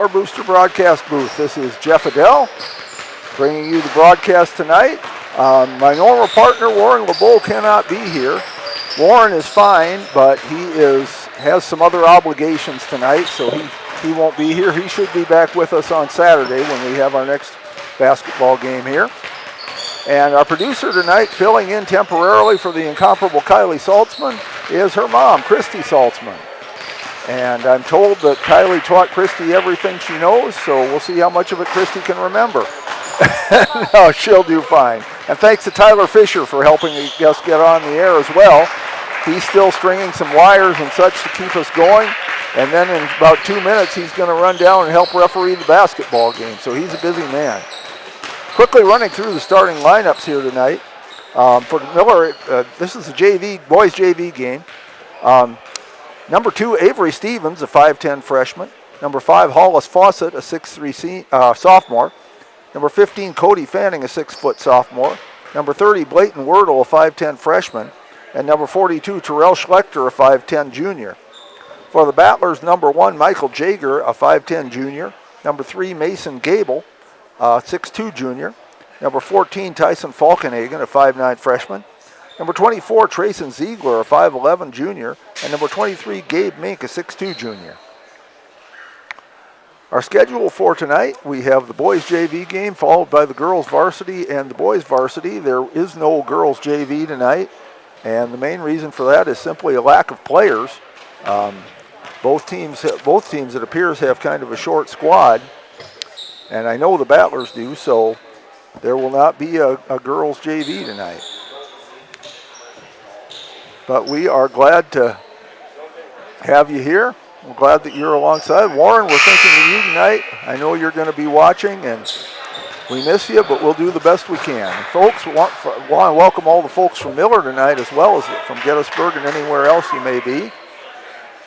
Our Booster broadcast booth. This is Jeff Adele bringing you the broadcast tonight. My normal partner, Warren LeBeau, cannot be here. Warren is fine, but he has some other obligations tonight, so he won't be here. He should be back with us on Saturday when we have our next basketball game here. And our producer tonight, filling in temporarily for the incomparable Kylie Saltzman, is her mom, Christy Saltzman. And I'm told that Kylie taught Christy everything she knows, so we'll see how much of it Christy can remember. No, she'll do fine. And thanks to Tyler Fisher for helping us get on the air as well. He's still stringing some wires and such to keep us going. And then in about 2 minutes, he's going to run down and help referee the basketball game. So he's a busy man. Quickly running through the starting lineups here tonight. For Miller, this is a boys JV game. Number 2, Avery Stevens, a 5'10 freshman. Number 5, Hollis Fawcett, a 6'3 sophomore. Number 15, Cody Fanning, a 6-foot sophomore. Number 30, Blayton Wordle, a 5'10 freshman. And number 42, Terrell Schlechter, a 5'10 junior. For the Battlers, number 1, Michael Jager, a 5'10 junior. Number 3, Mason Gable, a 6'2 junior. Number 14, Tyson Falkenhagen, a 5'9 freshman. Number 24, Trayson Ziegler, a 5'11 junior. And number 23, Gabe Mink, a 6'2 junior. Our schedule for tonight, we have the boys JV game followed by the girls varsity and the boys varsity. There is no girls JV tonight, and the main reason for that is simply a lack of players. Both teams, it appears, have kind of a short squad, and I know the Battlers do, so there will not be a girls JV tonight. But we are glad to have you here. We're glad that you're alongside. Warren, we're thinking of you tonight. I know you're going to be watching, and we miss you, but we'll do the best we can. And folks, we want to welcome all the folks from Miller tonight, as well as from Gettysburg and anywhere else you may be.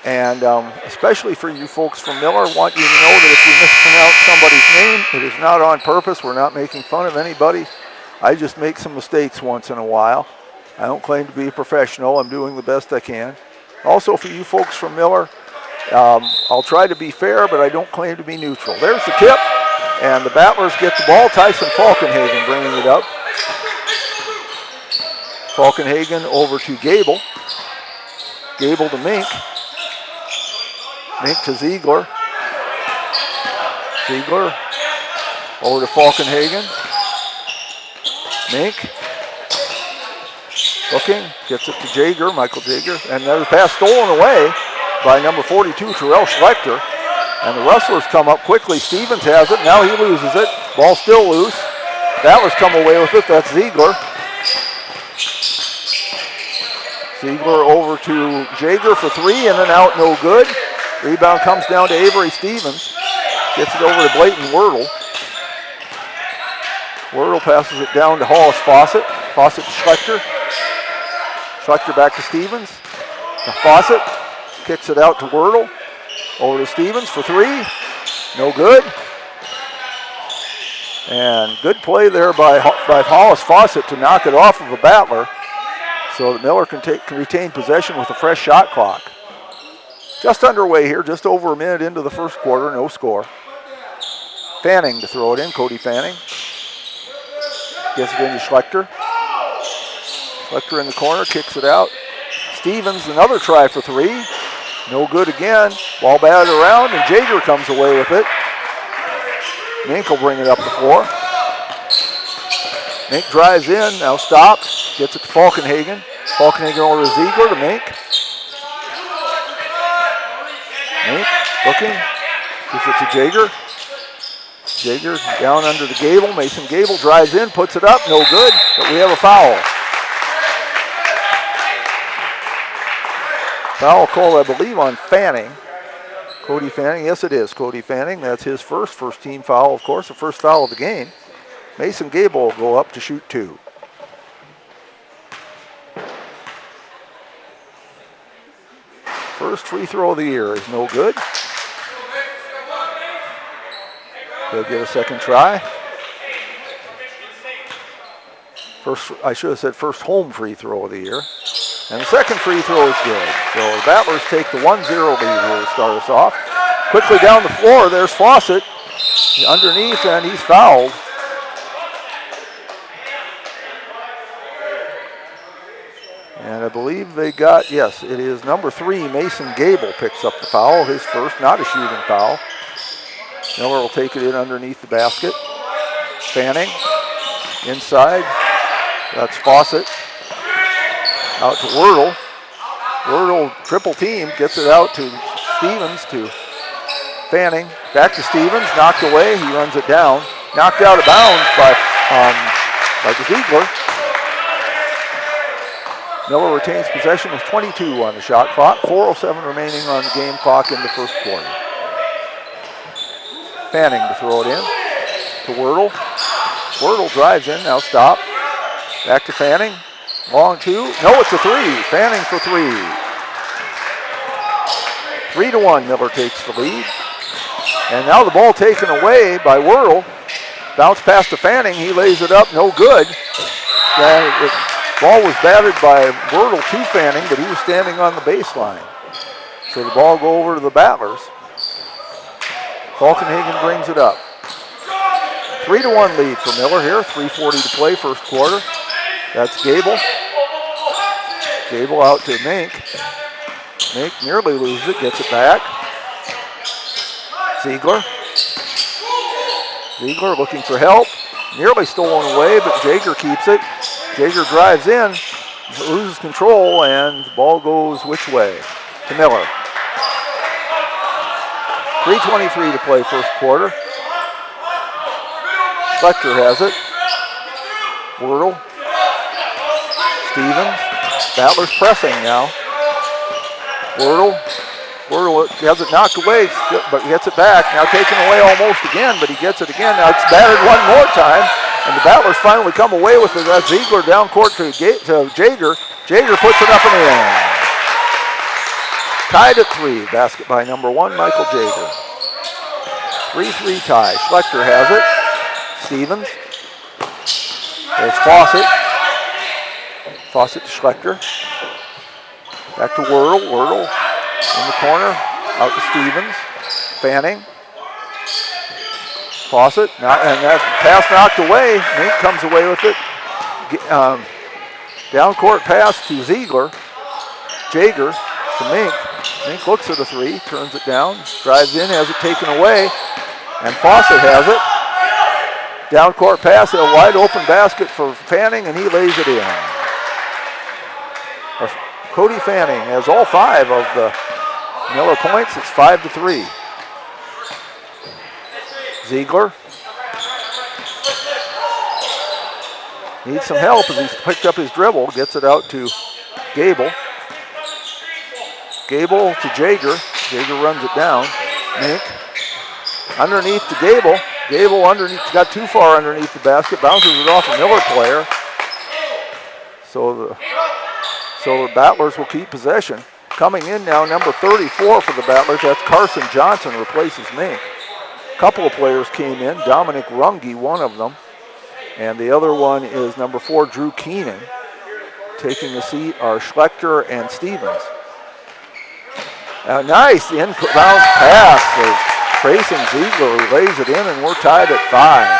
And especially for you folks from Miller, I want you to know that if we mispronounce somebody's name, it is not on purpose. We're not making fun of anybody. I just make some mistakes once in a while. I don't claim to be a professional. I'm doing the best I can. Also, for you folks from Miller, I'll try to be fair, but I don't claim to be neutral. There's the tip, and the Battlers get the ball. Tyson Falkenhagen bringing it up. Falkenhagen over to Gable. Gable to Mink. Mink to Ziegler. Ziegler over to Falkenhagen. Mink. Looking, gets it to Jager, Michael Jager, and there's a pass stolen away by number 42, Terrell Schlechter. And the Rustlers come up quickly. Stevens has it, now he loses it. Ball still loose. Battlers come away with it, that's Ziegler. Ziegler over to Jager for 3, and then out, no good. Rebound comes down to Avery Stevens. Gets it over to Blayton Wordle. Wordle passes it down to Hollis Fawcett. Fawcett to Schlechter. Schlechter back to Stevens. To Fawcett. Kicks it out to Wordle. Over to Stevens for 3. No good. And good play there by Hollis Fawcett to knock it off of a Battler so that Miller can retain possession with a fresh shot clock. Just underway here, just over a minute into the first quarter, no score. Fanning to throw it in, Cody Fanning. Gets it into Schlechter. Schlechter in the corner, kicks it out. Stevens, another try for 3. No good again. Ball batted around, and Jager comes away with it. Mink will bring it up the floor. Mink drives in, now stops. Gets it to Falkenhagen. Falkenhagen over to Ziegler to Mink. Mink looking. Gives it to Jager. Jager down under the Gable. Mason Gable drives in, puts it up. No good, but we have a foul. Foul call, I believe, on Fanning. Cody Fanning, yes it is Cody Fanning. That's his first team foul, of course, the first foul of the game. Mason Gable will go up to shoot 2. First free throw of the year is no good. They'll get a second try. I should have said first home free throw of the year. And the second free throw is good. So the Battlers take the 1-0 lead here to start us off. quickly down the floor. There's Fawcett underneath, and he's fouled. And I believe they got, yes, it is number 3, Mason Gable picks up the foul, his first, not a shooting foul. Miller will take it in underneath the basket. Fanning, inside, that's Fawcett. Out to Wordle. Wordle triple team, gets it out to Stevens, to Fanning. Back to Stevens, knocked away, he runs it down. Knocked out of bounds by Ziegler. Miller retains possession with 22 on the shot clock. 4:07 remaining on the game clock in the first quarter. Fanning to throw it in to Wordle. Wordle drives in, now stop. Back to Fanning. Long two. No, it's a three. Fanning for three. 3-1, Miller takes the lead. And now the ball taken away by Wordle. Bounce pass to Fanning. He lays it up, no good. The ball was batted by Wordle to Fanning, but he was standing on the baseline. So the ball go over to the Battlers. Falkenhagen brings it up. 3-1 lead for Miller here. 3:40 to play, first quarter. That's Gable. Gable out to Mink. Mink nearly loses it, gets it back. Ziegler. Ziegler looking for help. Nearly stolen away, but Jaeger keeps it. Jaeger drives in, loses control, and the ball goes which way? To Miller. 3:23 to play, first quarter. Schlechter has it. Wordle. Stevens. Battler's pressing now. Wordle has it knocked away, but gets it back. Now taken away almost again, but he gets it again. Now it's battered one more time, and the Battlers finally come away with it. That's Ziegler down court to Jaeger. Jaeger puts it up and in. Tied at 3. Basket by number 1, Michael Jaeger. 3-3 tie. Schlechter has it. Stevens. There's Fawcett. Fawcett to Schlechter. Back to Wordle. Wordle in the corner. Out to Stevens. Fanning. Fawcett. And that pass knocked away. Mink comes away with it. Down court pass to Ziegler. Jaeger to Mink. Mink looks at a 3. Turns it down. Drives in. Has it taken away. And Fawcett has it. Down court pass, a wide open basket for Fanning, and he lays it in. Cody Fanning has all 5 of the Miller points. It's 5-3. Ziegler needs some help as he's picked up his dribble. Gets it out to Gable. Gable to Jaeger. Jaeger runs it down. Mink. Underneath to Gable. Gable underneath, got too far underneath the basket, bounces it off a Miller player. So the Battlers will keep possession. Coming in now, number 34 for the Battlers, that's Carson Johnson, replaces Mink. A couple of players came in, Dominic Runge, one of them, and the other one is number 4, Drew Keenan. Taking the seat are Schlechter and Stevens. Nice inbound pass for Trayson Ziegler, who lays it in, and we're tied at 5.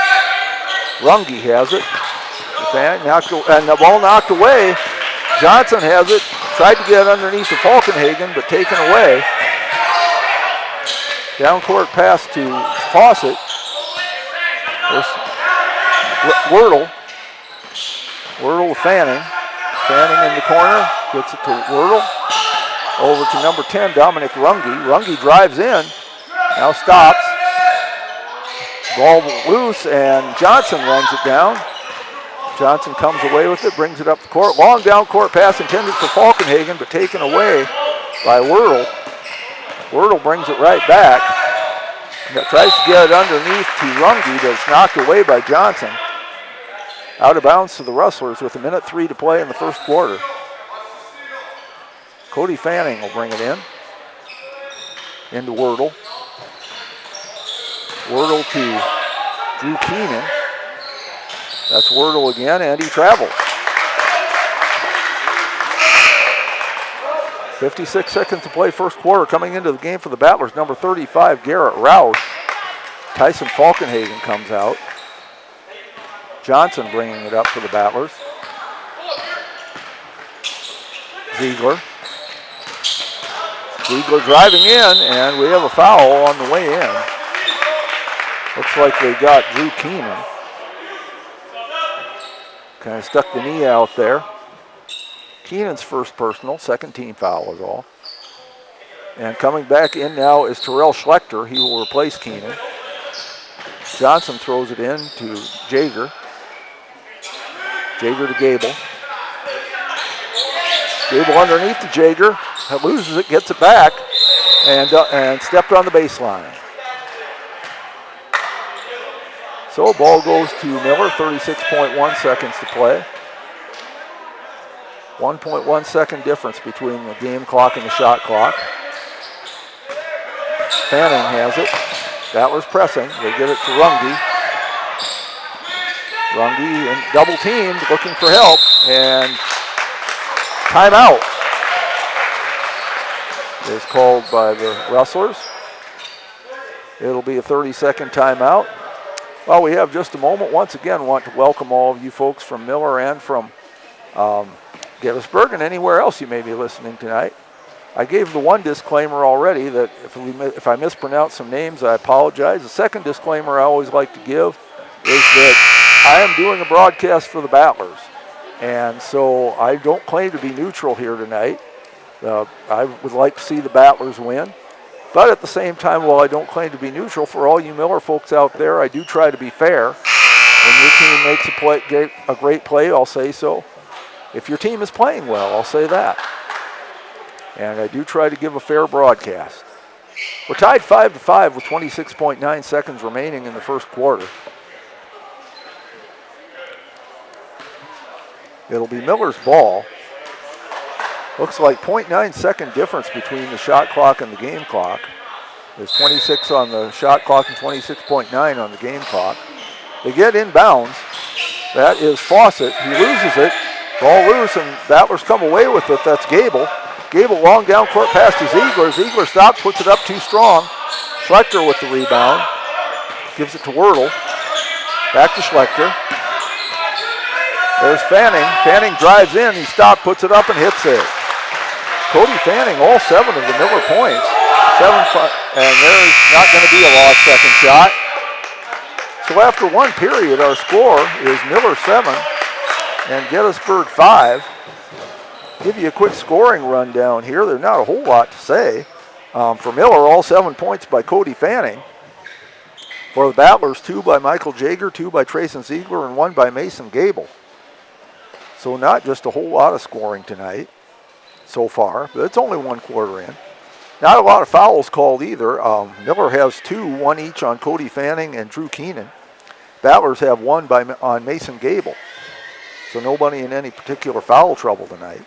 Runge has it. And the ball knocked away. Johnson has it. Tried to get it underneath to Falkenhagen, but taken away. Down court pass to Fawcett. There's Wordle. Wordle to Fanning. Fanning in the corner. Gets it to Wordle. Over to number 10, Dominic Runge. Runge drives in. Now stops. Ball loose, and Johnson runs it down. Johnson comes away with it, brings it up the court. Long down court pass intended for Falkenhagen, but taken away by Wordle. Wordle brings it right back. Tries to get it underneath to Runge, but it's knocked away by Johnson. Out of bounds to the Rustlers with 1:03 to play in the first quarter. Cody Fanning will bring it in. Into Wordle. Wordle to Drew Keenan. That's Wordle again, and he travels. 56 seconds to play first quarter. Coming into the game for the Battlers, number 35, Garrett Roush. Tyson Falkenhagen comes out. Johnson bringing it up for the Battlers. Ziegler driving in, and we have a foul on the way in. Looks like they got Drew Keenan. Kind of stuck the knee out there. Keenan's first personal, second team foul is all. And coming back in now is Terrell Schlechter. He will replace Keenan. Johnson throws it in to Jaeger. Jaeger to Gable. Gable underneath to Jaeger. Loses it, gets it back, and stepped on the baseline. So ball goes to Miller, 36.1 seconds to play. 1.1 second difference between the game clock and the shot clock. Fanning has it. Battlers pressing. They give it to Runge. Runge and double teamed, looking for help, and timeout is called by the Rustlers. It'll be a 30-second timeout. Well, we have just a moment. Once again, want to welcome all of you folks from Miller and from Gettysburg and anywhere else you may be listening tonight. I gave the one disclaimer already that if I mispronounce some names, I apologize. The second disclaimer I always like to give is that I am doing a broadcast for the Battlers. And so I don't claim to be neutral here tonight. I would like to see the Battlers win. But at the same time, while I don't claim to be neutral, for all you Miller folks out there, I do try to be fair. When your team makes a great play, I'll say so. If your team is playing well, I'll say that. And I do try to give a fair broadcast. We're tied 5-5 with 26.9 seconds remaining in the first quarter. It'll be Miller's ball. Looks like 0.9 second difference between the shot clock and the game clock. There's 26 on the shot clock and 26.9 on the game clock. They get inbounds. That is Fawcett. He loses it. Ball loose, and Battlers come away with it. That's Gable. Gable long down court pass to Ziegler. Ziegler stops, puts it up too strong. Schlechter with the rebound. Gives it to Wordle. Back to Schlechter. There's Fanning. Fanning drives in. He stops, puts it up, and hits it. Cody Fanning, all 7 of the Miller points. 7, and there's not going to be a lost second shot. So after one period, our score is Miller 7 and Gettysburg 5. Give you a quick scoring rundown here. There's not a whole lot to say. For Miller, all 7 points by Cody Fanning. For the Battlers, 2 by Michael Jaeger, 2 by Trayson Ziegler, and 1 by Mason Gable. So not just a whole lot of scoring tonight so far, but it's only one quarter in. Not a lot of fouls called either. Miller has 2, 1 each on Cody Fanning and Drew Keenan. Battlers have 1 on Mason Gable. So nobody in any particular foul trouble tonight.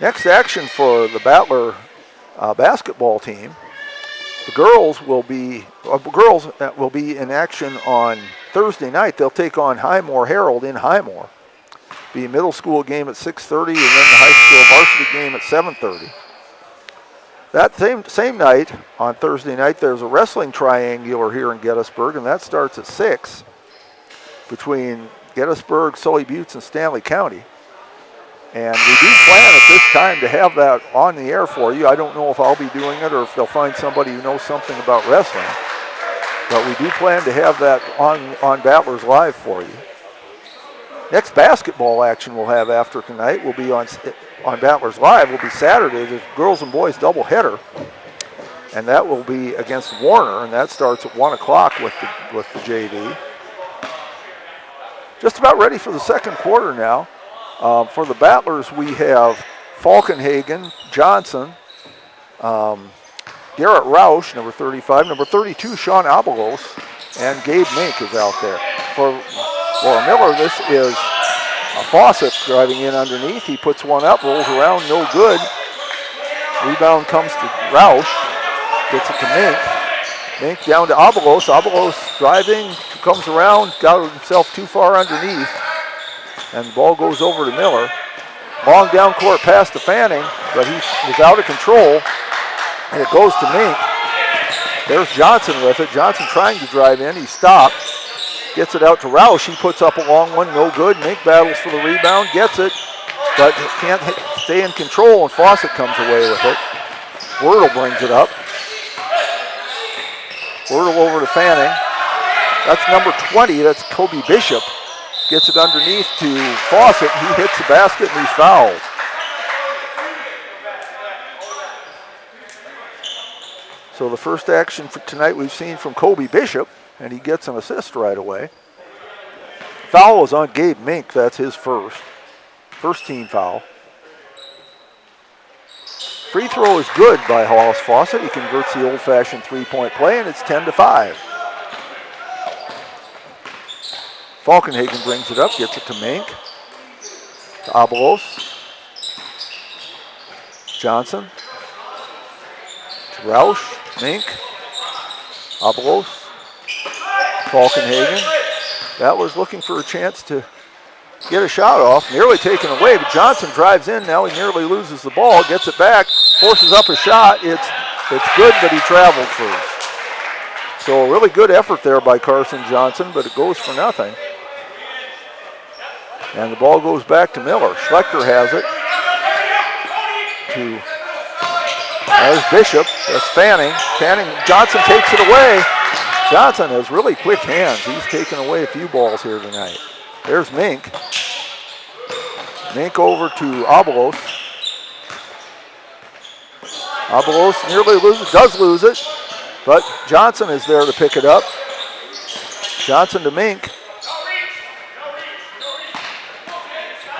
Next action for the Battler basketball team. The girls will be in action on Thursday night. They'll take on Highmore Herald in Highmore. Be a middle school game at 6:30 and then the high school varsity game at 7:30. That same night, on Thursday night, there's a wrestling triangular here in Gettysburg, and that starts at 6 between Gettysburg, Sully Buttes, and Stanley County. And we do plan at this time to have that on the air for you. I don't know if I'll be doing it or if they'll find somebody who knows something about wrestling. But we do plan to have that on Battlers Live for you. Next basketball action we'll have after tonight will be on Battlers Live. Will be Saturday. The girls and boys doubleheader. And that will be against Warner, and that starts at 1 o'clock with the JV. Just about ready for the second quarter now. For the Battlers, we have Falkenhagen, Johnson, Garrett Roush, number 35, number 32, Sean Abelos, and Gabe Mink is out there. For Miller, this is Fawcett driving in underneath. He puts one up, rolls around, no good. Rebound comes to Roush, gets it to Mink. Mink down to Abelos. Abelos driving, comes around, got himself too far underneath. And the ball goes over to Miller. Long down court pass to Fanning, but he was out of control, and it goes to Mink. There's Johnson with it. Johnson trying to drive in. He stopped. Gets it out to Roush. He puts up a long one. No good. Mink battles for the rebound. Gets it, but can't stay in control, and Fawcett comes away with it. Wordle brings it up. Wordle over to Fanning. That's number 20. That's Kobe Bishop. Gets it underneath to Fawcett. He hits the basket, and he's fouled. So the first action for tonight we've seen from Kobe Bishop, and he gets an assist right away. Foul was on Gabe Mink. That's his first team foul. Free throw is good by Hollis Fawcett. He converts the old-fashioned three-point play, and it's 10-5. Falkenhagen brings it up, gets it to Mink. To Abelos. Johnson. To Roush. Mink. Abelos. Falkenhagen. That was looking for a chance to get a shot off. Nearly taken away, but Johnson drives in. Now he nearly loses the ball. Gets it back. Forces up a shot. It's good, but he traveled first. So a really good effort there by Carson Johnson, but it goes for nothing. And the ball goes back to Miller. Schlechter has it. There's Bishop. That's Fanning. Johnson takes it away. Johnson has really quick hands. He's taken away a few balls here tonight. There's Mink. Mink over to Abelos. Abelos nearly does lose it, but Johnson is there to pick it up. Johnson to Mink.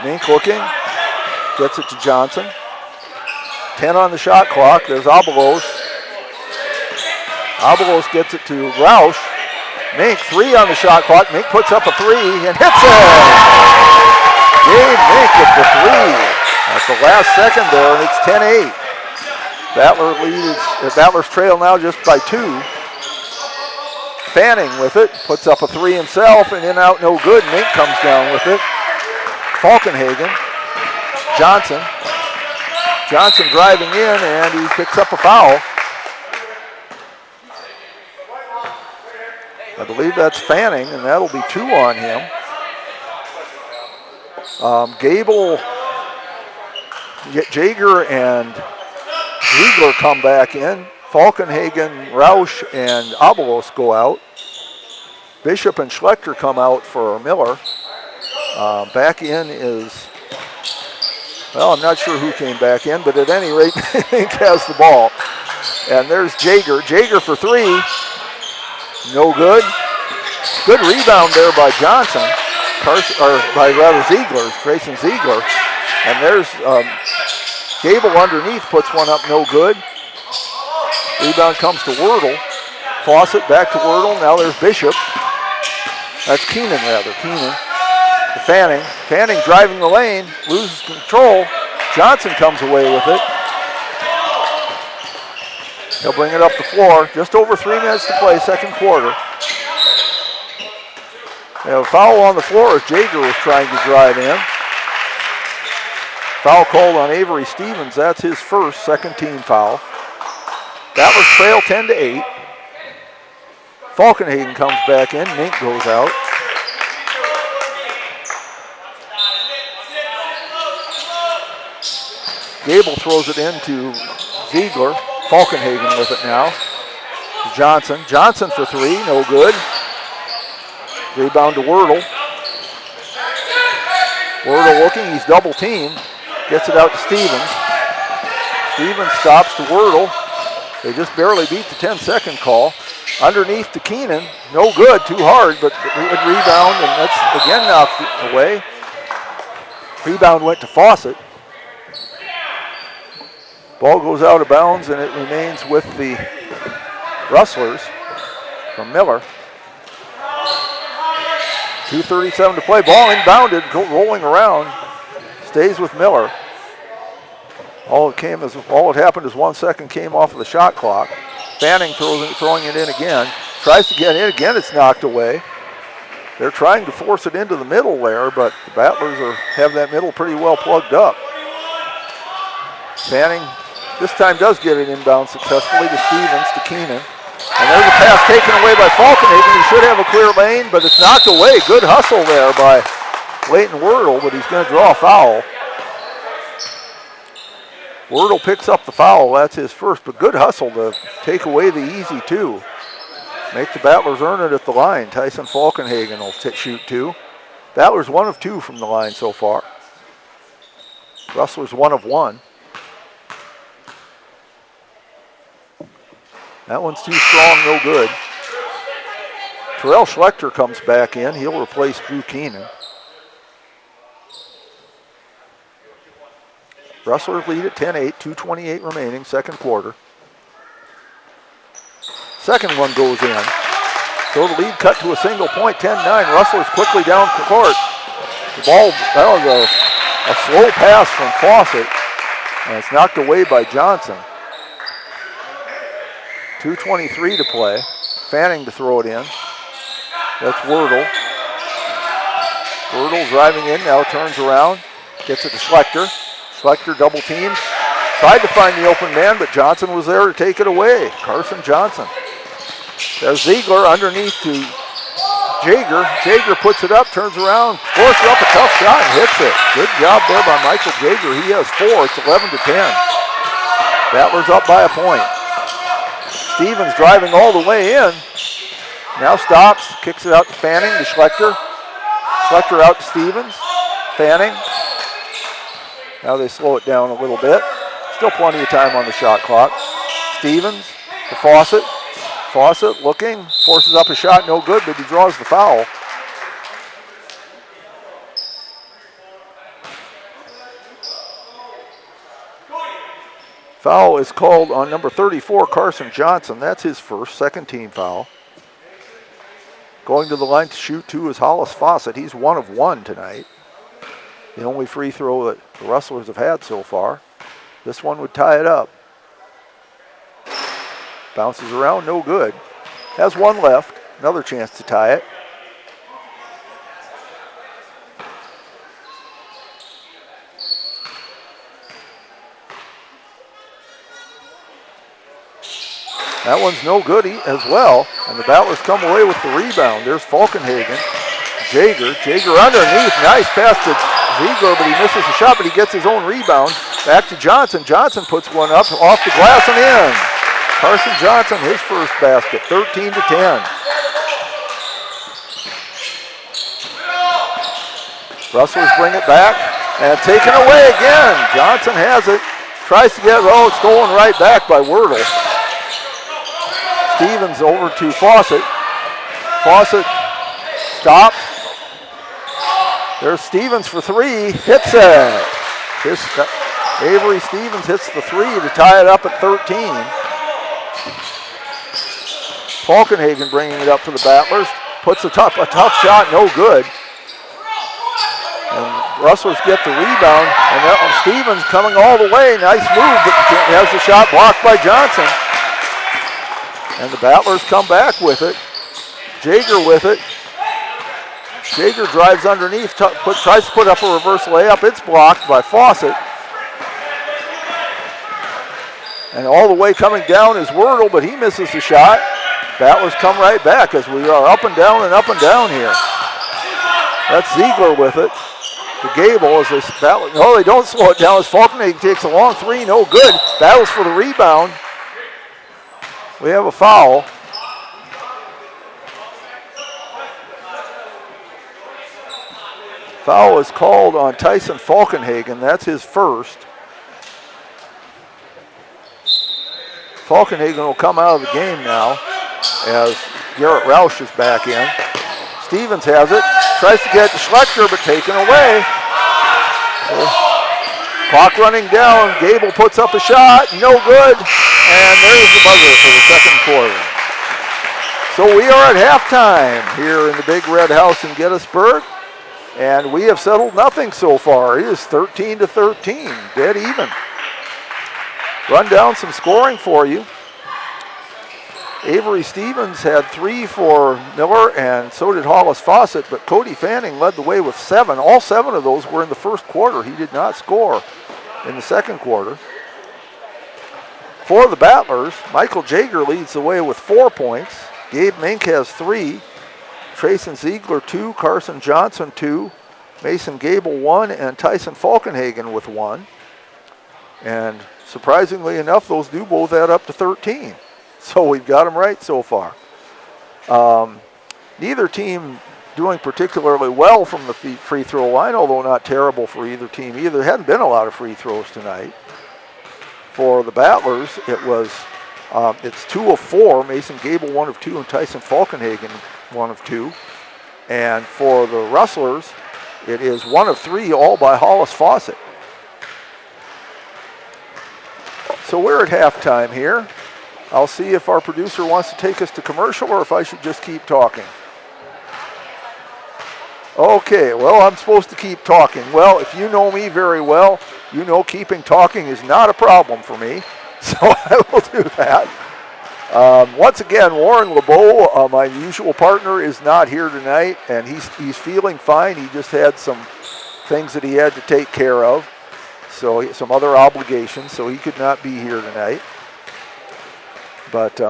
Mink looking, gets it to Johnson. 10 on the shot clock. There's Abelos. Abelos gets it to Roush. Mink, 3 on the shot clock. Mink puts up a 3 and hits it. Gabe Mink with the 3 at the last second there, and it's 10-8. Battler's trail now just by 2. Fanning with it, puts up a 3 himself, and in out no good. Mink comes down with it. Falkenhagen, Johnson driving in, and he picks up a foul. I believe that's Fanning, and that'll be 2 on him. Jaeger and Ziegler come back in. Falkenhagen, Roush, and Abelos go out. Bishop and Schlechter come out for Miller. Back in is, well, I'm not sure who came back in, but at any rate, Mink has the ball. And there's Jaeger. Jaeger for 3. No good. Good rebound there by Johnson. Ziegler, Grayson Ziegler. And there's Gable underneath, puts one up, no good. Rebound comes to Wordle. Fawcett back to Wordle. Now there's Bishop. That's Keenan. To Fanning. Fanning driving the lane, loses control. Johnson comes away with it. He'll bring it up the floor. Just over 3 minutes to play, second quarter. They have a foul on the floor as Jaeger was trying to drive in. Foul called on Avery Stevens. That's his first, second team foul. That was trail 10-8. Falkenhagen comes back in. Mink goes out. Gable throws it into Ziegler. Falkenhagen with it now. Johnson. Johnson for 3, no good. Rebound to Wordle. Wordle looking, he's double teamed. Gets it out to Stevens. Stevens stops to Wordle. They just barely beat the 10-second call. Underneath to Keenan. No good, too hard, but good rebound, and that's again knocked away. Rebound went to Fawcett. Ball goes out of bounds, and it remains with the Rustlers from Miller. 2:37 to play. Ball inbounded, rolling around. Stays with Miller. All that happened is 1 second came off of the shot clock. Fanning throwing it in again. Tries to get in again. It's knocked away. They're trying to force it into the middle there, but the Battlers have that middle pretty well plugged up. Fanning this time does get it inbound successfully to Stevens, to Keenan. And there's a pass taken away by Falkenhagen. He should have a clear lane, but it's knocked away. Good hustle there by Leighton Wordle, but he's going to draw a foul. Wordle picks up the foul. That's his first, but good hustle to take away the easy two. Make the Battlers earn it at the line. Tyson Falkenhagen will shoot two. Battlers 1 of 2 from the line so far. Rustlers 1 of 1. That one's too strong, no good. Terrell Schlechter comes back in. He'll replace Drew Keenan. Rustlers lead at 10-8, 2:28 remaining, second quarter. Second one goes in. So the lead cut to a single point, 10-9. Rustlers quickly down the court. The ball, that was a slow pass from Fawcett, and it's knocked away by Johnson. 2:23 to play. Fanning to throw it in. That's Wordle. Wordle driving in, now turns around. Gets it to Schlechter. Schlechter double teamed. Tried to find the open man, but Johnson was there to take it away. Carson Johnson. There's Ziegler underneath to Jaeger. Jaeger puts it up, turns around, forces up a tough shot and hits it. Good job there by Michael Jaeger. He has 4. It's 11-10. Battlers up by a point. Stevens driving all the way in. Now stops, kicks it out to Fanning, to Schlechter. Schlechter out to Stevens. Fanning. Now they slow it down a little bit. Still plenty of time on the shot clock. Stevens to Fawcett. Fawcett looking, forces up a shot, no good, but he draws the foul. Foul is called on number 34, Carson Johnson. That's his first, second team foul. Going to the line to shoot two is Hollis Fawcett. He's 1 of 1 tonight. The only free throw that the Rustlers have had so far. This one would tie it up. Bounces around, no good. Has one left, another chance to tie it. That one's no good as well, and the Battlers come away with the rebound. There's Falkenhagen. Jaeger underneath, nice pass to Ziegler, but he misses the shot, but he gets his own rebound. Back to Johnson. Johnson puts one up off the glass and in. Carson Johnson, his first basket, 13-10. Rustlers bring it back, and taken away again. Johnson has it, tries to get it, stolen right back by Wordle. Stevens over to Fawcett. Fawcett stopped. There's Stevens for 3, hits it. Avery Stevens hits the 3 to tie it up at 13. Falkenhagen bringing it up for the Battlers. Puts a tough shot, no good. And Rustlers get the rebound. And Stevens coming all the way. Nice move, but has the shot blocked by Johnson. And the Battlers come back with it. Jaeger with it. Jaeger drives underneath, tries to put up a reverse layup. It's blocked by Fawcett. And all the way coming down is Wordle, but he misses the shot. Battlers come right back as we are up and down here. That's Ziegler with it. To Gable as this battle. No, they don't slow it down as Falkenhagen takes a long 3, no good. Battles for the rebound. We have a foul. Foul is called on Tyson Falkenhagen. That's his first. Falkenhagen will come out of the game now as Garrett Roush is back in. Stevens has it. Tries to get it to Schlechter, but taken away. Clock running down. Gable puts up a shot. No good. And there's the buzzer for the second quarter. So we are at halftime here in the Big Red House in Gettysburg. And we have settled nothing so far. It is 13-13, dead even. Run down some scoring for you. Avery Stevens had 3 for Miller, and so did Hollis Fawcett, but Cody Fanning led the way with 7. All 7 of those were in the first quarter. He did not score in the second quarter. For the Battlers, Michael Jager leads the way with 4 points. Gabe Mink has 3. Trayson Ziegler 2. Carson Johnson 2. Mason Gable 1. And Tyson Falkenhagen with 1. And surprisingly enough, those do both add up to 13. So we've got them right so far. Neither team doing particularly well from the free throw line, although not terrible for either team either. There hadn't been a lot of free throws tonight. For the Battlers, it's 2 of 4. Mason Gable 1 of 2, and Tyson Falkenhagen 1 of 2. And for the Rustlers, it is 1 of 3, all by Hollis Fawcett. So we're at halftime here. I'll see if our producer wants to take us to commercial or if I should just keep talking. Okay, well, I'm supposed to keep talking. Well, if you know me very well, you know keeping talking is not a problem for me, so I will do that. Once again, Warren LeBeau, my usual partner, is not here tonight, and he's feeling fine. He just had some things that he had to take care of, so some other obligations, so he could not be here tonight. But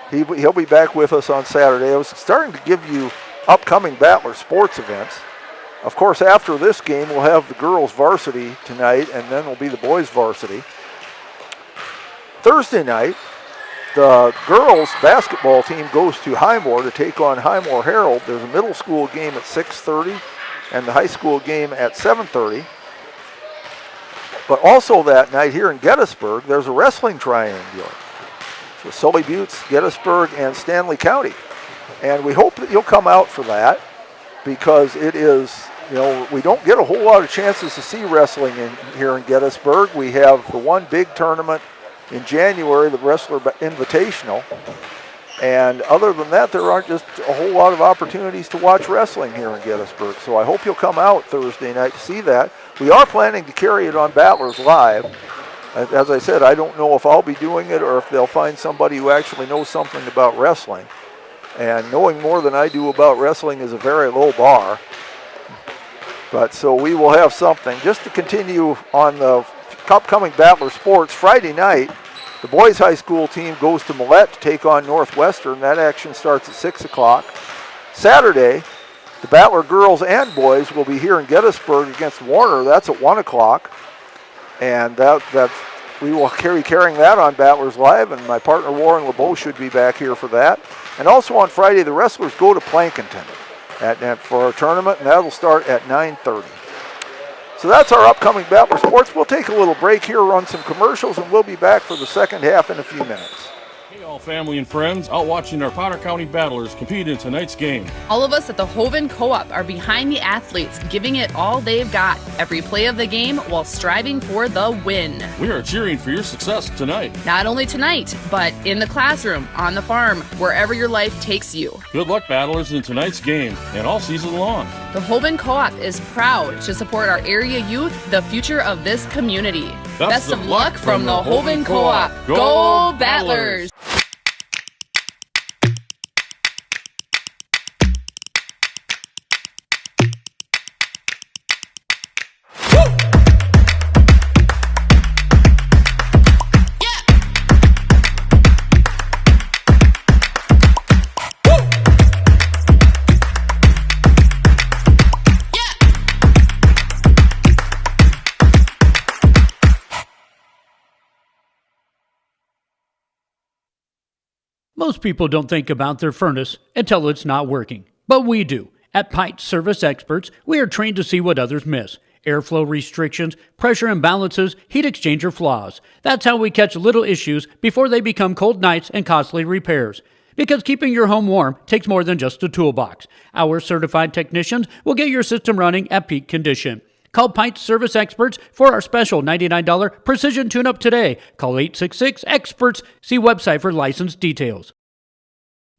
he'll be back with us on Saturday. I was starting to give you upcoming Battler sports events. Of course, after this game, we'll have the girls varsity tonight, and then will be the boys varsity. Thursday night, the girls basketball team goes to Highmore to take on Highmore Herald. There's a middle school game at 6:30 and the high school game at 7:30. But also that night here in Gettysburg, there's a wrestling triangular. So Sully Buttes, Gettysburg, and Stanley County. And we hope that you'll come out for that because it is, we don't get a whole lot of chances to see wrestling here in Gettysburg. We have the one big tournament in January, the Wrestler Invitational. And other than that, there aren't just a whole lot of opportunities to watch wrestling here in Gettysburg. So I hope you'll come out Thursday night to see that. We are planning to carry it on Battlers Live. As I said, I don't know if I'll be doing it or if they'll find somebody who actually knows something about wrestling. And knowing more than I do about wrestling is a very low bar. But so we will have something. Just to continue on the upcoming Battler sports, Friday night, the boys high school team goes to Millette to take on Northwestern. That action starts at 6 o'clock. Saturday, the Battler girls and boys will be here in Gettysburg against Warner. That's at 1 o'clock. And we will carrying that on Battlers Live, and my partner Warren LeBeau should be back here for that. And also on Friday, the Wrestlers go to Plankinton for a tournament, and that'll start at 9:30. So that's our upcoming Battler Sports. We'll take a little break here, run some commercials, and we'll be back for the second half in a few minutes. Hey, all family and friends, out watching our Potter County Battlers compete in tonight's game. All of us at the Hoven Co-op are behind the athletes, giving it all they've got, every play of the game while striving for the win. We are cheering for your success tonight. Not only tonight, but in the classroom, on the farm, wherever your life takes you. Good luck, Battlers, in tonight's game and all season long. The Hoven Co-op is proud to support our area youth, the future of this community. Best of luck from the Hoven Co-op. Go Battlers! Most people don't think about their furnace until it's not working, but we do. At Pipe Service Experts, we are trained to see what others miss. Airflow restrictions, pressure imbalances, heat exchanger flaws. That's how we catch little issues before they become cold nights and costly repairs. Because keeping your home warm takes more than just a toolbox. Our certified technicians will get your system running at peak condition. Call Pipe Service Experts for our special $99 precision tune-up today. Call 866-EXPERTS. See website for license details.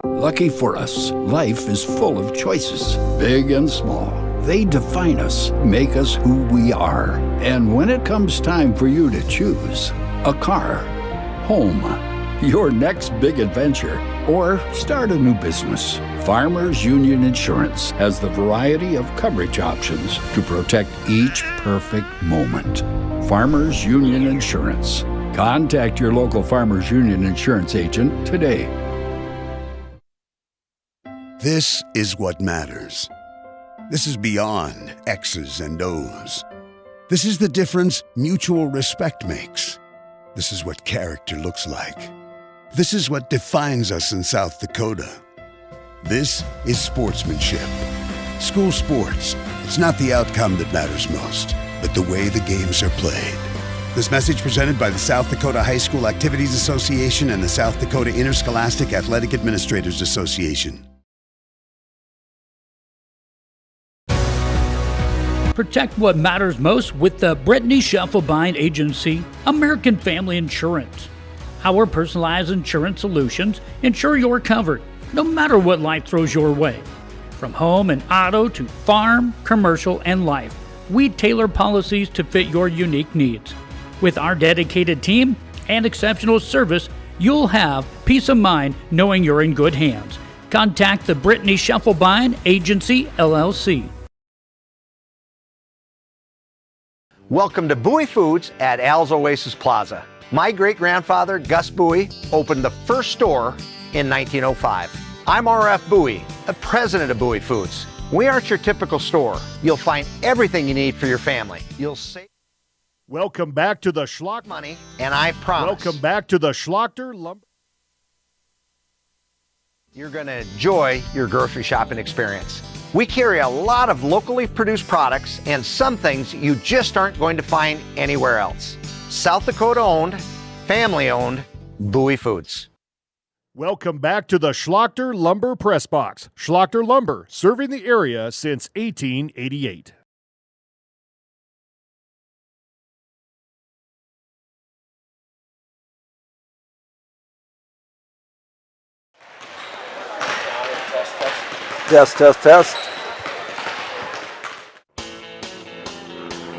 Lucky for us, life is full of choices, big and small. They define us, make us who we are. And when it comes time for you to choose, a car, home, your next big adventure, or start a new business, Farmers Union Insurance has the variety of coverage options to protect each perfect moment. Farmers Union Insurance. Contact your local Farmers Union insurance agent today. This is what matters. This is beyond X's and O's. This is the difference mutual respect makes. This is what character looks like. This is what defines us in South Dakota. This is sportsmanship. School sports, it's not the outcome that matters most, but the way the games are played. This message presented by the South Dakota High School Activities Association and the South Dakota Interscholastic Athletic Administrators Association. Protect what matters most with the Brittany Scheffelbein Agency, American Family Insurance. Our personalized insurance solutions ensure you're covered, no matter what life throws your way. From home and auto to farm, commercial, and life, we tailor policies to fit your unique needs. With our dedicated team and exceptional service, you'll have peace of mind knowing you're in good hands. Contact the Brittany Scheffelbein Agency, LLC. Welcome to Bowie Foods at Al's Oasis Plaza. My great-grandfather, Gus Bowie, opened the first store in 1905. I'm R.F. Bowie, the president of Bowie Foods. We aren't your typical store. You'll find everything you need for your family. You'll save Welcome back to the Schlock money, and I promise. Welcome back to the Schlochter Lumber. You're going to enjoy your grocery shopping experience. We carry a lot of locally produced products and some things you just aren't going to find anywhere else. South Dakota owned, family owned, Bowie Foods. Welcome back to the Schlochter Lumber Press Box. Schlochter Lumber, serving the area since 1888. Test.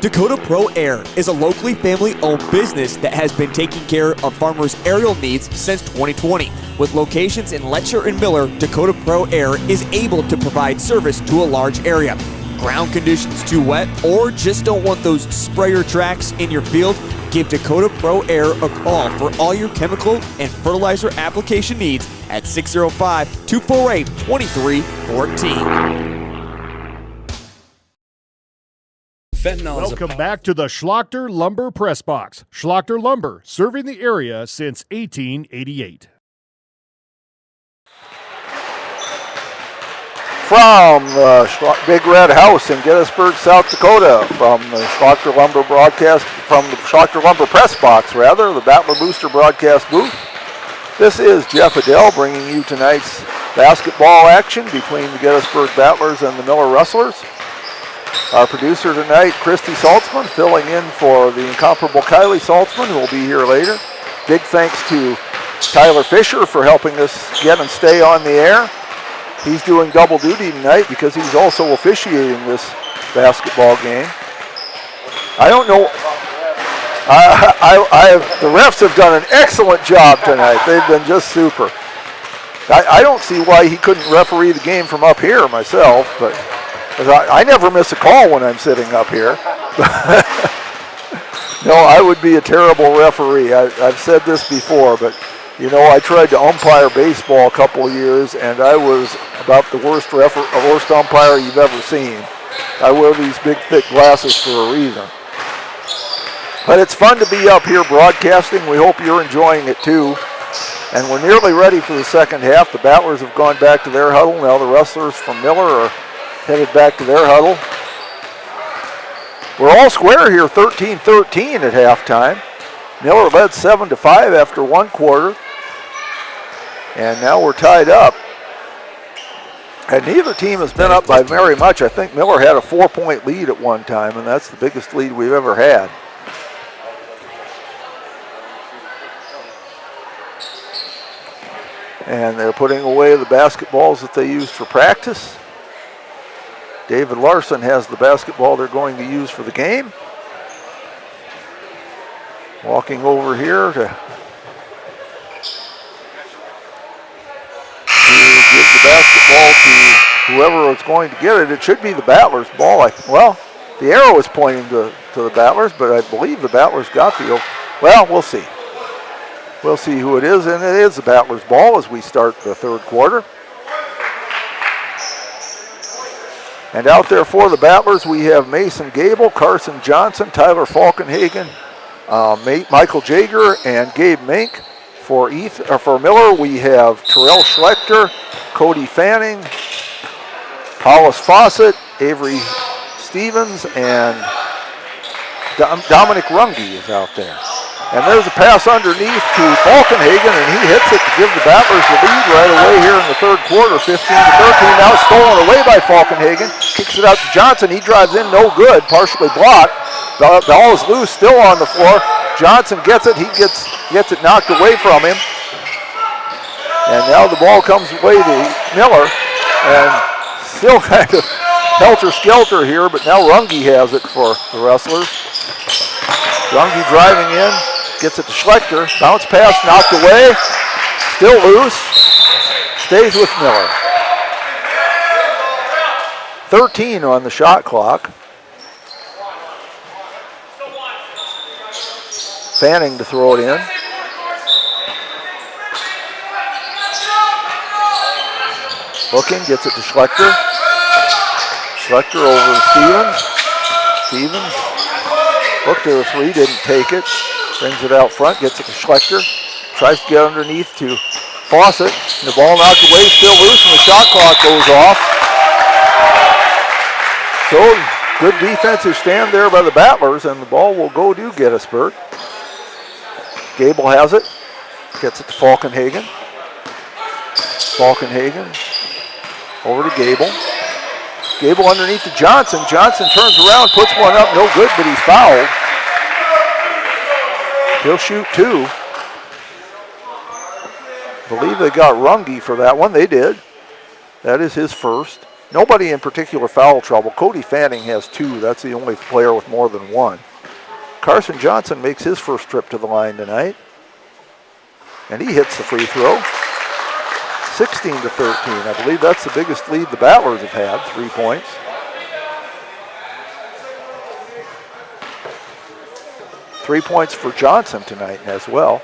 Dakota Pro Air is a locally family-owned business that has been taking care of farmers' aerial needs since 2020. With locations in Letcher and Miller, Dakota Pro Air is able to provide service to a large area. Ground conditions too wet, or just don't want those sprayer tracks in your field? Give Dakota Pro Air a call for all your chemical and fertilizer application needs at 605-248-2314. Welcome back to the Schlochter Lumber Press Box. Schlochter Lumber, serving the area since 1888. From the Big Red House in Gettysburg, South Dakota, from the Schlochter Lumber broadcast, from the Schlochter Lumber Press Box, rather, the Battler Booster broadcast booth. This is Jeff Adele bringing you tonight's basketball action between the Gettysburg Battlers and the Miller Rustlers. Our producer tonight, Christy Saltzman, filling in for the incomparable Kylie Saltzman, who will be here later. Big thanks to Tyler Fisher for helping us get and stay on the air. He's doing double duty tonight because he's also officiating this basketball game. I don't know. The refs have done an excellent job tonight. They've been just super. I don't see why he couldn't referee the game from up here myself, but I never miss a call when I'm sitting up here. No, I would be a terrible referee. I've said this before, but you know, I tried to umpire baseball a couple of years, and I was about the worst umpire you've ever seen. I wear these big, thick glasses for a reason. But it's fun to be up here broadcasting. We hope you're enjoying it too. And we're nearly ready for the second half. The Battlers have gone back to their huddle. Now the Rustlers from Miller are headed back to their huddle. We're all square here, 13-13 at halftime. Miller led 7-5 after one quarter. And now we're tied up. And neither team has been up by very much. I think Miller had a 4-point lead at one time, and that's the biggest lead we've ever had. And they're putting away the basketballs that they used for practice. David Larson has the basketball they're going to use for the game. Walking over here to give the basketball to whoever is going to get it. It should be the Battlers' ball. Well, the arrow is pointing to the Battlers, but I believe the Battlers got the. Well, we'll see. We'll see who it is, and it is the Battlers' ball as we start the third quarter. And out there for the Battlers, we have Mason Gable, Carson Johnson, Tyler Falkenhagen, Michael Jager, and Gabe Mink. For Miller, we have Terrell Schlechter, Cody Fanning, Hollis Fawcett, Avery Stevens, and Dominic Runge is out there. And there's a pass underneath to Falkenhagen, and he hits it to give the Battlers the lead right away here in the third quarter, 15-13. Now it's stolen away by Falkenhagen. Kicks it out to Johnson. He drives in, no good, partially blocked. The ball is loose, still on the floor. Johnson gets it. He gets it knocked away from him. And now the ball comes away to Miller, and still kind of helter-skelter here, but now Runge has it for the Rustlers. Runge driving in, gets it to Schlechter. Bounce pass knocked away. Still loose. Stays with Miller. 13 on the shot clock. Fanning to throw it in. Looking, gets it to Schlechter. Schlechter over to Stevens. Stevens looked to the three, didn't take it. Brings it out front, gets it to Schlechter. Tries to get underneath to Fawcett. And the ball knocked away, still loose, and the shot clock goes off. So, good defensive stand there by the Battlers, and the ball will go to Gettysburg. Gable has it. Gets it to Falkenhagen. Falkenhagen over to Gable. Gable underneath to Johnson. Johnson turns around, puts one up, no good, but he's fouled. He'll shoot two. I believe they got Runge for that one. They did. That is his first. Nobody in particular foul trouble. Cody Fanning has two. That's the only player with more than one. Carson Johnson makes his first trip to the line tonight. And he hits the free throw. 16-13. I believe that's the biggest lead the Battlers have had, 3 points. Three points for Johnson tonight as well.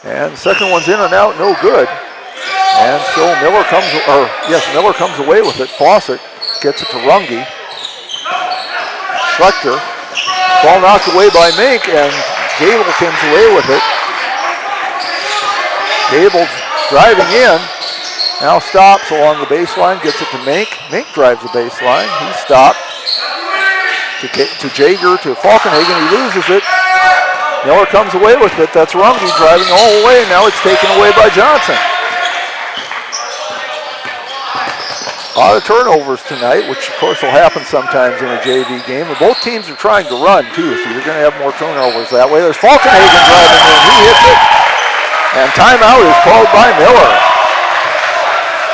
And the second one's in and out, no good. And so Miller comes away with it. Fawcett gets it to Runge. Schlechter. Ball knocked away by Mink, and Gable comes away with it. Gable driving in. Now stops along the baseline, gets it to Mink. Mink drives the baseline. He stopped. To Jager, to Falkenhagen. He loses it. Miller comes away with it. That's Runge driving all the way. Now it's taken away by Johnson. A lot of turnovers tonight, which of course will happen sometimes in a JV game. And both teams are trying to run too, so you're going to have more turnovers that way. There's Falkenhagen driving in. He hits it. And timeout is called by Miller.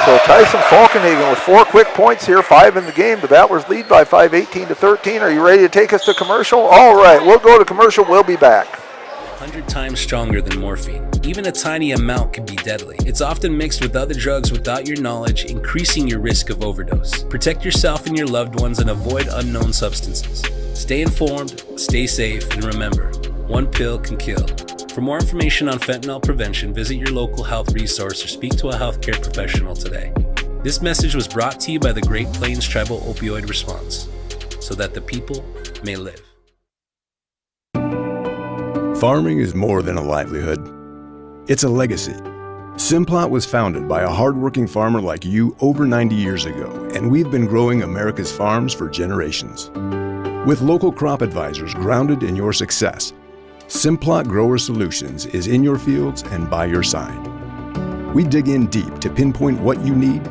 So Tyson Falkenhagen with 4 quick points here, 5 in the game. The Battlers lead by 5, 18-13. Are you ready to take us to commercial? All right, we'll go to commercial. We'll be back. 100 times stronger than morphine. Even a tiny amount can be deadly. It's often mixed with other drugs without your knowledge, increasing your risk of overdose. Protect yourself and your loved ones and avoid unknown substances. Stay informed, stay safe, and remember, one pill can kill. For more information on fentanyl prevention, visit your local health resource or speak to a healthcare professional today. This message was brought to you by the Great Plains Tribal Opioid Response, so that the people may live. Farming is more than a livelihood. It's a legacy. Simplot was founded by a hardworking farmer like you over 90 years ago, and we've been growing America's farms for generations. With local crop advisors grounded in your success, Simplot Grower Solutions is in your fields and by your side. We dig in deep to pinpoint what you need,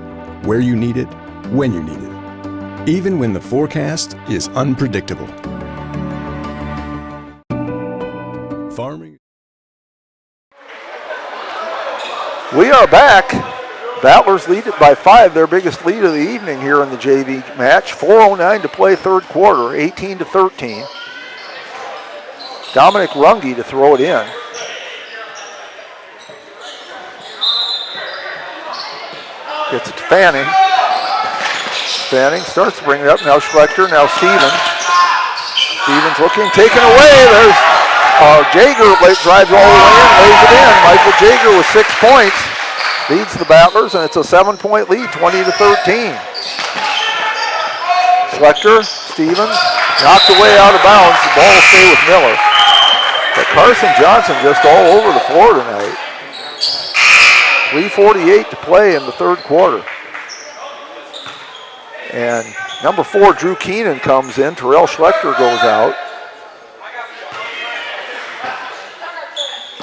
where you need it, when you need it, even when the forecast is unpredictable. Farming. We are back. Battlers lead it by 5, their biggest lead of the evening here in the JV match. 4:09 to play third quarter, 18-13. Dominic Runge to throw it in. Gets it to Fanning. Fanning starts to bring it up. Now Schlechter, now Stevens. Stevens looking, taken away. There's Jaeger drives all the way in, lays it in. Michael Jaeger with 6 points leads the Battlers, and it's a 7-point lead, 20-13. Schlechter, Stevens, knocked away out of bounds. The ball will stay with Miller. But Carson Johnson just all over the floor tonight. 3:48 to play in the third quarter. And number 4, Drew Keenan, comes in. Terrell Schlechter goes out.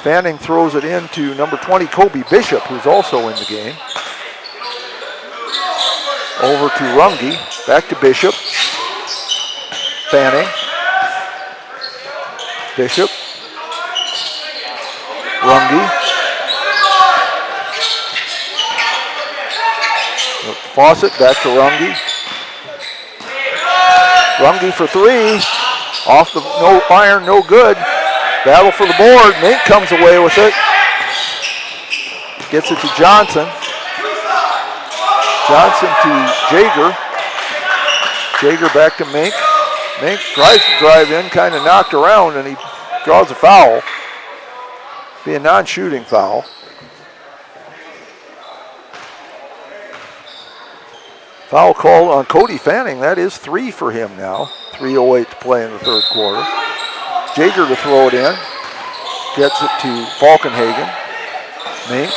Fanning throws it into number 20, Kobe Bishop, who's also in the game. Over to Runge, back to Bishop. Fanning. Bishop. Runge. Fawcett back to Runge. Runge for 3. Off the no iron, no good. Battle for the board. Mink comes away with it. Gets it to Johnson. Johnson to Jaeger. Jaeger back to Mink. Mink tries to drive in, kind of knocked around, and he draws a foul. Be a non-shooting foul. Foul called on Cody Fanning. That is 3 for him now. 3:08 to play in the third quarter. Jaeger to throw it in. Gets it to Falkenhagen. Mink.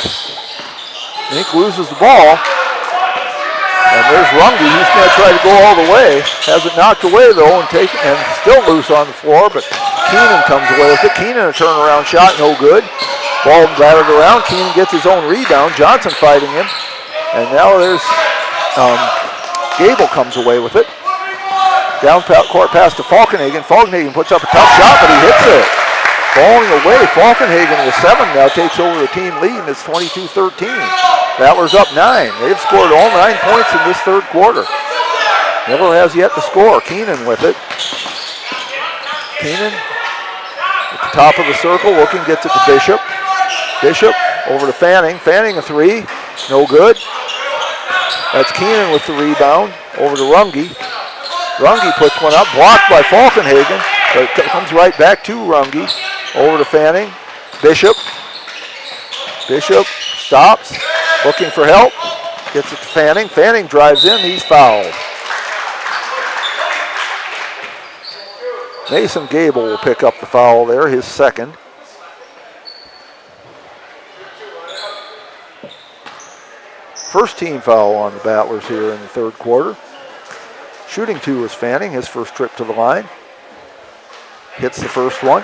Mink loses the ball. And there's Runge. He's going to try to go all the way. Has it knocked away though, and still loose on the floor, but Keenan comes away with it. Keenan, a turnaround shot, no good. Ball battered around. Keenan gets his own rebound. Johnson fighting him. And now there's Gable comes away with it. Down court pass to Falkenhagen. Falkenhagen puts up a tough shot, but he hits it. Falling away, Falkenhagen with 7 now takes over the team lead, and it's 22-13. Battlers up 9. They've scored all 9 points in this third quarter. Miller has yet to score. Keenan with it. Keenan at the top of the circle, looking, gets it to Bishop. Bishop over to Fanning. Fanning a 3, no good. That's Keenan with the rebound, over to Runge. Runge puts one up, blocked by Falkenhagen, but it comes right back to Runge. Over to Fanning. Bishop. Bishop stops, looking for help. Gets it to Fanning. Fanning drives in, he's fouled. Mason Gable will pick up the foul there, his second. First team foul on the Battlers here in the third quarter. Shooting 2 is Fanning, his first trip to the line. Hits the first one.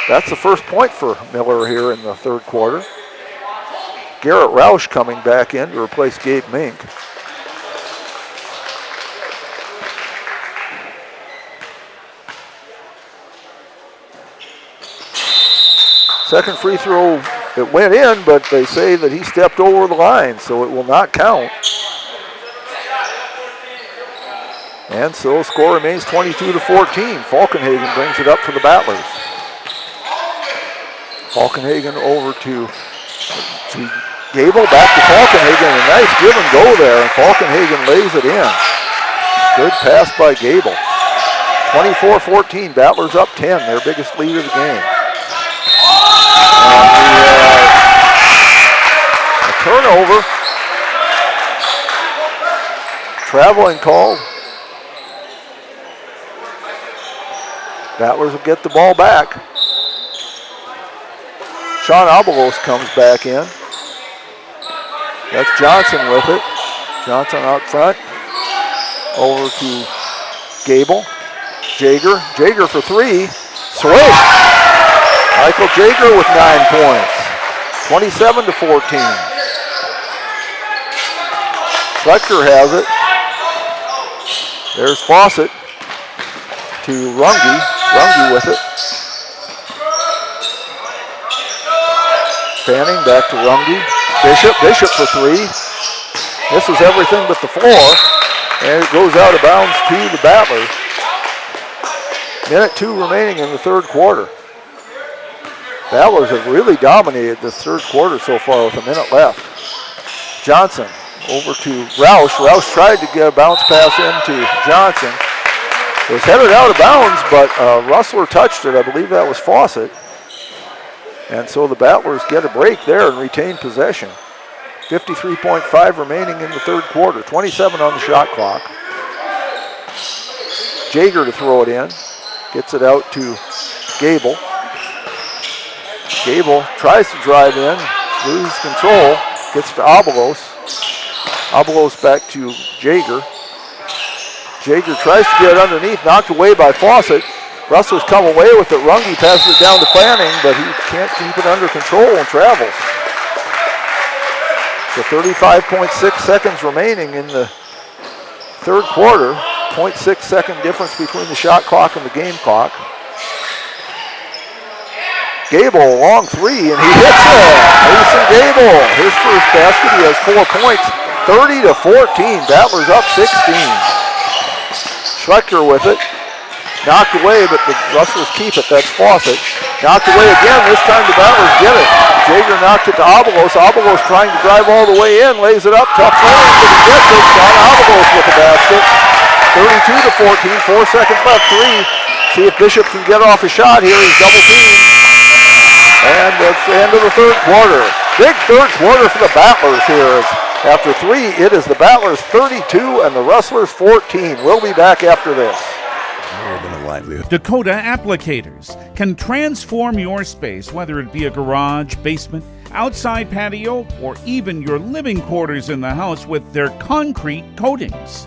That's the first point for Miller here in the third quarter. Garrett Roush coming back in to replace Gabe Mink. Second free throw, it went in, but they say that he stepped over the line, so it will not count. And so the score remains 22-14. Falkenhagen brings it up for the Battlers. Falkenhagen over to Gable, back to Falkenhagen. A nice give and go there, and Falkenhagen lays it in. Good pass by Gable. 24-14, Battlers up 10, their biggest lead of the game. And a turnover. Traveling call. Battlers will get the ball back. Sean Abelos comes back in. That's Johnson with it. Johnson out front. Over to Gable. Jaeger. Jaeger for 3. Swish. Michael Jaeger with 9 points. 27-14. Schlechter has it. There's Fawcett to Runge. Runge with it. Fanning back to Runge. Bishop for 3. This is everything but the floor. And it goes out of bounds to the Battlers. Minute 2 remaining in the third quarter. Battlers have really dominated this third quarter so far with a minute left. Johnson over to Roush. Roush tried to get a bounce pass into Johnson. It was headed out of bounds, but Rustler touched it. I believe that was Fawcett. And so the Battlers get a break there and retain possession. 53.5 remaining in the third quarter. 27 on the shot clock. Jaeger to throw it in. Gets it out to Gable. Gable tries to drive in, loses control, gets to Abelos. Abelos back to Jaeger. Jaeger tries to get it underneath, knocked away by Fawcett. Rustlers come away with it. Runge passes it down to Fanning, but he can't keep it under control and travels. So 35.6 seconds remaining in the third quarter. 0.6 second difference between the shot clock and the game clock. Gable, a long three, and he hits it. Mason Gable, his first basket. He has 4 points, 30-14. Battlers up 16. Schlechter with it. Knocked away, but the Rustlers keep it. That's Fawcett. Knocked away again. This time the Battlers get it. Jaeger knocked it to Abelos. Abelos trying to drive all the way in. Lays it up. Tough frame, but he gets it. John Abelos with the basket. 32-14. 4 seconds left. Three. See if Bishop can get off a shot here. He's double teamed. And that's the end of the third quarter. Big third quarter for the Battlers here. After three, it is the Battlers 32 and the Rustlers 14. We'll be back after this. More than a livelihood. Dakota Applicators can transform your space, whether it be a garage, basement, outside patio, or even your living quarters in the house with their concrete coatings.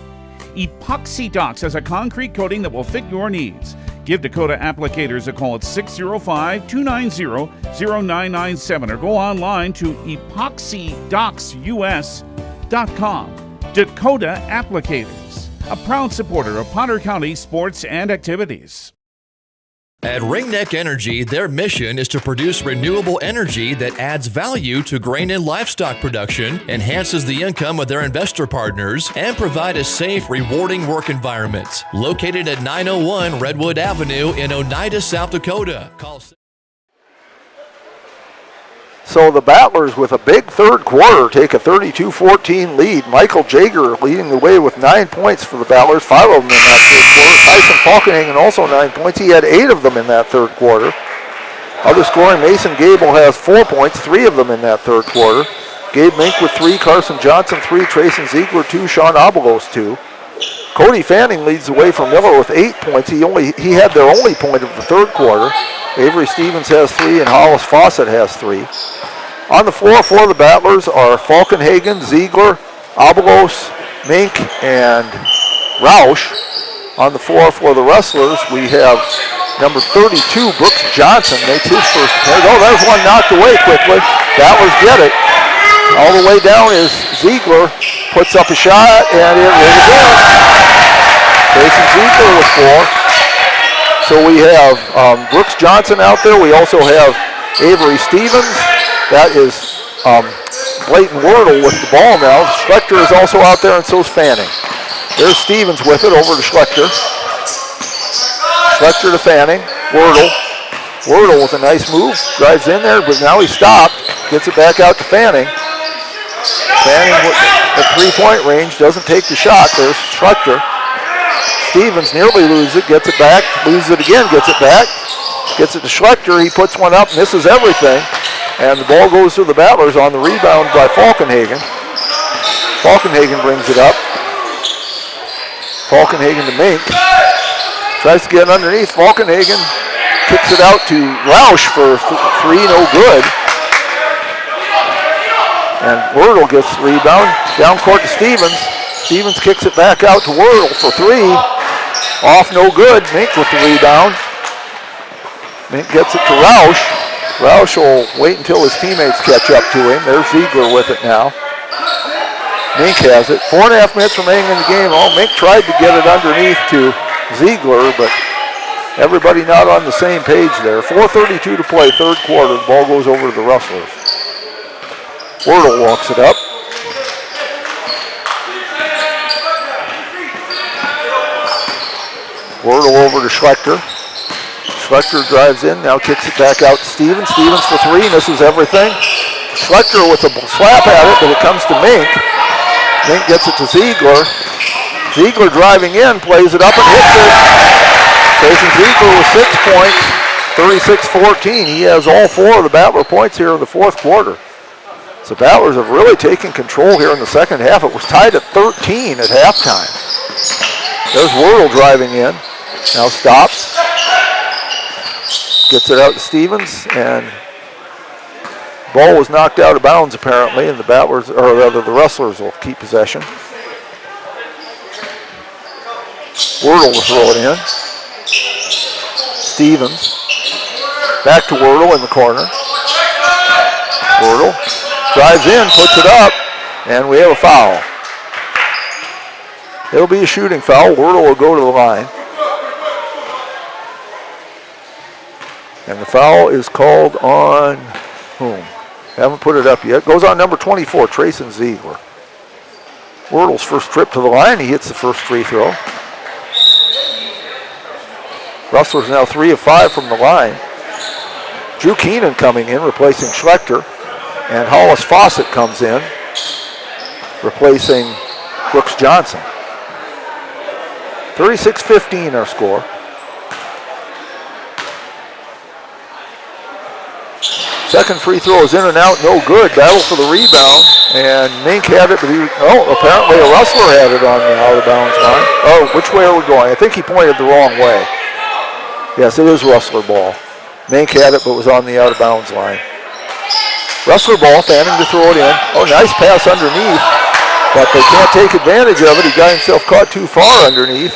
Epoxy Docs has a concrete coating that will fit your needs. Give Dakota Applicators a call at 605-290-0997 or go online to epoxydocsus.com. Dakota Applicators, a proud supporter of Potter County sports and activities. At Ringneck Energy, their mission is to produce renewable energy that adds value to grain and livestock production, enhances the income of their investor partners, and provide a safe, rewarding work environment. Located at 901 Redwood Avenue in Oneida, South Dakota. Call. So the Battlers, with a big third quarter, take a 32-14 lead. Michael Jaeger leading the way with 9 points for the Battlers, 5 of them in that third quarter. Tyson Falkenhagen also 9 points. He had 8 of them in that third quarter. Other scoring, Mason Gable has 4 points, 3 of them in that third quarter. Gabe Mink with 3, Carson Johnson 3, Trayson Ziegler 2, Sean Abelos 2. Cody Fanning leads the way from Miller with 8 points. He had their only point of the third quarter. Avery Stevens has 3 and Hollis Fawcett has 3. On the floor for the Battlers are Falkenhagen, Ziegler, Abelos, Mink, and Roush. On the floor for the Rustlers, we have number 32, Brooks Johnson, makes his first play. Oh, there's one knocked away quickly. Battlers get it. All the way down is Ziegler, puts up a shot, and it is again. Jason Ziegler with 4. So we have Brooks Johnson out there. We also have Avery Stevens. That is Blayton Wordle with the ball now. Schlechter is also out there, and so is Fanning. There's Stevens with it over to Schlechter. Schlechter to Fanning. Wordle. Wordle with a nice move. Drives in there, but now he stopped. Gets it back out to Fanning. Fanning at three-point range doesn't take the shot. There's Schlechter. Stevens nearly loses it. Gets it back. Loses it again. Gets it back. Gets it to Schlechter. He puts one up, misses everything. And the ball goes to the Battlers on the rebound by Falkenhagen. Falkenhagen brings it up. Falkenhagen to Mink. Tries to get underneath. Falkenhagen kicks it out to Roush for 3, no good. And Wordle gets the rebound. Down court to Stevens. Stevens kicks it back out to Wordle for 3. Off, no good. Mink with the rebound. Mink gets it to Roush. Roush will wait until his teammates catch up to him. There's Ziegler with it now. Mink has it. 4.5 minutes remaining in the game. Oh, Mink tried to get it underneath to Ziegler, but everybody not on the same page there. 4:32 to play, third quarter. The ball goes over to the Rustlers. Wordle walks it up. Wordle over to Schlechter. Schlechter drives in, now kicks it back out to Stevens. Stevens for 3, misses everything. Schlechter with a slap at it, but it comes to Mink. Mink gets it to Ziegler. Ziegler driving in, plays it up and hits it. Jason Ziegler with 6 points, 36-14. He has all 4 of the Battler points here in the fourth quarter. So Battlers have really taken control here in the second half. It was tied at 13 at halftime. There's Wordle driving in. Now stops. Gets it out to Stevens, and ball was knocked out of bounds apparently, and the Battlers, or rather the Rustlers, will keep possession. Wordle will throw it in. Stevens. Back to Wordle in the corner. Wordle drives in, puts it up, and we have a foul. It'll be a shooting foul. Wordle will go to the line. And the foul is called on whom? Haven't put it up yet. Goes on number 24, Trayson Ziegler. Wordle's first trip to the line. He hits the first free throw. Rustlers now 3 of 5 from the line. Drew Keenan coming in, replacing Schlechter. And Hollis Fawcett comes in, replacing Brooks Johnson. 36-15 our score. Second free throw is in and out, no good. Battle for the rebound, and Mink had it, but apparently a Rustler had it on the out of bounds line. Oh, which way are we going? I think he pointed the wrong way. Yes, it is Rustler ball. Mink had it, but was on the out of bounds line. Rustler ball, Fanning to throw it in. Oh, nice pass underneath, but they can't take advantage of it. He got himself caught too far underneath.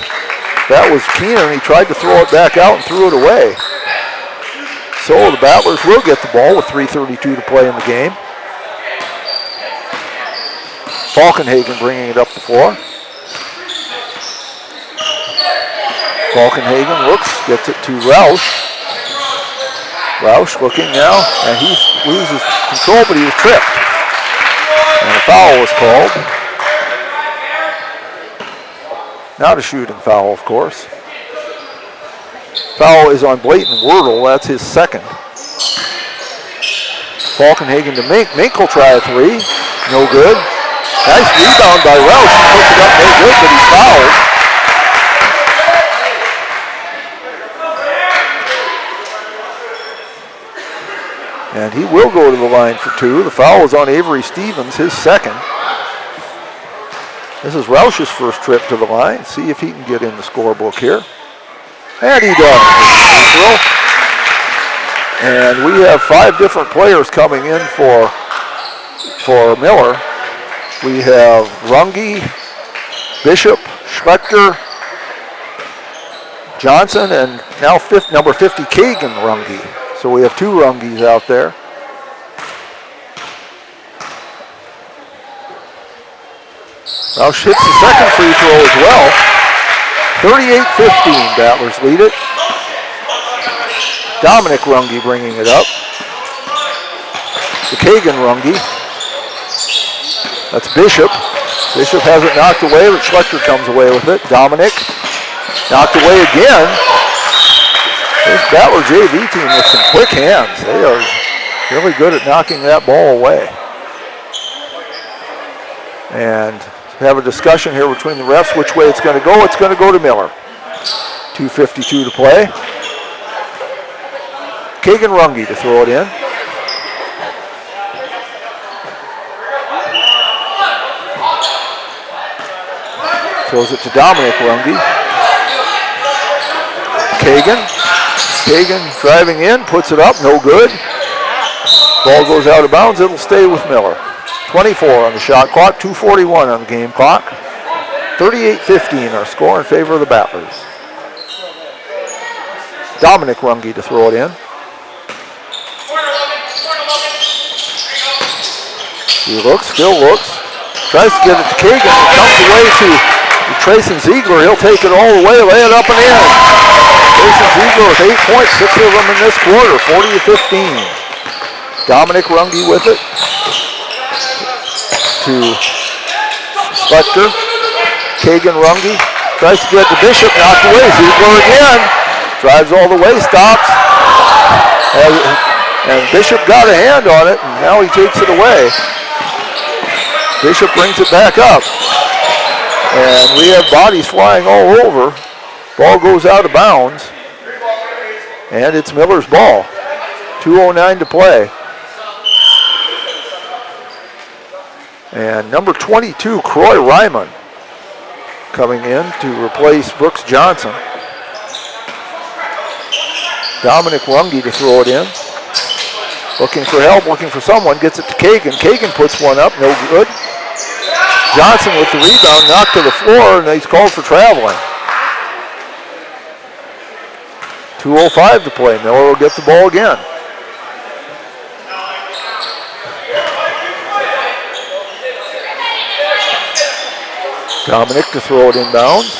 That was Keenan. He tried to throw it back out and threw it away. So the Battlers will get the ball with 3:32 to play in the game. Falkenhagen bringing it up the floor. Falkenhagen looks, gets it to Roush. Roush looking now, and he loses control, but he was tripped. And a foul was called. Not a shooting foul, of course. Foul is on Blayton Wordle. That's his second. Falkenhagen to Mink. Mink will try a 3. No good. Nice rebound by Roush. He puts it up no good, but he's fouled. And he will go to the line for 2. The foul is on Avery Stevens, his second. This is Roush's first trip to the line. See if he can get in the scorebook here. And he does. And we have 5 different players coming in for Miller. We have Runge, Bishop, Schlechter, Johnson, and now number 50, Kagan Runge. So we have 2 Rungies out there. Roush hits the second free throw as well. 38-15, Battlers lead it. Dominic Runge bringing it up. The Kagan Runge. That's Bishop. Bishop has it knocked away, but Schlechter comes away with it. Dominic knocked away again. This Battler JV team with some quick hands. They are really good at knocking that ball away. And have a discussion here between the refs which way it's going to go. It's going to go to Miller. 2:52 to play. Kagan Runge to throw it in. Throws it to Dominic Runge. Kagan driving in, puts it up, no good. Ball goes out of bounds, it'll stay with Miller. 24 on the shot clock, 2:41 on the game clock. 38-15 our score in favor of the Battlers. Dominic Runge to throw it in. He looks, still looks. Tries to get it to Kagan. It comes away to Trayson Ziegler. He'll take it all the way, lay it up and in. Trayson Ziegler with 8 points, 6 of them in this quarter, 40-15. Dominic Runge with it. To Schlechter. Kagan Runge. Tries to get the Bishop, knocked away. Ziegler again. Drives all the way, stops. And Bishop got a hand on it, and now he takes it away. Bishop brings it back up. And we have bodies flying all over. Ball goes out of bounds. And it's Miller's ball. 2:09 to play. And number 22, Croy Ryman, coming in to replace Brooks Johnson. Dominic Runge to throw it in. Looking for help, looking for someone, gets it to Kagan. Kagan puts one up, no good. Johnson with the rebound, knocked to the floor, and he's called for traveling. 2:05 to play. Miller will get the ball again. Dominic to throw it inbounds.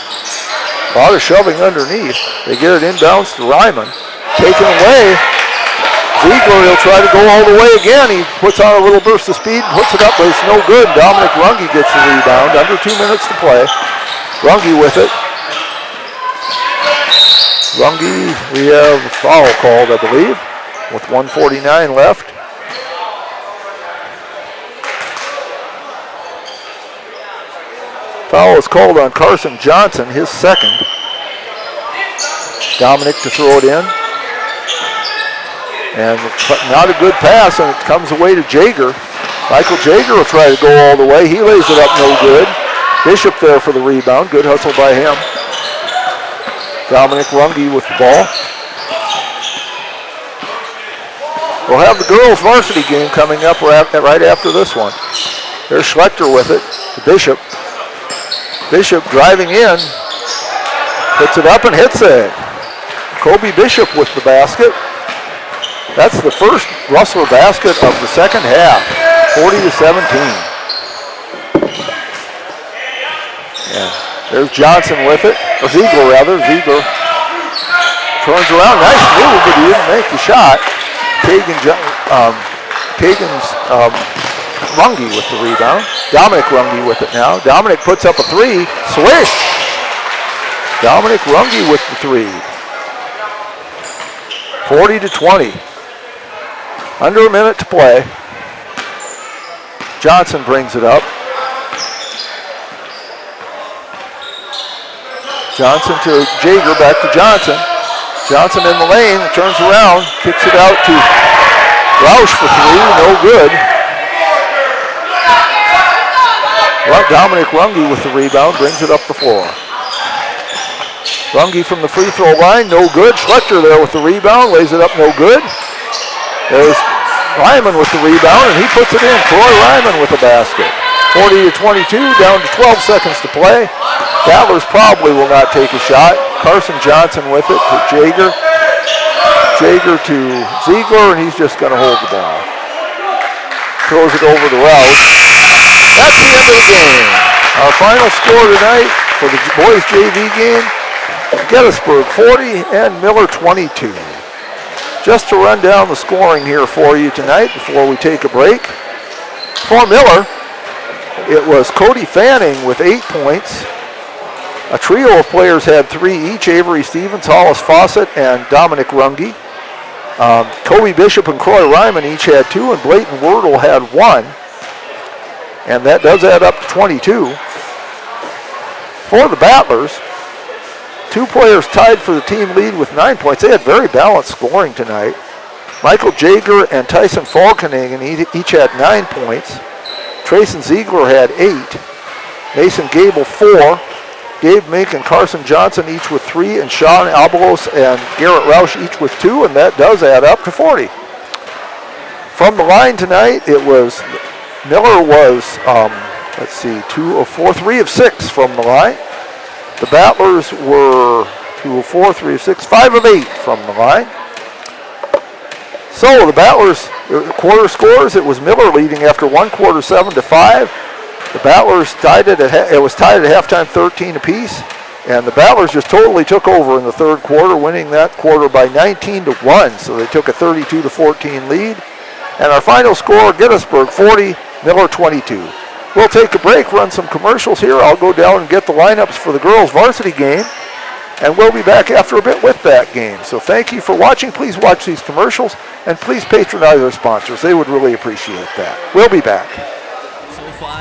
A lot of shoving underneath. They get it inbounds to Ryman. Taken away. Ziegler, he'll try to go all the way again. He puts on a little burst of speed, puts it up, but it's no good. Dominic Runge gets the rebound. Under 2 minutes to play. Runge with it. Runge, we have a foul called, I believe, with 1:49 left. Foul is called on Carson Johnson, his second. Dominic to throw it in. And not a good pass, and it comes away to Jaeger. Michael Jaeger will try to go all the way. He lays it up, no good. Bishop there for the rebound. Good hustle by him. Dominic Runge with the ball. We'll have the girls' varsity game coming up right after this one. There's Schlechter with it to Bishop. Bishop driving in. Puts it up and hits it. Kobe Bishop with the basket. That's the first Rustler basket of the second half, 40-17. Yeah, there's Johnson with it, or Ziegler rather. Ziegler turns around, nice move, but he didn't make the shot. Kagan's Runge with the rebound. Dominic Runge with it now. Dominic puts up a three, swish. Dominic Runge with the three. 40-20. Under a minute to play. Johnson brings it up. Johnson to Jaeger, back to Johnson. Johnson in the lane, turns around, kicks it out to Roush for three, no good. Dominic Runge with the rebound, brings it up the floor. Runge from the free throw line, no good. Schlechter there with the rebound, lays it up, no good. There's Ryman with the rebound, and he puts it in. Troy Ryman with the basket. 40-22, down to 12 seconds to play. Battlers probably will not take a shot. Carson Johnson with it to Jaeger. Jaeger to Ziegler, and he's just going to hold the ball. Throws it over to Roush. That's the end of the game. Our final score tonight for the boys JV game, Gettysburg 40 and Miller 22. Just to run down the scoring here for you tonight before we take a break. For Miller, it was Cody Fanning with 8 points. A trio of players had 3 each, Avery Stevens, Hollis Fawcett, and Dominic Runge. Kobe Bishop and Croy Ryman each had 2, and Blayton Wordle had 1. And that does add up to 22. For the Battlers, 2 players tied for the team lead with 9 points. They had very balanced scoring tonight. Michael Jaeger and Tyson Falkenhagen each had 9 points. Trayson Ziegler had 8. Mason Gable 4. Gabe Mink and Carson Johnson each with 3. And Sean Albalos and Garrett Roush each with 2. And that does add up to 40. From the line tonight, it was, Miller was, 2 of 4, 3 of 6 from the line. The Battlers were 2 of 4, 3 of 6, 5 of 8 from the line. So the Battlers quarter scores, it was Miller leading after one quarter 7-5. The Battlers tied it at halftime 13 apiece. And the Battlers just totally took over in the third quarter, winning that quarter by 19-1. So they took a 32-14 lead. And our final score, Gettysburg 40, Miller 22. We'll take a break, run some commercials here. I'll go down and get the lineups for the girls' varsity game. And we'll be back after a bit with that game. So thank you for watching. Please watch these commercials. And please patronize our sponsors. They would really appreciate that. We'll be back.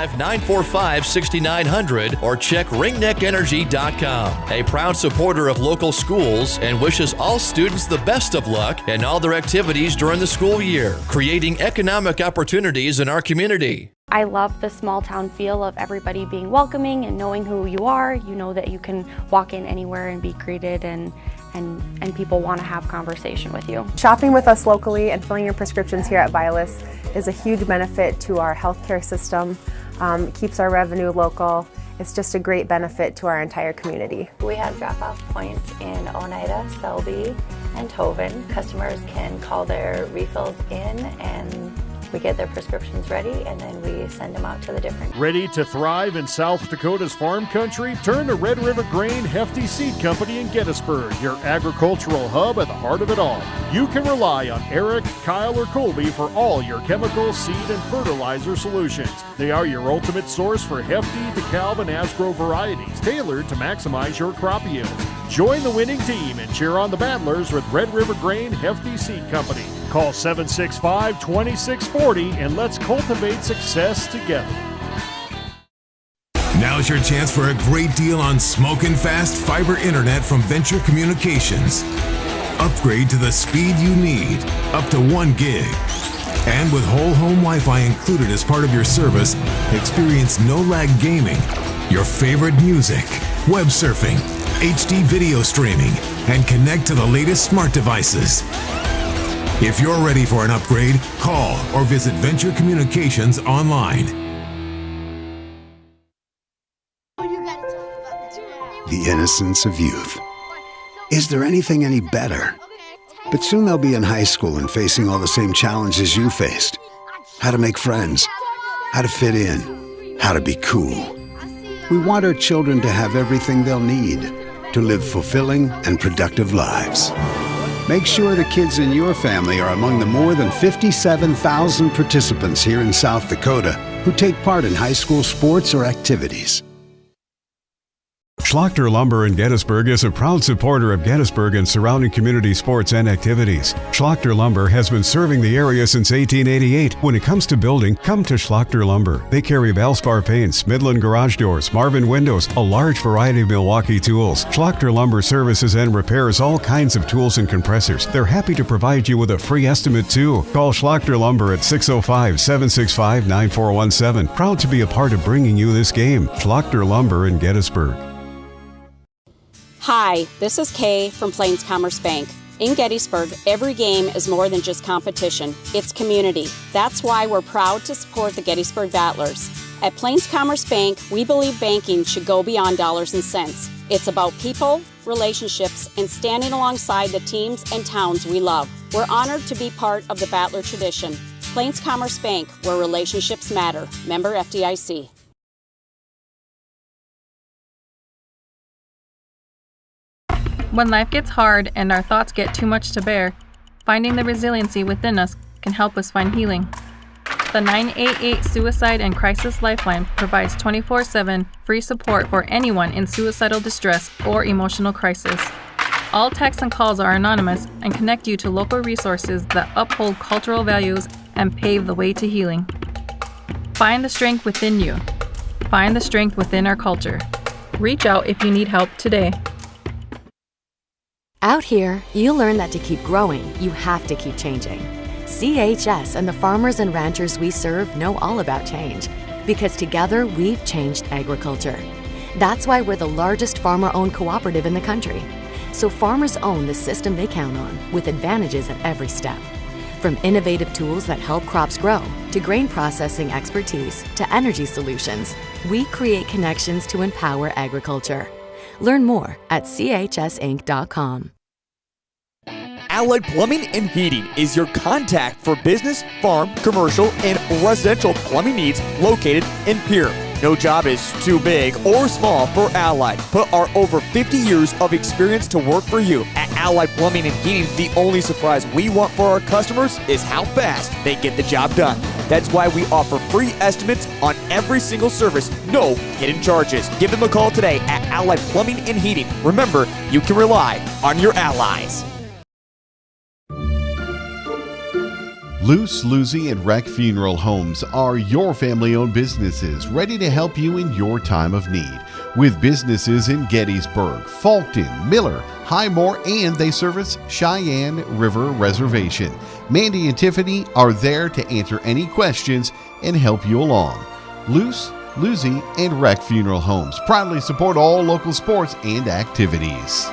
665-945-6900 or check ringneckenergy.com. A proud supporter of local schools and wishes all students the best of luck in all their activities during the school year, creating economic opportunities in our community. I love the small town feel of everybody being welcoming and knowing who you are. You know that you can walk in anywhere and be greeted, and people want to have conversation with you. Shopping with us locally and filling your prescriptions here at Vilas is a huge benefit to our healthcare system. It keeps our revenue local. It's just a great benefit to our entire community. We have drop-off points in Oneida, Selby, and Tobin. Customers can call their refills in and we get their prescriptions ready, and then we send them out to the different. Ready to thrive in South Dakota's farm country? Turn to Red River Grain Hefty Seed Company in Gettysburg, your agricultural hub at the heart of it all. You can rely on Eric, Kyle, or Colby for all your chemical, seed, and fertilizer solutions. They are your ultimate source for Hefty, DeKalb, and Asgrow varieties, tailored to maximize your crop yields. Join the winning team and cheer on the battlers with Red River Grain Hefty Seed Company. Call 765-2640 and let's cultivate success together. Now's your chance for a great deal on smoking fast fiber internet from Venture Communications. Upgrade to the speed you need, up to 1 gig. And with whole home Wi-Fi included as part of your service, experience no-lag gaming, your favorite music, web surfing, HD video streaming, and connect to the latest smart devices. If you're ready for an upgrade, call or visit Venture Communications online. The innocence of youth. Is there anything any better? But soon they'll be in high school and facing all the same challenges you faced. How to make friends, how to fit in, how to be cool. We want our children to have everything they'll need to live fulfilling and productive lives. Make sure the kids in your family are among the more than 57,000 participants here in South Dakota who take part in high school sports or activities. Schlachter Lumber in Gettysburg is a proud supporter of Gettysburg and surrounding community sports and activities. Schlachter Lumber has been serving the area since 1888. When it comes to building, come to Schlachter Lumber. They carry Valspar paints, Midland garage doors, Marvin windows, a large variety of Milwaukee tools. Schlachter Lumber services and repairs all kinds of tools and compressors. They're happy to provide you with a free estimate too. Call Schlachter Lumber at 605-765-9417. Proud to be a part of bringing you this game. Schlachter Lumber in Gettysburg. Hi, this is Kay from Plains Commerce Bank. In Gettysburg, every game is more than just competition. It's community. That's why we're proud to support the Gettysburg Battlers. At Plains Commerce Bank, we believe banking should go beyond dollars and cents. It's about people, relationships, and standing alongside the teams and towns we love. We're honored to be part of the Battler tradition. Plains Commerce Bank, where relationships matter. Member FDIC. When life gets hard and our thoughts get too much to bear, finding the resiliency within us can help us find healing. The 988 Suicide and Crisis Lifeline provides 24/7 free support for anyone in suicidal distress or emotional crisis. All texts and calls are anonymous and connect you to local resources that uphold cultural values and pave the way to healing. Find the strength within you. Find the strength within our culture. Reach out if you need help today. Out here, you learn that to keep growing, you have to keep changing. CHS and the farmers and ranchers we serve know all about change, because together we've changed agriculture. That's why we're the largest farmer-owned cooperative in the country. So farmers own the system they count on, with advantages at every step. From innovative tools that help crops grow, to grain processing expertise, to energy solutions, we create connections to empower agriculture. Learn more at chsinc.com. Allied Plumbing and Heating is your contact for business, farm, commercial, and residential plumbing needs located in Pierre. No job is too big or small for Allied. Put our over 50 years of experience to work for you. At Allied Plumbing and Heating, the only surprise we want for our customers is how fast they get the job done. That's why we offer free estimates on every single service, no hidden charges. Give them a call today at Allied Plumbing and Heating. Remember, you can rely on your allies. Luce, Lucy, and Wreck Funeral Homes are your family-owned businesses ready to help you in your time of need. With businesses in Gettysburg, Fulton, Miller, Highmore, and they service Cheyenne River Reservation. Mandy and Tiffany are there to answer any questions and help you along. Luce, Lucy, and Wreck Funeral Homes proudly support all local sports and activities.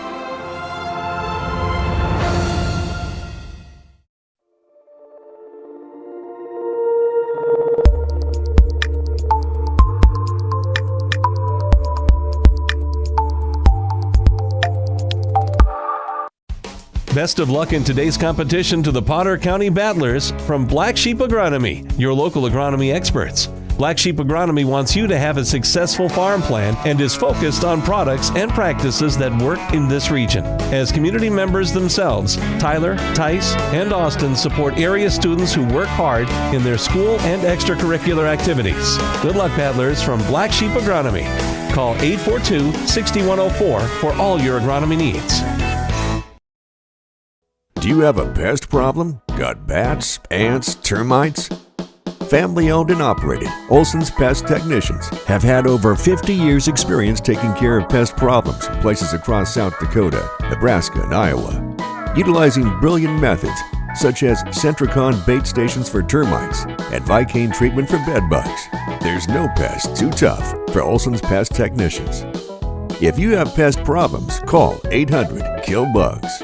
Best of luck in today's competition to the Potter County Battlers from Black Sheep Agronomy, your local agronomy experts. Black Sheep Agronomy wants you to have a successful farm plan and is focused on products and practices that work in this region. As community members themselves, Tyler, Tice, and Austin support area students who work hard in their school and extracurricular activities. Good luck, Battlers from Black Sheep Agronomy. Call 842-6104 for all your agronomy needs. Do you have a pest problem? Got bats, ants, termites? Family owned and operated, Olson's Pest Technicians have had over 50 years experience taking care of pest problems in places across South Dakota, Nebraska, and Iowa. Utilizing brilliant methods such as Centricon bait stations for termites and Vicane treatment for bed bugs, there's no pest too tough for Olson's Pest Technicians. If you have pest problems, call 800-KILL-BUGS.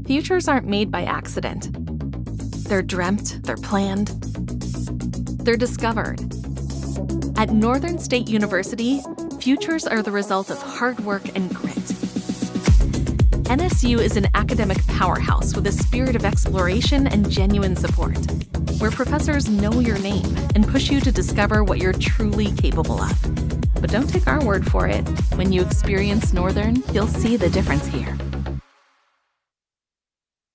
Futures aren't made by accident. They're dreamt, they're planned, they're discovered. At Northern State University, futures are the result of hard work and grit. NSU is an academic powerhouse with a spirit of exploration and genuine support, where professors know your name and push you to discover what you're truly capable of. But don't take our word for it. When you experience Northern, you'll see the difference here.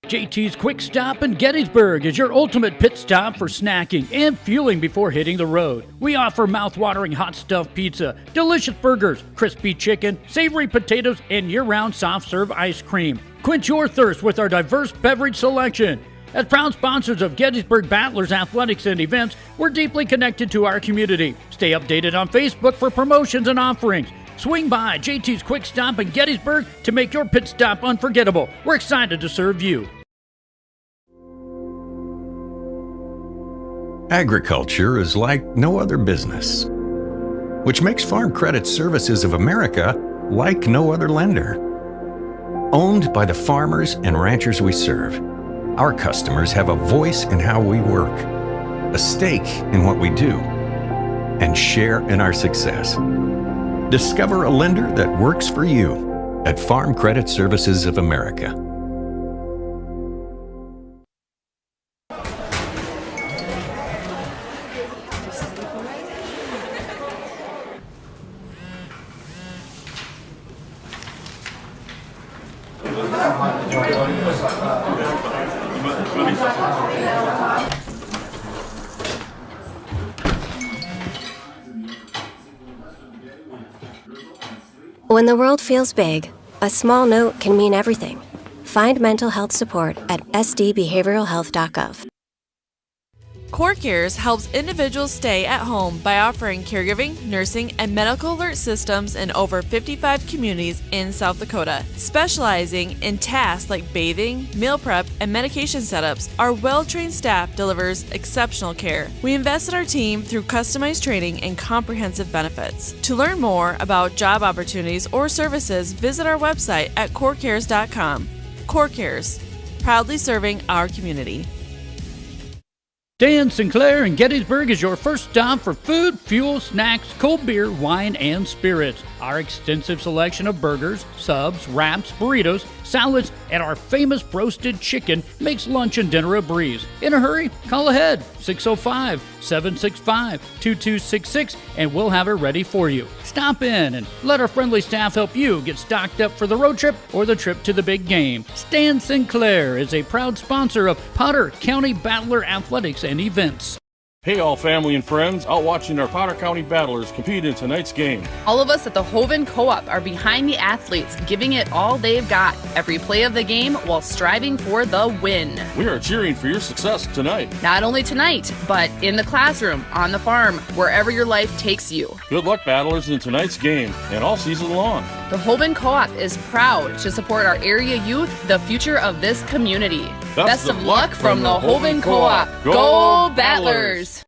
JT's Quick Stop in Gettysburg is your ultimate pit stop for snacking and fueling before hitting the road. We offer mouth-watering hot stuffed pizza, delicious burgers, crispy chicken, savory potatoes, and year-round soft-serve ice cream. Quench your thirst with our diverse beverage selection. As proud sponsors of Gettysburg Battlers athletics and events, we're deeply connected to our community. Stay updated on Facebook for promotions and offerings. Swing by JT's Quick Stop in Gettysburg to make your pit stop unforgettable. We're excited to serve you. Agriculture is like no other business, which makes Farm Credit Services of America like no other lender. Owned by the farmers and ranchers we serve, our customers have a voice in how we work, a stake in what we do, and share in our success. Discover a lender that works for you at Farm Credit Services of America. When the world feels big, a small note can mean everything. Find mental health support at sdbehavioralhealth.gov. CoreCares helps individuals stay at home by offering caregiving, nursing, and medical alert systems in over 55 communities in South Dakota. Specializing in tasks like bathing, meal prep, and medication setups, our well-trained staff delivers exceptional care. We invest in our team through customized training and comprehensive benefits. To learn more about job opportunities or services, visit our website at corecares.com. CoreCares, proudly serving our community. Dan Sinclair in Gettysburg is your first stop for food, fuel, snacks, cold beer, wine, and spirits. Our extensive selection of burgers, subs, wraps, burritos, salads, and our famous roasted chicken makes lunch and dinner a breeze. In a hurry? Call ahead, 605-765-2266, and we'll have it ready for you. Stop in and let our friendly staff help you get stocked up for the road trip or the trip to the big game. Stan Sinclair is a proud sponsor of Potter County Battler Athletics and Events. Hey all family and friends, out watching our Potter County Battlers compete in tonight's game. All of us at the Hoven Co-op are behind the athletes, giving it all they've got, every play of the game while striving for the win. We are cheering for your success tonight. Not only tonight, but in the classroom, on the farm, wherever your life takes you. Good luck, Battlers, in tonight's game and all season long. The Hoven Co-op is proud to support our area youth, the future of this community. Best of luck from the Hoven Co-op. Go Battlers!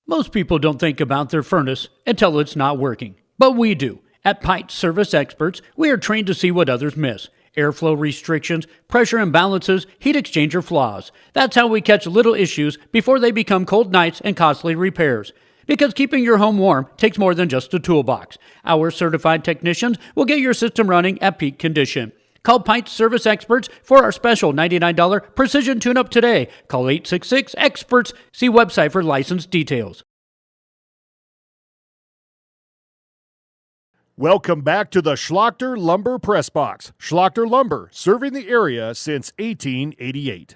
Most people don't think about their furnace until it's not working. But we do. At Pite Service Experts, we are trained to see what others miss. Airflow restrictions, pressure imbalances, heat exchanger flaws. That's how we catch little issues before they become cold nights and costly repairs. Because keeping your home warm takes more than just a toolbox. Our certified technicians will get your system running at peak condition. Call Pite Service Experts for our special $99 precision tune-up today. Call 866-EXPERTS. See website for license details. Welcome back to the Schlachter Lumber Press Box. Schlachter Lumber, serving the area since 1888.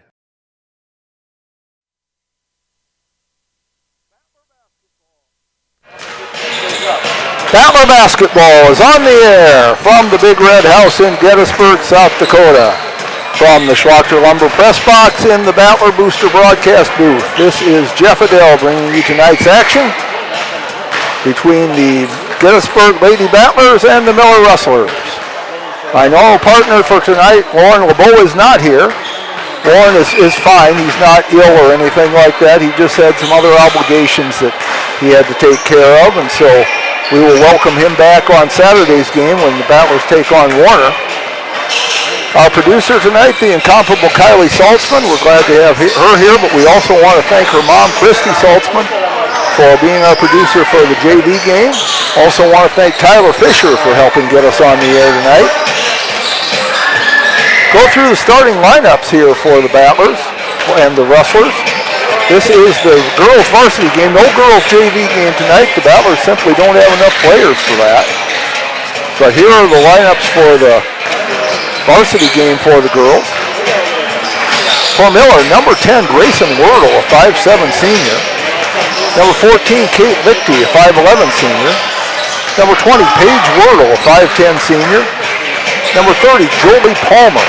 Battler basketball is on the air from the Big Red House in Gettysburg, South Dakota. From the Schlachter Lumber Press Box in the Battler Booster broadcast booth, this is Jeff Adele bringing you tonight's action between the Gettysburg Lady Battlers and the Miller Rustlers. My normal partner for tonight, Lauren LeBeau, is not here. Lauren is fine. He's not ill or anything like that. He just had some other obligations that he had to take care of, and so we will welcome him back on Saturday's game when the Battlers take on Warner. Our producer tonight, the incomparable Kylie Saltzman. We're glad to have her here, but we also want to thank her mom, Christy Saltzman, for being our producer for the JV game. Also want to thank Tyler Fisher for helping get us on the air tonight. Go through the starting lineups here for the Battlers and the Rustlers. This is the girls varsity game. No girls JV game tonight. The Battlers simply don't have enough players for that. But here are the lineups for the varsity game for the girls. For Miller, number 10, Grayson Wordle, a 5'7 senior. Number 14, Kate Lichty, a 5'11 senior. Number 20, Paige Wordle, a 5'10 senior. Number 30, Jolie Palmer,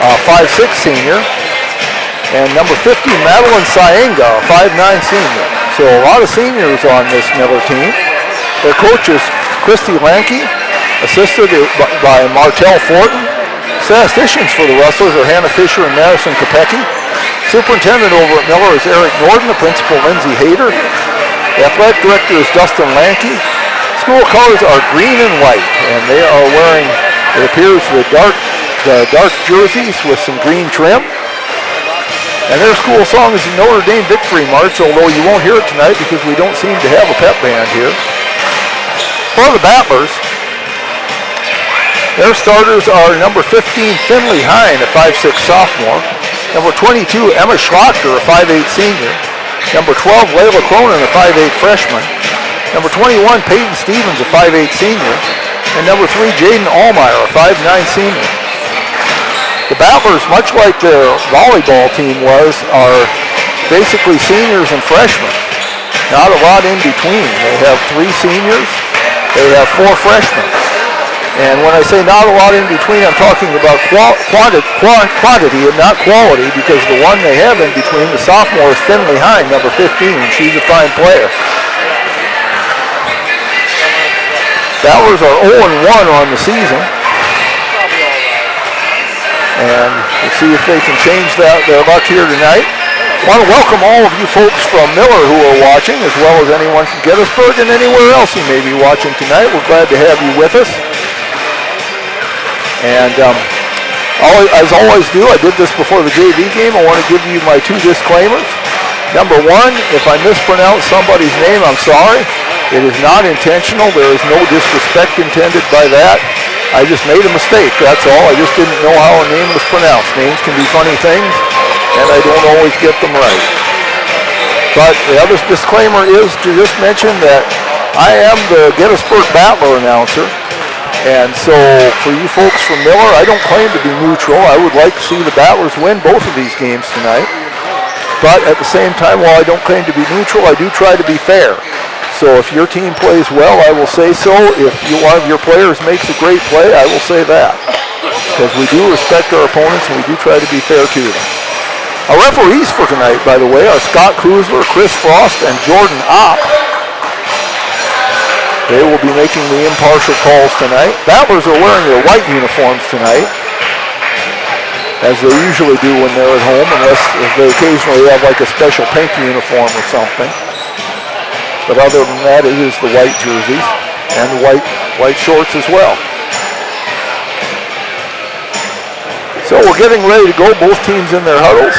a 5'6 senior. And number 50, Madeline Saenga, a 5'9 senior. So a lot of seniors on this Miller team. Their coach is Christy Lanke, assisted by Martell Fortin. Statisticians for the Rustlers are Hannah Fisher and Madison Kopecki. Superintendent over at Miller is Eric Norden, the principal Lindsay Hayter. The athletic director is Dustin Lanke. School colors are green and white, and they are wearing, it appears, the dark jerseys with some green trim. And their school song is the Notre Dame Victory March, although you won't hear it tonight because we don't seem to have a pep band here. For the Battlers, their starters are number 15, Finley Hine, a 5'6 sophomore. Number 22, Emma Schlachter, a 5'8 senior. Number 12, Layla Cronin, a 5'8 freshman. Number 21, Peyton Stevens, a 5'8 senior. And number 3, Jaden Allmeyer, a 5'9 senior. The Battlers, much like their volleyball team was, are basically seniors and freshmen. Not a lot in between. They have 3 seniors. They have 4 freshmen. And when I say not a lot in between, I'm talking about quantity and not quality, because the one they have in between, the sophomore, is Finley Hine, number 15, and she's a fine player. Battlers are 0-1 on the season. And we'll see if they can change their luck here tonight. I want to welcome all of you folks from Miller who are watching, as well as anyone from Gettysburg and anywhere else you may be watching tonight. We're glad to have you with us. And as always do, I did this before the JV game. I want to give you my 2 disclaimers. Number one, if I mispronounce somebody's name, I'm sorry. It is not intentional. There is no disrespect intended by that. I just made a mistake, that's all. I just didn't know how a name was pronounced. Names can be funny things, and I don't always get them right. But the other disclaimer is to just mention that I am the Gettysburg Battler announcer, and so for you folks from Miller, I don't claim to be neutral. I would like to see the Battlers win both of these games tonight. But at the same time, while I don't claim to be neutral, I do try to be fair. So if your team plays well, I will say so. If one of your players makes a great play, I will say that. Because we do respect our opponents and we do try to be fair to them. Our referees for tonight, by the way, are Scott Kuzler, Chris Frost, and Jordan Opp. They will be making the impartial calls tonight. Battlers are wearing their white uniforms tonight, as they usually do when they're at home, unless they occasionally have like a special pink uniform or something. But other than that, it is the white jerseys and the white shorts as well. So we're getting ready to go, both teams in their huddles.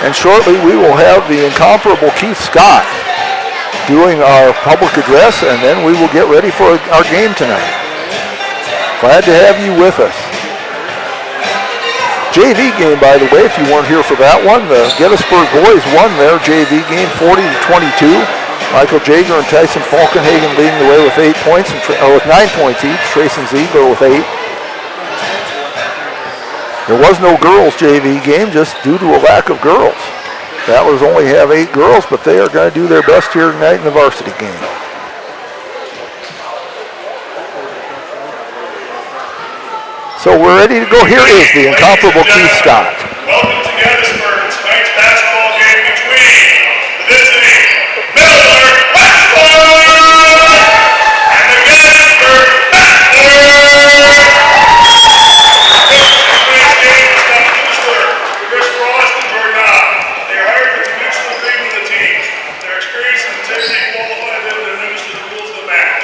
And shortly we will have the incomparable Keith Scott doing our public address, and then we will get ready for our game tonight. Glad to have you with us. JV game, by the way, if you weren't here for that one, the Gettysburg boys won their JV game 40-22. Michael Jager and Tyson Falkenhagen leading the way with 8 points, with 9 points each. Trayson Ziegler with 8. There was no girls JV game just due to a lack of girls. Battlers only have 8 girls, but they are going to do their best here tonight in the varsity game. So we're ready to go. Here is the incomparable Keith Scott. Welcome to Gettysburg. Tonight's basketball game between the visiting Miller Rustlers and the Gettysburg Battlers. Tonight's game is Scott Kuzler, Chris Frost, and Jordan Opp. They are hired with the mutual agreement of the teams. Their experience and intensity qualify them to administer the rules of the match.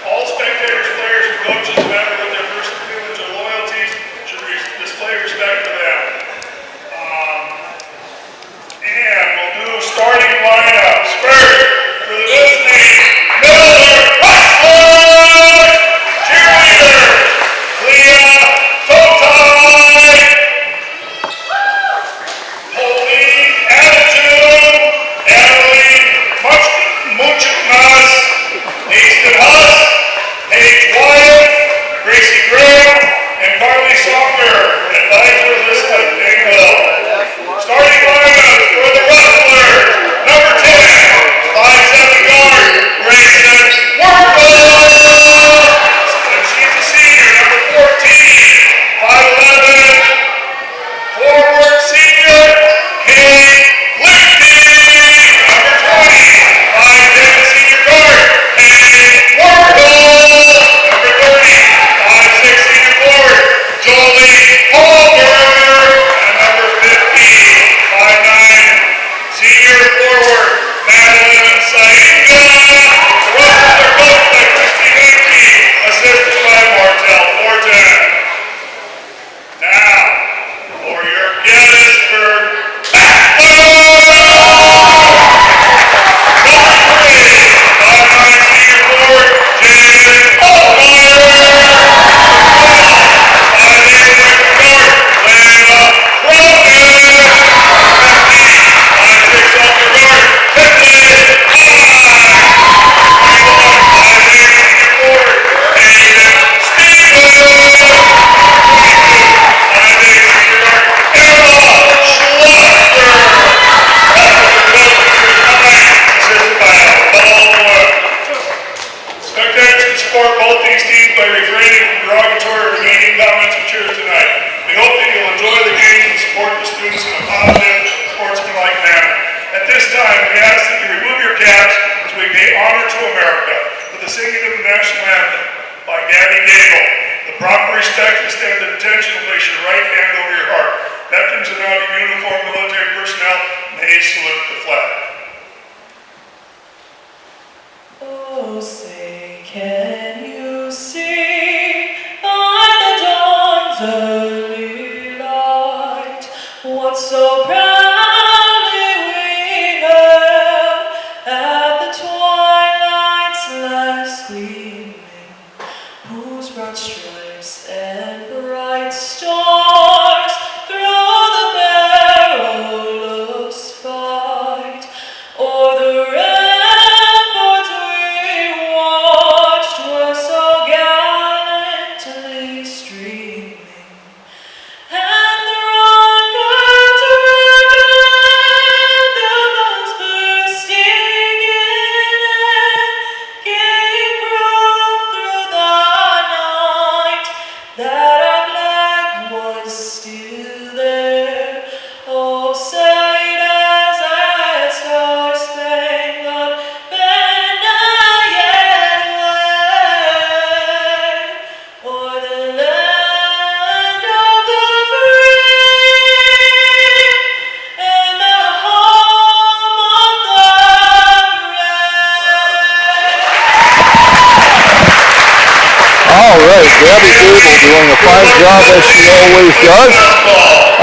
All spectators, players, and coaches, no matter what their personal feelings or loyalties, should display respect for them. And we'll do starting lineups. First, for the visiting Miller Rustlers, cheerleader, Leah Totai, Pauline Attitude, Annalene Muchiknas, Easton Huss, Paige Wyatt, Gracie Graham, and Carly Sofner, advisors listed in Bill. Starting lineup for the Rustlers, number 10, 5'7" guard, Grayson Werfel. And she's a senior, number 14, 5'11", forward senior, Kate Lichty. Number 20, 5'10" senior guard, Kate Werfel. Number 30, 5'6" senior forward, Jolie Palmer. And number 15, 5'9", senior forward, Madeline Sainga. The Rustlers are coached by Christy Henke, assisted by Martel Fortin. Now, for your Gettysburg Battlers! Number 3, 5'9" senior forward, Jaden Altmeyer. 5'8" second guard, Layla Cronin. 5'6" senior guard, Finley High. 5'8" senior forward, Aiden Stevens. 5'8" senior guard, Emma Schloster. Assisted by Baldwin. Spectators can support both these teams by refraining from derogatory or demeaning comments and cheers tonight. We hope that you'll enjoy the games and support the students in a positive, sportsmanlike manner. At this time, we ask that you remove your caps as we pay honor to America with the singing of the national anthem by Gabby Gable. The proper respect, extended attention, and place your right hand over your heart. Veterans and non-uniformed military personnel may salute the flag. Oh, say, can you see by the dawn's early light what so proudly we All right, Gabby Gable doing a fine job as she always does.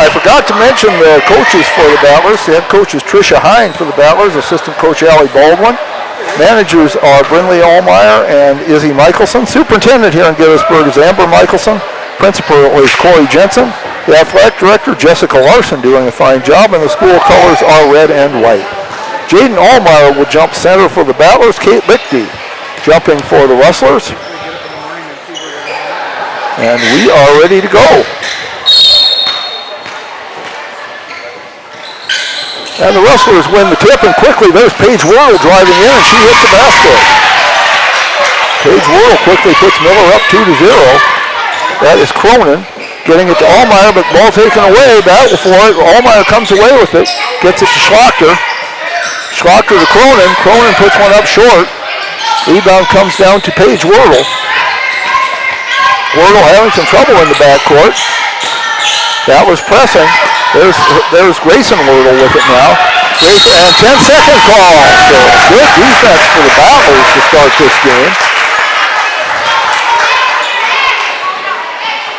I forgot to mention the coaches for the Battlers. The head coach is Tricia Hine for the Battlers, assistant coach Allie Baldwin. Managers are Brinley Allmeyer and Izzy Michelson. Superintendent here in Gettysburg is Amber Michelson. Principal is Corey Jensen. The athletic director, Jessica Larson, doing a fine job, and the school colors are red and white. Jaden Allmeyer will jump center for the Battlers. Kate Lichty jumping for the Rustlers. And we are ready to go. And the Rustlers win the tip, and quickly there's Paige Worrell driving in, and she hits the basket. Paige Worrell quickly puts Miller up 2-0. That is Cronin getting it to Allmeyer, but ball taken away. Battle for it. Allmeyer comes away with it, gets it to Schlachter. Schlachter to Cronin. Cronin puts one up short. Rebound comes down to Paige Worrell. Worrell having some trouble in the backcourt. That was pressing. There's Grayson Wordle with it now. Grayson, and 10-second call. So good defense for the Battlers to start this game.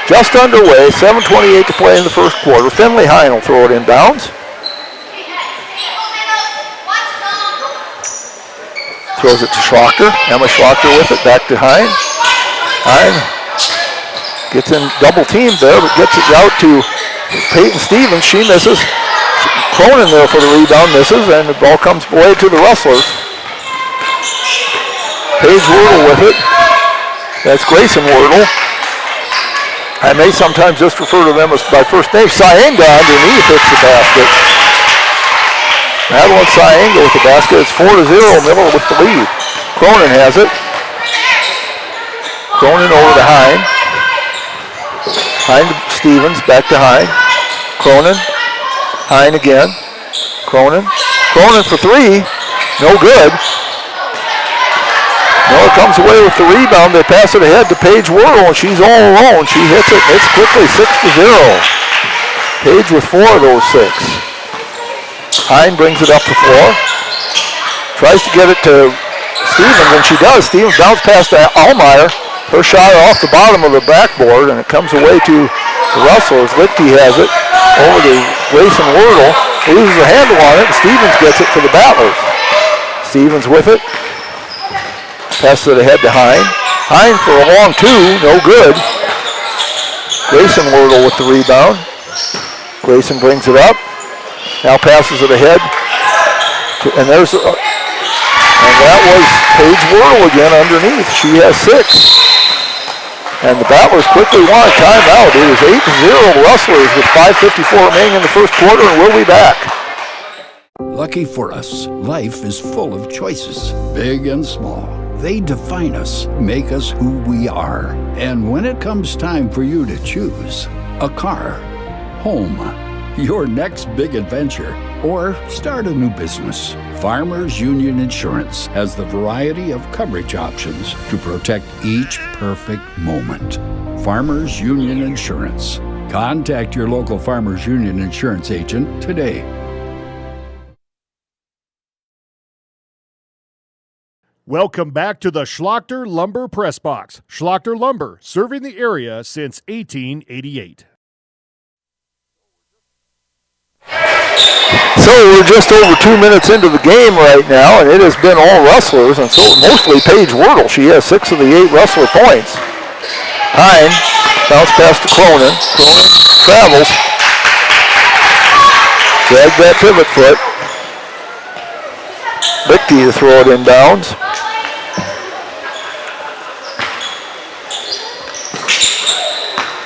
Just underway, 7:28 to play in the first quarter. Finley Hine will throw it inbounds. Throws it to Schlachter. Emma Schlachter with it, back to Hine. Hine gets in double teamed there, but gets it out to Peyton Stevens. She misses. Cronin there for the rebound, misses, and the ball comes away to the Rustlers. Paige Wordle with it. That's Grayson Wordle. I may sometimes just refer to them as by first name. Syenga underneath hits the basket. Madeline Syenga with the basket. It's 4-0. Miller with the lead. Cronin has it. Cronin over to Hine. Hine to Stevens. Back to Hine. Cronin. Hine again. Cronin. Cronin for three. No good. Miller comes away with the rebound. They pass it ahead to Paige Worrell, and she's all alone. She hits it. It's quickly 6-0. Paige with 4 of those 6. Hine brings it up the floor. Tries to get it to Stevens, and she does. Stevens bounce past Allmeyer. Her shot off the bottom of the backboard, and it comes away to the Rustlers. Lichty has it over to Grayson Wordle. Loses a handle on it, and Stevens gets it for the Battlers. Stevens with it. Passes it ahead to Hine. Hine for a long two, no good. Grayson Wordle with the rebound. Grayson brings it up. Now passes it ahead. And that was Paige Worrell again underneath. She has 6. And the Battlers quickly want a timeout. It is 8-0 Rustlers with 5:54 remaining in the first quarter, and we'll be back. Lucky for us, life is full of choices, big and small. They define us, make us who we are. And when it comes time for you to choose a car, home, your next big adventure, or start a new business, Farmers Union Insurance has the variety of coverage options to protect each perfect moment. Farmers Union Insurance. Contact your local Farmers Union Insurance agent today. Welcome back to the Schlachter Lumber Press Box. Schlachter Lumber, serving the area since 1888. So we're just over 2 minutes into the game right now, and it has been all Rustlers, and so mostly Paige Wordle. She has 6 of the 8 Rustler points. Hine, bounce pass to Cronin. Cronin travels. Drag that pivot foot. Lichty to throw it inbounds.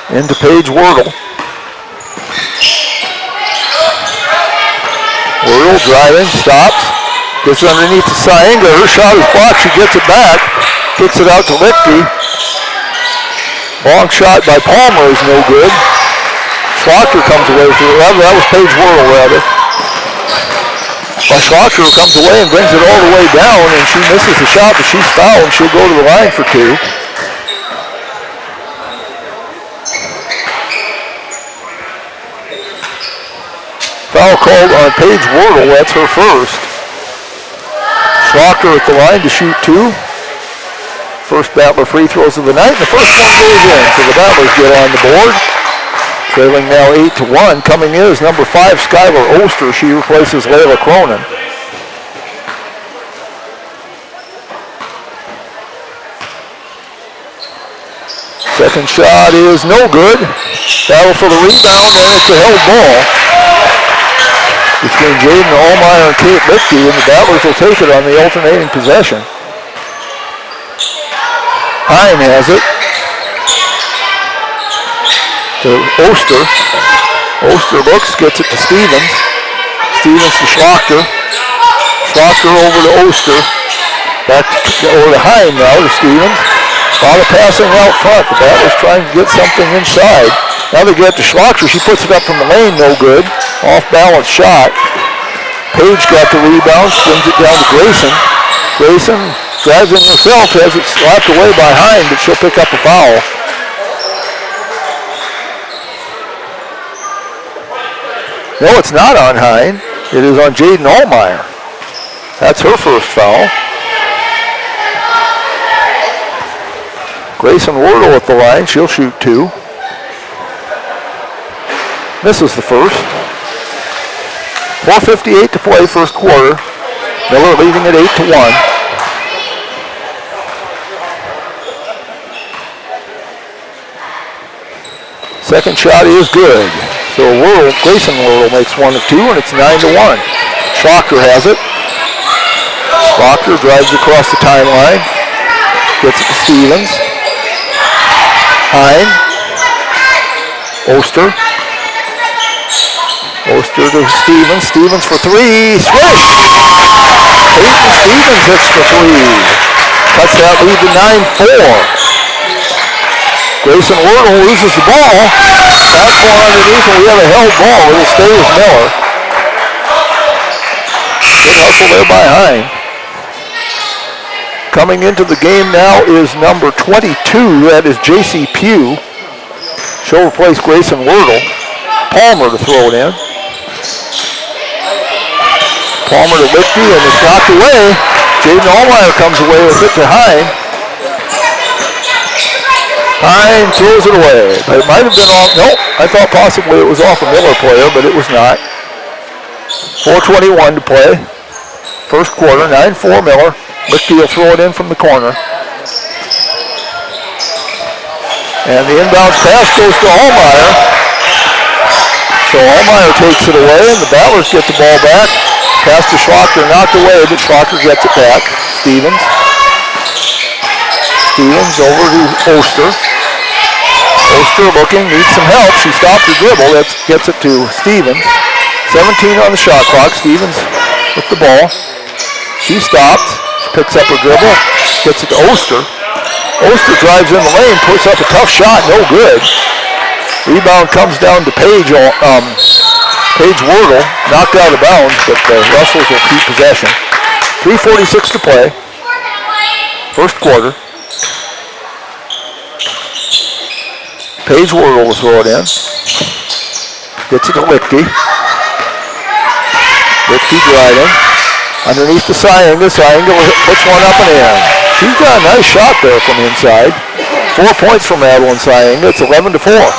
Into Paige Wordle. Wordle driving, stops, gets underneath to Syenga. Her shot is blocked. She gets it back, kicks it out to Lichty. Long shot by Palmer is no good. Schlachter comes away with it. That was Paige Wordle, rather. But Schlachter comes away and brings it all the way down, and she misses the shot, but she's fouled, and she'll go to the line for 2. Foul called on Paige Wordle. That's her first. Schlachter at the line to shoot 2. First Battler free throws of the night, and the first one goes in, so the Battlers get on the board. Trailing now 8-1. Coming in is number 5, Skylar Oster. She replaces Layla Cronin. Second shot is no good. Battle for the rebound, and it's a held ball between Jaden Allmeyer and Kate Lichty, and the Battlers will take it on the alternating possession. Hine has it to Oster. Oster looks, gets it to Stevens. Stevens to Schlachter. Schlachter over to Oster. Back over to Hine now to Stevens. A lot of passing out front. The Battlers trying to get something inside. Now they get to Schlachter. She puts it up from the lane, no good. Off-balance shot. Page got the rebound, swings it down to Grayson. Grayson drives in herself, has it slapped away by Hine, but she'll pick up a foul. No, it's not on Hine. It is on Jaden Allmeyer. That's her first foul. Grayson Wardle at the line. She'll shoot 2. Misses the first. 4:58 to play, first quarter. Miller leading at 8-1. Second shot is good. So Grayson Wardle makes 1 of 2, and it's 9-1. Schlachter has it. Schlachter drives across the timeline. Gets it to Stevens. Hine. Oster. Oster to Stevens. Stevens for 3. Swish! Peyton Stevens hits for 3. Cuts that lead to 9-4. Grayson Wardle loses the ball. Back ball underneath, and we have a held ball. It'll stay with Miller. Good hustle there by Hine. Coming into the game now is number 22. That is J.C. Pugh. She'll replace Grayson Wardle. Palmer to throw it in. Palmer to Lichty, and it's knocked away. Jaden Allmeyer comes away with it to Hine. Hine throws it away. But it might have been off. Nope, I thought possibly it was off a Miller player, but it was not. 4:21 to play. First quarter, 9-4 Miller. Lichty will throw it in from the corner. And the inbound pass goes to Allmeyer. So Allmeyer takes it away, and the Battlers get the ball back. Pass to Schlachter, knocked away, but Schlachter gets it back. Stevens. Stevens over to Oster. Oster looking, needs some help. She stopped the dribble. That gets it to Stevens. 17 on the shot clock. Stevens with the ball. She stopped. Picks up her dribble. Gets it to Oster. Oster drives in the lane, puts up a tough shot, no good. Rebound comes down to Paige Wardle, knocked out of bounds, but the Rustlers will keep possession. 3:46 to play. First quarter. Paige Wardle will throw it in. Gets it to Lichty. Lichty driving. Underneath the Syenga. Syenga puts one up and in. She's got a nice shot there from inside. 4 points from Madeline Syenga. It's 11-4.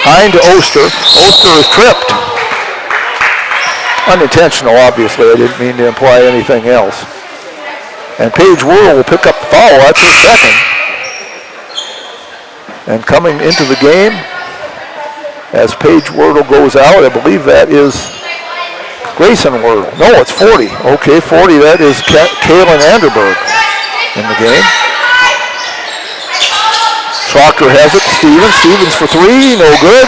Hine to Oster. Oster is tripped. Unintentional, obviously. I didn't mean to imply anything else. And Paige Wardle will pick up the foul. That's her second. And coming into the game, as Paige Wardle goes out, I believe that is Grayson Wardle. No, it's 40. Okay, 40. That is Kaylin Anderberg in the game. Schlachter has it. Stevens for 3. No good.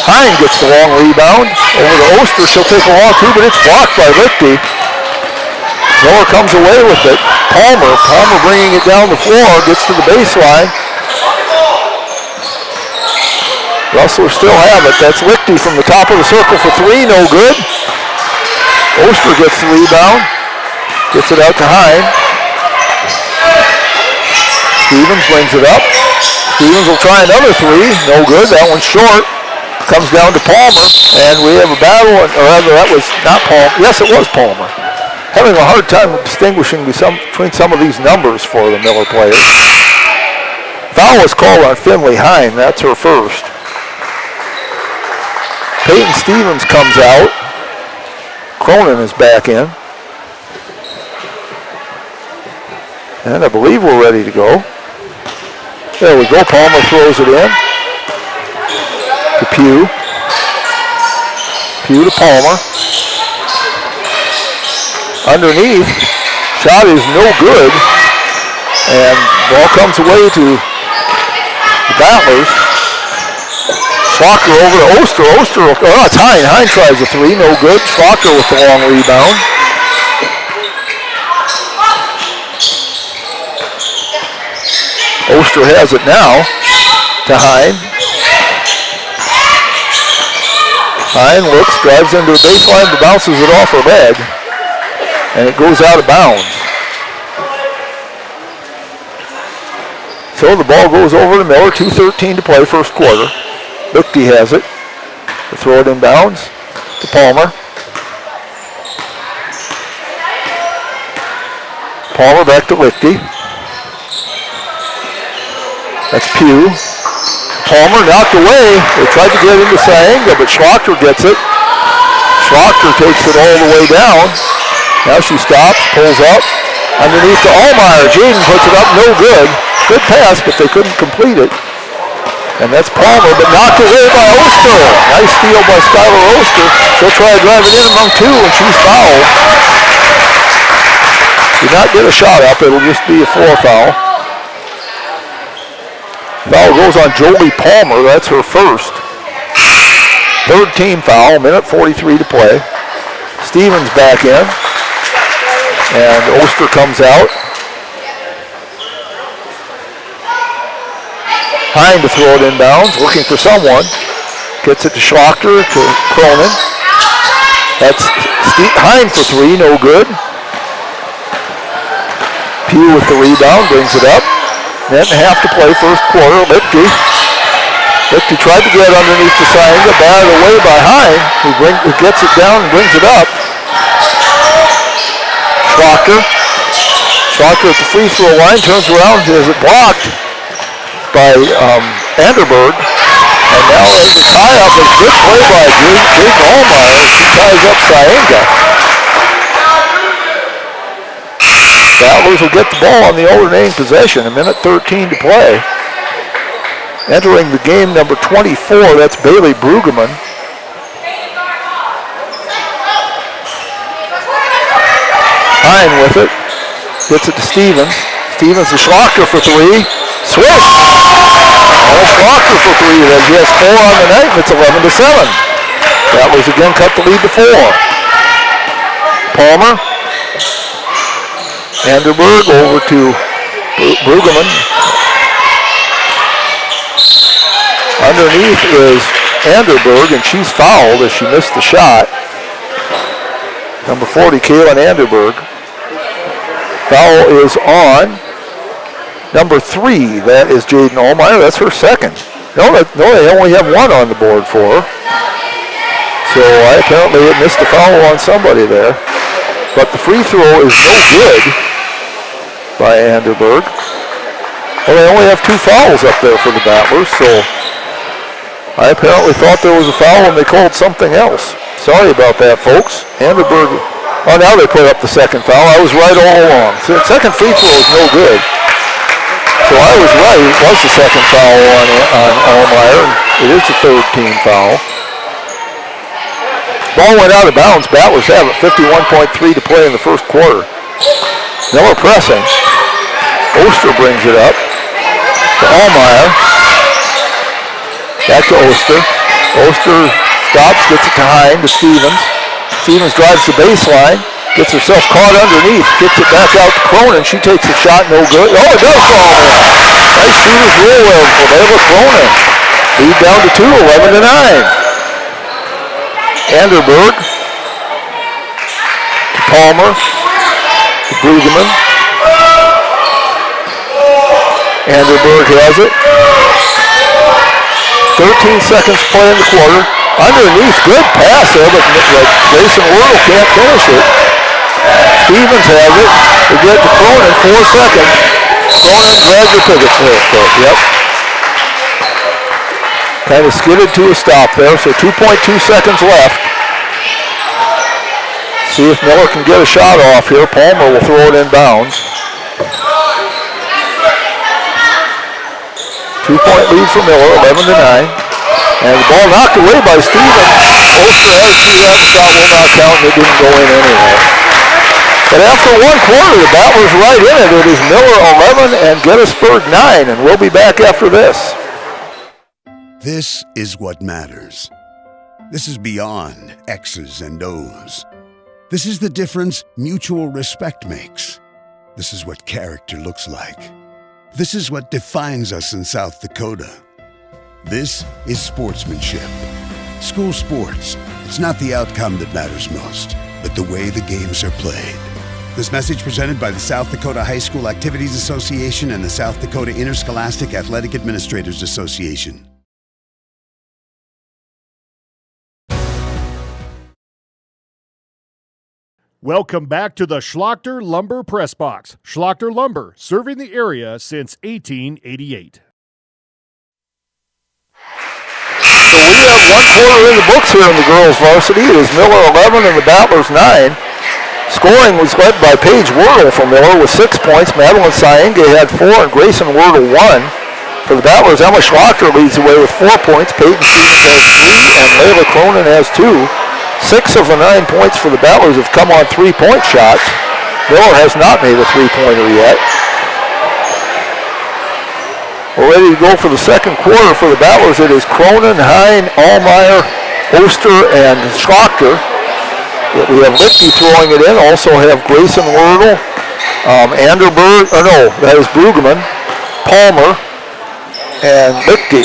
Hine gets the long rebound. Over to Oster. She'll take a long 2, but it's blocked by Lichty. Miller comes away with it. Palmer bringing it down the floor. Gets to the baseline. Rustlers still have it. That's Lichty from the top of the circle for 3. No good. Oster gets the rebound. Gets it out to Hine. Stevens brings it up. Stevens will try another 3. No good. That one's short. Comes down to Palmer. And we have a battle. Or rather, that was not Palmer. Yes, it was Palmer. having a hard time distinguishing between some of these numbers for the Miller players. Foul was called on Finley Hine. That's her first. Peyton Stevens comes out. Cronin is back in. And I believe we're ready to go. There we go. Palmer throws it in to Pugh. Pugh to Palmer. Underneath. Shot is no good. And ball comes away to the Battlers. Schlocker over to Oster. Oster, it's Hine. Hine tries a three, no good. Schlocker with the long rebound. Oster has it now to Hine. Hine looks, drives into the baseline, but bounces it off her leg. And it goes out of bounds. So the ball goes over to Miller, 2:13 to play, first quarter. Lichty has it. They throw it inbounds to Palmer. Palmer back to Lichty. That's Pugh. Palmer knocked away. They tried to get into Saenga, but Schlocker gets it. Schlocker takes it all the way down. Now she stops, pulls up. Underneath to Allmeyer. Jaden puts it up, no good. Good pass, but they couldn't complete it. And that's Palmer, but knocked away by Oster. Nice steal by Skylar Oster. She'll try to drive it in among two, and she's fouled. Did not get a shot up. It'll just be a floor foul. Foul goes on Jolie Palmer. That's her first. Third team foul, minute 43 to play. Stevens back in. And Oster comes out. Hine to throw it inbounds, looking for someone. Gets it to Schlocker, to Cronin. That's Hine for three, no good. Pugh with the rebound, brings it up. Minute and a half to play, first quarter. Lichty tried to get underneath the Saenga, batted away by Hine, who gets it down and brings it up. Schlocker at the free throw line, turns around, has it blocked by Anderberg. And now there's a tie-up. It's a good play by Jake Allmeyer. She ties up Saenga. Battlers will get the ball on the alternating possession. A minute 13 to play. Entering the game, number 24, that's Bailey Brueggemann. Hine with it. Gets it to Stevens. Stevens to Schlocker for three. Switch! Oh, Schlocker for three. Then he has 4 on the night, and it's 11-7. Battlers again cut the lead to 4. Palmer. Anderberg over to Brueggemann. Underneath is Anderberg, and she's fouled as she missed the shot. Number 40, Kaylin Anderberg. Foul is on number 3. That is Jaden Allmeyer. That's her second. No, they only have 1 on the board for her. So I apparently missed a foul on somebody there. But the free throw is no good by Anderberg. Well, they only have 2 fouls up there for the Battlers, so I apparently thought there was a foul and they called something else. Sorry about that, folks. Anderberg, oh, now they put up the second foul. I was right all along. So the second free throw is no good. So I was right. It was the second foul on Allmeyer, and it is the third team foul. Ball went out of bounds. Battlers have it. 51.3 to play in the first quarter. Miller pressing. Oster brings it up to Allmeyer. Back to Oster. Oster stops, gets it to Hine, to Stevens. Stevens drives the baseline, gets herself caught underneath, gets it back out to Cronin. She takes a shot, no good. Oh, it does fall in. Nice shooter's roll there for Layla Cronin. Lead down to 2, 11-9. Anderberg to Palmer, to Brueggemann. Anderberg has it. 13 seconds play in the quarter. Underneath, good pass there, but Grayson Wordle can't finish it. Stevens has it. They get to Cronin, 4 seconds. Cronin drags the pivot foot, yep. Kind of skidded to a stop there, so 2.2 seconds left. See if Miller can get a shot off here. Palmer will throw it in bounds. 2-point lead for Miller, 11-9. And the ball knocked away by Stevens. Oster has to that shot, will not count, and it didn't go in anyway. But after one quarter, the Battlers right in it. It is Miller 11 and Gettysburg 9, and we'll be back after this. This is what matters. This is beyond X's and O's. This is the difference mutual respect makes. This is what character looks like. This is what defines us in South Dakota. This is sportsmanship. School sports, it's not the outcome that matters most, but the way the games are played. This message presented by the South Dakota High School Activities Association and the South Dakota Interscholastic Athletic Administrators Association. Welcome back to the Schlachter Lumber Press Box. Schlachter Lumber, serving the area since 1888. So we have one quarter in the books here in the girls' varsity. It is Miller 11 and the Battlers 9. Scoring was led by Paige Wordle for Miller with 6 points. Madeline Saenga had 4 and Grayson Wordle 1. For the Battlers, Emma Schlachter leads the way with 4 points. Peyton Stevens has 3 and Layla Cronin has 2. 6 of the 9 points for the Battlers have come on 3-point shots. Miller has not made a 3-pointer yet. We're ready to go for the second quarter for the Battlers. It is Cronin, Hine, Allmeyer, Oster, and Schlachter. We have Lichty throwing it in. Also have Grayson Wordle, Anderberg, that is Brueggemann, Palmer, and Lichty.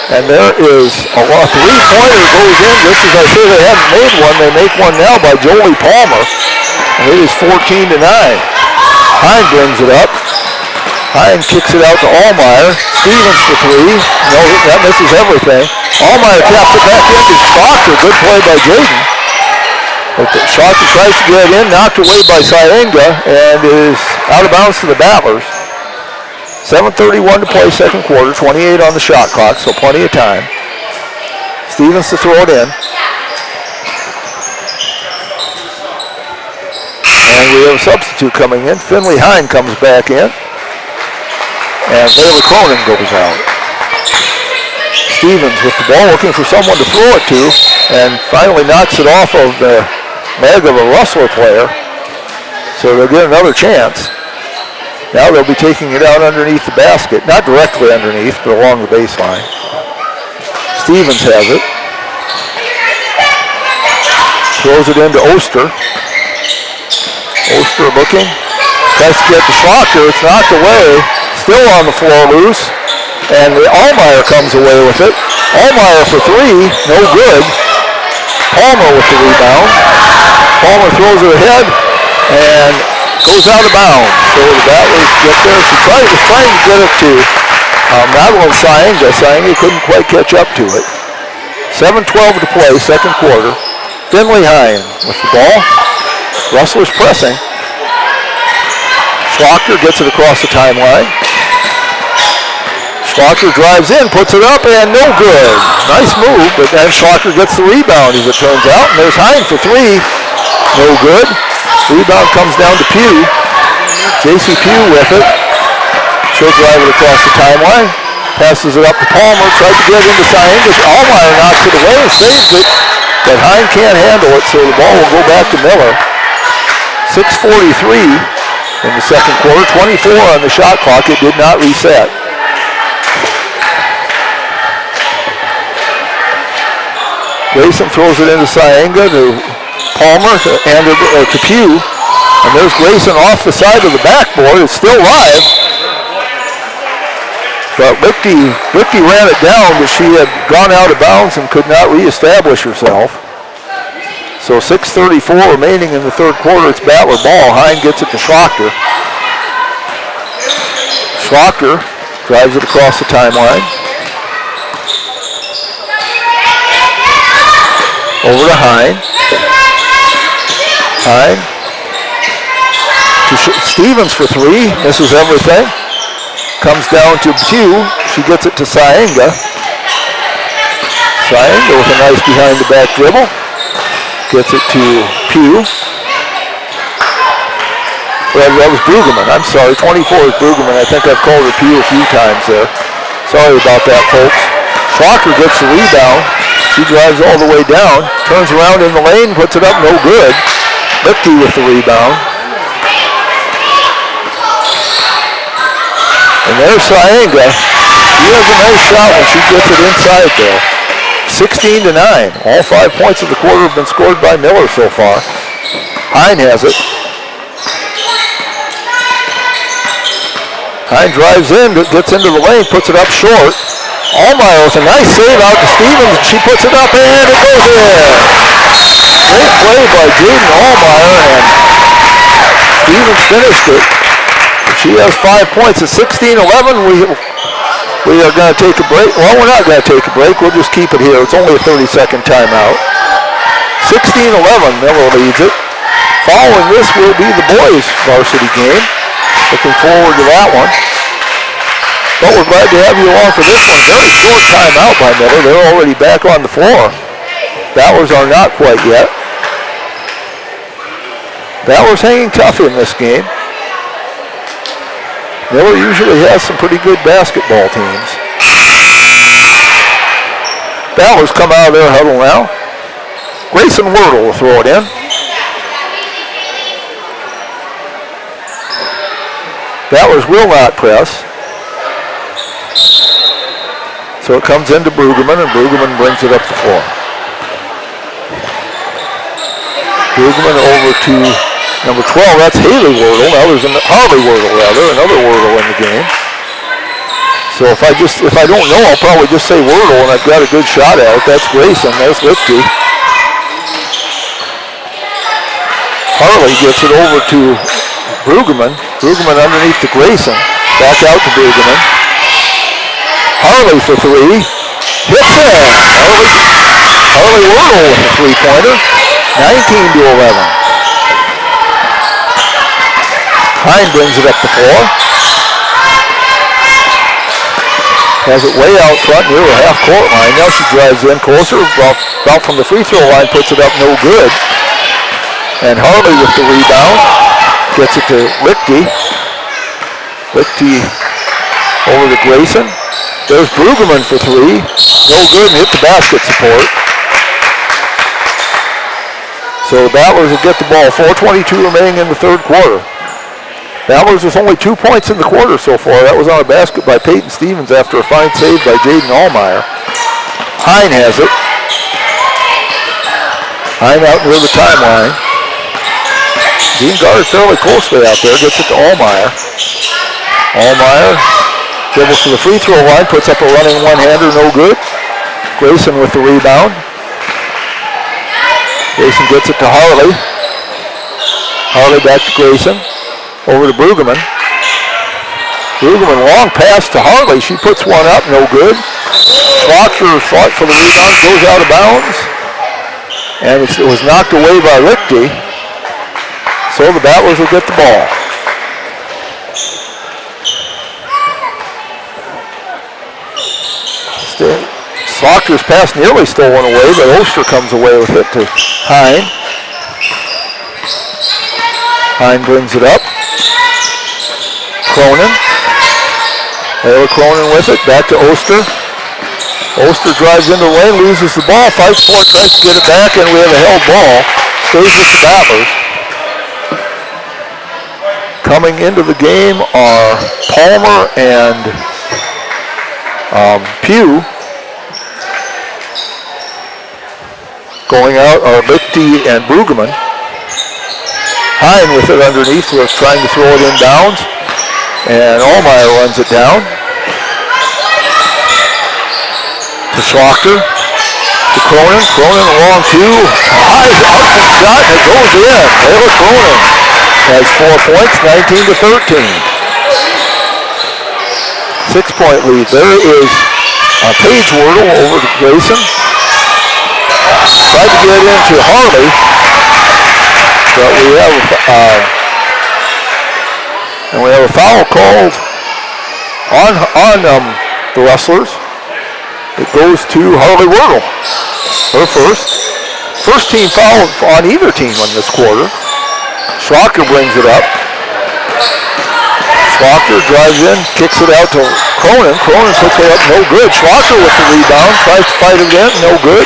And there is a three-pointer goes in, just as I say they hadn't made one. They make one now by Jolie Palmer. And it is 14-9. Hine brings it up. Hine kicks it out to Allmeyer. Stevens for 3. No, that misses everything. Allmeyer taps it back into Schlachter. Good play by Jaden. But Schlachter tries to get it in, knocked away by Saenga, and is out of bounds to the Battlers. 7:31 to play second quarter, 28 on the shot clock, so plenty of time. Stevens to throw it in. And we have a substitute coming in. Finley Hine comes back in. And Layla Cronin goes out. Stevens with the ball looking for someone to throw it to, and finally knocks it off of the leg of a Rustler player. So they'll get another chance. Now they'll be taking it out underneath the basket. Not directly underneath, but along the baseline. Stevens has it. Throws it into Oster. Oster looking. Tries to get to Schlachter. It's knocked away. Still on the floor loose. And Allmeyer comes away with it. Allmeyer for 3. No good. Palmer with the rebound. Palmer throws it ahead. And goes out of bounds. So the Battlers get there. She was trying to get it to Madeline Saenga. Saenga couldn't quite catch up to it. 7:12 to play, second quarter. Finley Hine with the ball. Rustlers pressing. Schlachter gets it across the timeline. Schlachter drives in, puts it up, and no good. Nice move, but then Schlachter gets the rebound as it turns out. And there's Hine for 3. No good. Rebound comes down to Pugh. J.C. Pugh with it. She'll drive it across the timeline. Passes it up to Palmer. Tried to get it into Saenga. Allmeyer knocks it away and saves it. But Hine can't handle it, so the ball will go back to Miller. 6:43 in the second quarter. 24 on the shot clock. It did not reset. Grayson throws it into Saenga to Palmer and to Pugh, and there's Grayson off the side of the backboard. It's still live, but Lichty ran it down, but she had gone out of bounds and could not reestablish herself. So 6:34 remaining in the third quarter. It's Battler ball. Hine gets it to Schlachter. Schlachter drives it across the timeline. Over to Hine. Hine to Stevens for three. Misses everything. Comes down to Pugh. She gets it to Saenga. Saenga with a nice behind-the-back dribble. Gets it to Pugh. Well, that was Brueggemann. I'm sorry. 24 is Brueggemann. I think I've called her Pugh a few times there. Sorry about that, folks. Schlocker gets the rebound. She drives all the way down. Turns around in the lane. Puts it up. No good. Lichty with the rebound. And there's Saenga. She has a nice shot when she gets it inside there. 16-9. All 5 points of the quarter have been scored by Miller so far. Hine has it. Hine drives in, gets into the lane, puts it up short. Allmeyer with a nice save out to Stevens. She puts it up and it goes in. Great play by Jaden Allmeyer, and Stevens finished it. She has 5 points at 16-11. We are going to take a break. Well, we're not going to take a break. We'll just keep it here. It's only a 30-second timeout. 16-11, Miller leads it. Following this will be the boys' varsity game. Looking forward to that one. But we're glad to have you along for this one. Very short timeout by Miller. They're already back on the floor. Ballers are not quite yet. Ballers hanging tough in this game. Miller usually has some pretty good basketball teams. Ballers come out of their huddle now. Grayson Wordle will throw it in. Ballers will not press. So it comes into Brueggemann, and Brueggemann brings it up the floor. Brueggemann over to number 12. That's Haley Wordle. Now there's Harley Wordle, rather, another Wordle in the game. So if I don't know, I'll probably just say Wordle, and I've got a good shot at it. That's Grayson. There's Lichty. Harley gets it over to Brueggemann. Brueggemann underneath to Grayson. Back out to Brueggemann. Harley for three. Hits it. Harley Wordle with a three-pointer. 19-11. Hine brings it up the floor. Has it way out front near the half-court line. Now she drives in closer. About from the free throw line, puts it up no good. And Harley with the rebound. Gets it to Lichty. Lichty over to Grayson. There's Brueggemann for three. No good, and hit the basket support. So the Battlers will get the ball. 4:22 remaining in the third quarter. Battlers with only 2 points in the quarter so far. That was on a basket by Peyton Stevens after a fine save by Jaden Allmeyer. Hine has it. Hine out near the timeline. Being guarded fairly closely out there. Gets it to Allmeyer. Allmeyer dribbles to the free throw line. Puts up a running one-hander. No good. Grayson with the rebound. Grayson gets it to Harley. Harley back to Grayson. Over to Brueggemann. Brueggemann long pass to Harley. She puts one up. No good. Schlocker fought for the rebound. Goes out of bounds. And it was knocked away by Lichty. So the Battlers will get the ball. Slocker's pass nearly stolen away, but Oster comes away with it to Hine. Hine brings it up. Cronin. Taylor Cronin with it, back to Oster. Oster drives into the lane, loses the ball, fights for it, tries to get it back, and we have a held ball. Stays with the Battlers. Coming into the game are Palmer and Pugh. Going out are Lichty and Brueggemann. Hine with it underneath, was trying to throw it inbounds. And Allmeyer runs it down. To Schlocker. To Cronin. Cronin along two. High up and shot, and it goes in. Taylor Cronin has 4 points, 19-13. 6-point lead. There is Paige Wordle over to Grayson. Tried to get into Harley, but we have And we have a foul called on the Rustlers. It goes to Harley Wordle. Her first team foul on either team in this quarter. Schlocker brings it up. Schlocker drives in, kicks it out to Cronin. Cronin puts it up, no good. Schlocker with the rebound, tries to fight it in, no good.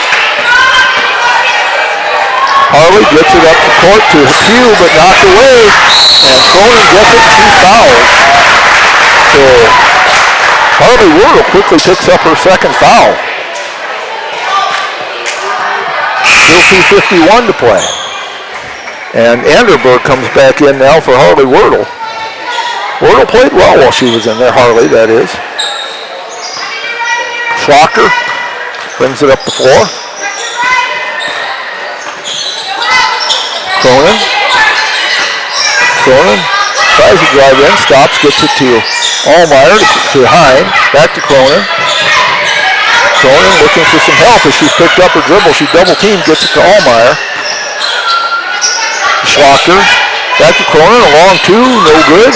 Harley gets it up the court to Hugh, but knocked away. And Cronin gets it, 2 fouls. So Harley Wordle quickly picks up her second foul. Still 2:51 to play. And Anderberg comes back in now for Harley Wordle. Wordle played well while she was in there, Harley, that is. Schlocker brings it up the floor. Cronin tries to drive in, stops, gets it to Allmeyer, to Hine, back to Cronin. Cronin looking for some help as she's picked up her dribble. She double teamed, gets it to Allmeyer. Schlocker, back to Cronin, a long 2, no good.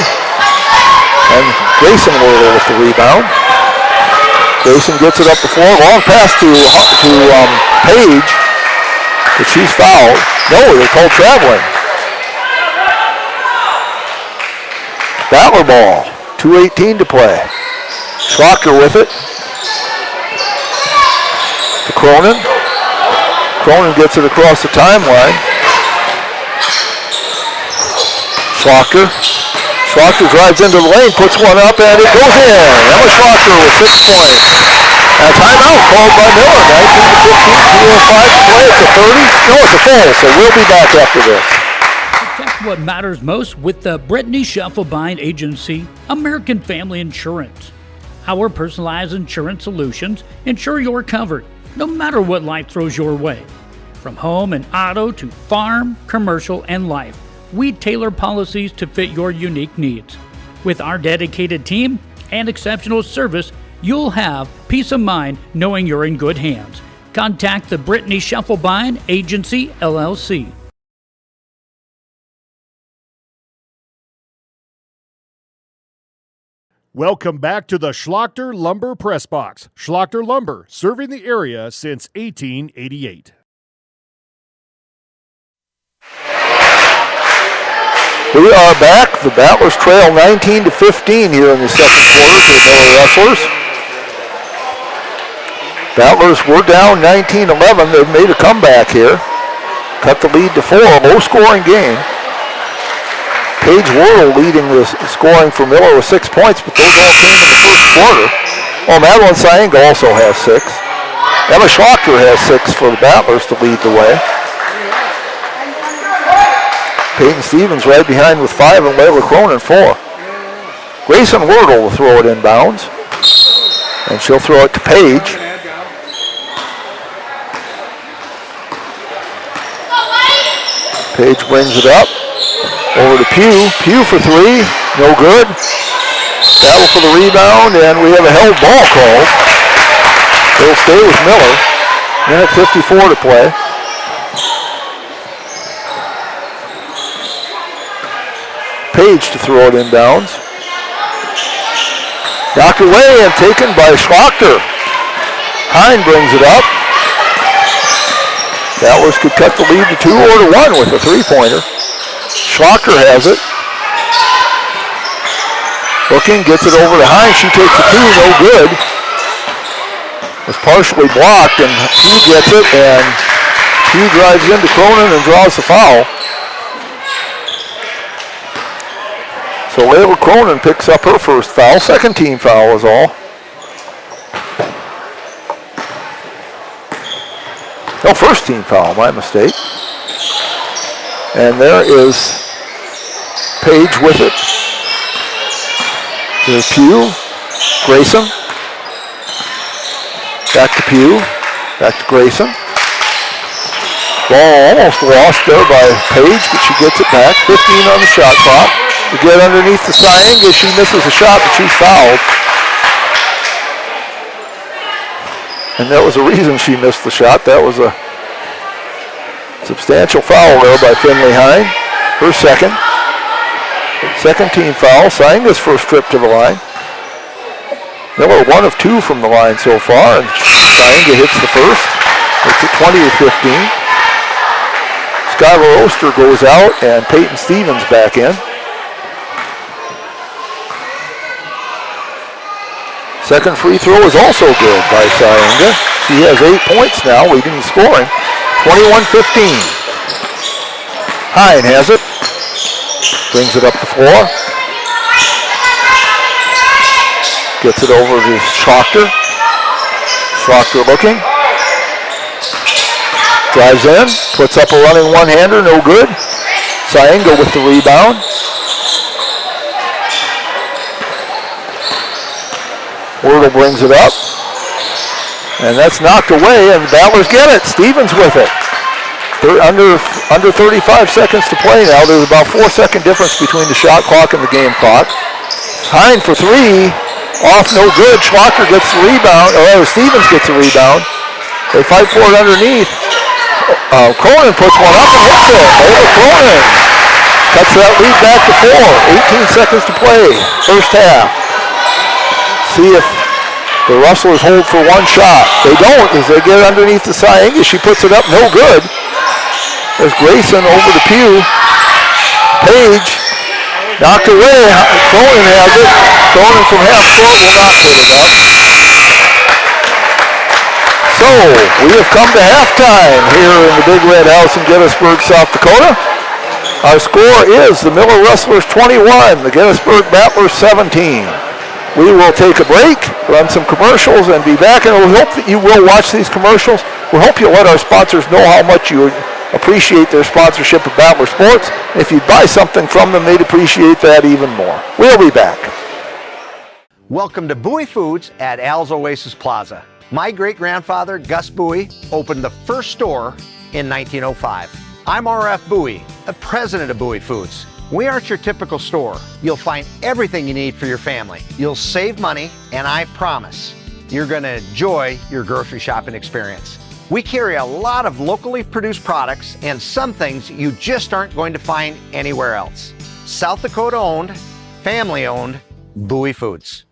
And Grayson Wordle with the rebound. Grayson gets it up the floor, long pass to Page, but she's fouled. No, they're called traveling. Battler ball, 2:18 to play. Schlocker with it. To Cronin. Cronin gets it across the timeline. Schlocker drives into the lane, puts one up, and it goes in. Emma Schlocker with 6 points. And a timeout called by Miller. 19-15, 2:05 to play. It's a 30. No, it's a full, so we'll be back after this. Protect what matters most with the Brittany Scheffelbein Agency, American Family Insurance. Our personalized insurance solutions ensure you're covered, no matter what life throws your way. From home and auto to farm, commercial, and life, we tailor policies to fit your unique needs. With our dedicated team and exceptional service, you'll have peace of mind knowing you're in good hands. Contact the Brittany Scheffelbein Agency, LLC. Welcome back to the Schlachter Lumber Press Box. Schlachter Lumber, serving the area since 1888. We are back. The Battlers trail 19-15 here in the second quarter to the Miller Rustlers. Battlers were down 19-11. They've made a comeback here. Cut the lead to 4. Low-scoring game. Paige Wordle leading the scoring for Miller with 6 points, but those all came in the first quarter. Oh, Madeline Saenga also has 6. Emma Schlocker has 6 for the Battlers to lead the way. Peyton Stevens right behind with 5 and Layla Cronin 4. Grayson Wordle will throw it inbounds. And she'll throw it to Paige. Paige brings it up. Over to Pugh. Pugh for 3. No good. Battle for the rebound, and we have a held ball called. It'll stay with Miller. Minute 54 to play. Page to throw it inbounds. Knocked away and taken by Schlocker. Hine brings it up. Battlers could cut the lead to 2 or to 1 with a 3-pointer. Schlocker has it. Looking, gets it over to Hine. She takes a 2, no good. Was partially blocked, and Pugh gets it, and Pugh drives into Cronin and draws the foul. So Layla Cronin picks up her first foul. Second team foul is all. No, first team foul, my mistake. And there is Page with it. There's Pugh, Grayson. Back to Pugh, back to Grayson. Ball almost lost there by Page, but she gets it back. 15 on the shot clock. To get underneath the Saenga, she misses a shot, but she's fouled. And that was the reason she missed the shot. That was a substantial foul there by Finley Hine. Her second. Second team foul. Sainga's first trip to the line. Miller 1 of 2 from the line so far, and Sainga hits the first. It's at 20-15. Skylar Oster goes out, and Peyton Stevens back in. Second free throw is also good by Sainga. He has 8 points now, leading the scoring. 21-15. Hine has it. Brings it up the floor. Gets it over to Schlochter. Schlochter looking. Drives in. Puts up a running one-hander. No good. Sainga with the rebound. Wordle brings it up. And that's knocked away, and the Battlers get it. Stevens with it. Under 35 seconds to play now. There's about 4-second difference between the shot clock and the game clock. Hine for 3. Off, no good. Schlocker gets the rebound. Stevens gets the rebound. They fight for it underneath. Cronin puts one up and hits it. Ava Cronin cuts that lead back to 4. 18 seconds to play. First half. See if the Rustlers hold for one shot. They don't as they get underneath the Sainga. She puts it up. No good. There's Grayson over the pew. Page knocked away. Cronin has it. Cronin from half court will not put it up. So we have come to halftime here in the Big Red House in Gettysburg, South Dakota. Our score is the Miller Rustlers 21, the Gettysburg Battlers 17. We will take a break, run some commercials, and be back. And we hope that you will watch these commercials. We hope you'll let our sponsors know how much you appreciate their sponsorship of Battler Sports. If you buy something from them, they'd appreciate that even more. We'll be back. Welcome to Bowie Foods at Al's Oasis Plaza. My great-grandfather, Gus Bowie, opened the first store in 1905. I'm R.F. Bowie, the president of Bowie Foods. We aren't your typical store. You'll find everything you need for your family. You'll save money, and I promise you're going to enjoy your grocery shopping experience. We carry a lot of locally produced products and some things you just aren't going to find anywhere else. South Dakota owned, family owned, Bowie Foods.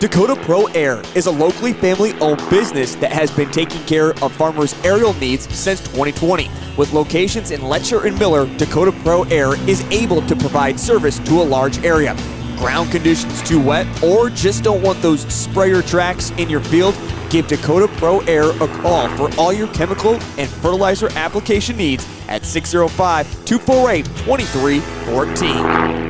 Dakota Pro Air is a locally family-owned business that has been taking care of farmers' aerial needs since 2020. With locations in Letcher and Miller, Dakota Pro Air is able to provide service to a large area. Ground conditions too wet, or just don't want those sprayer tracks in your field? Give Dakota Pro Air a call for all your chemical and fertilizer application needs at 605-248-2314.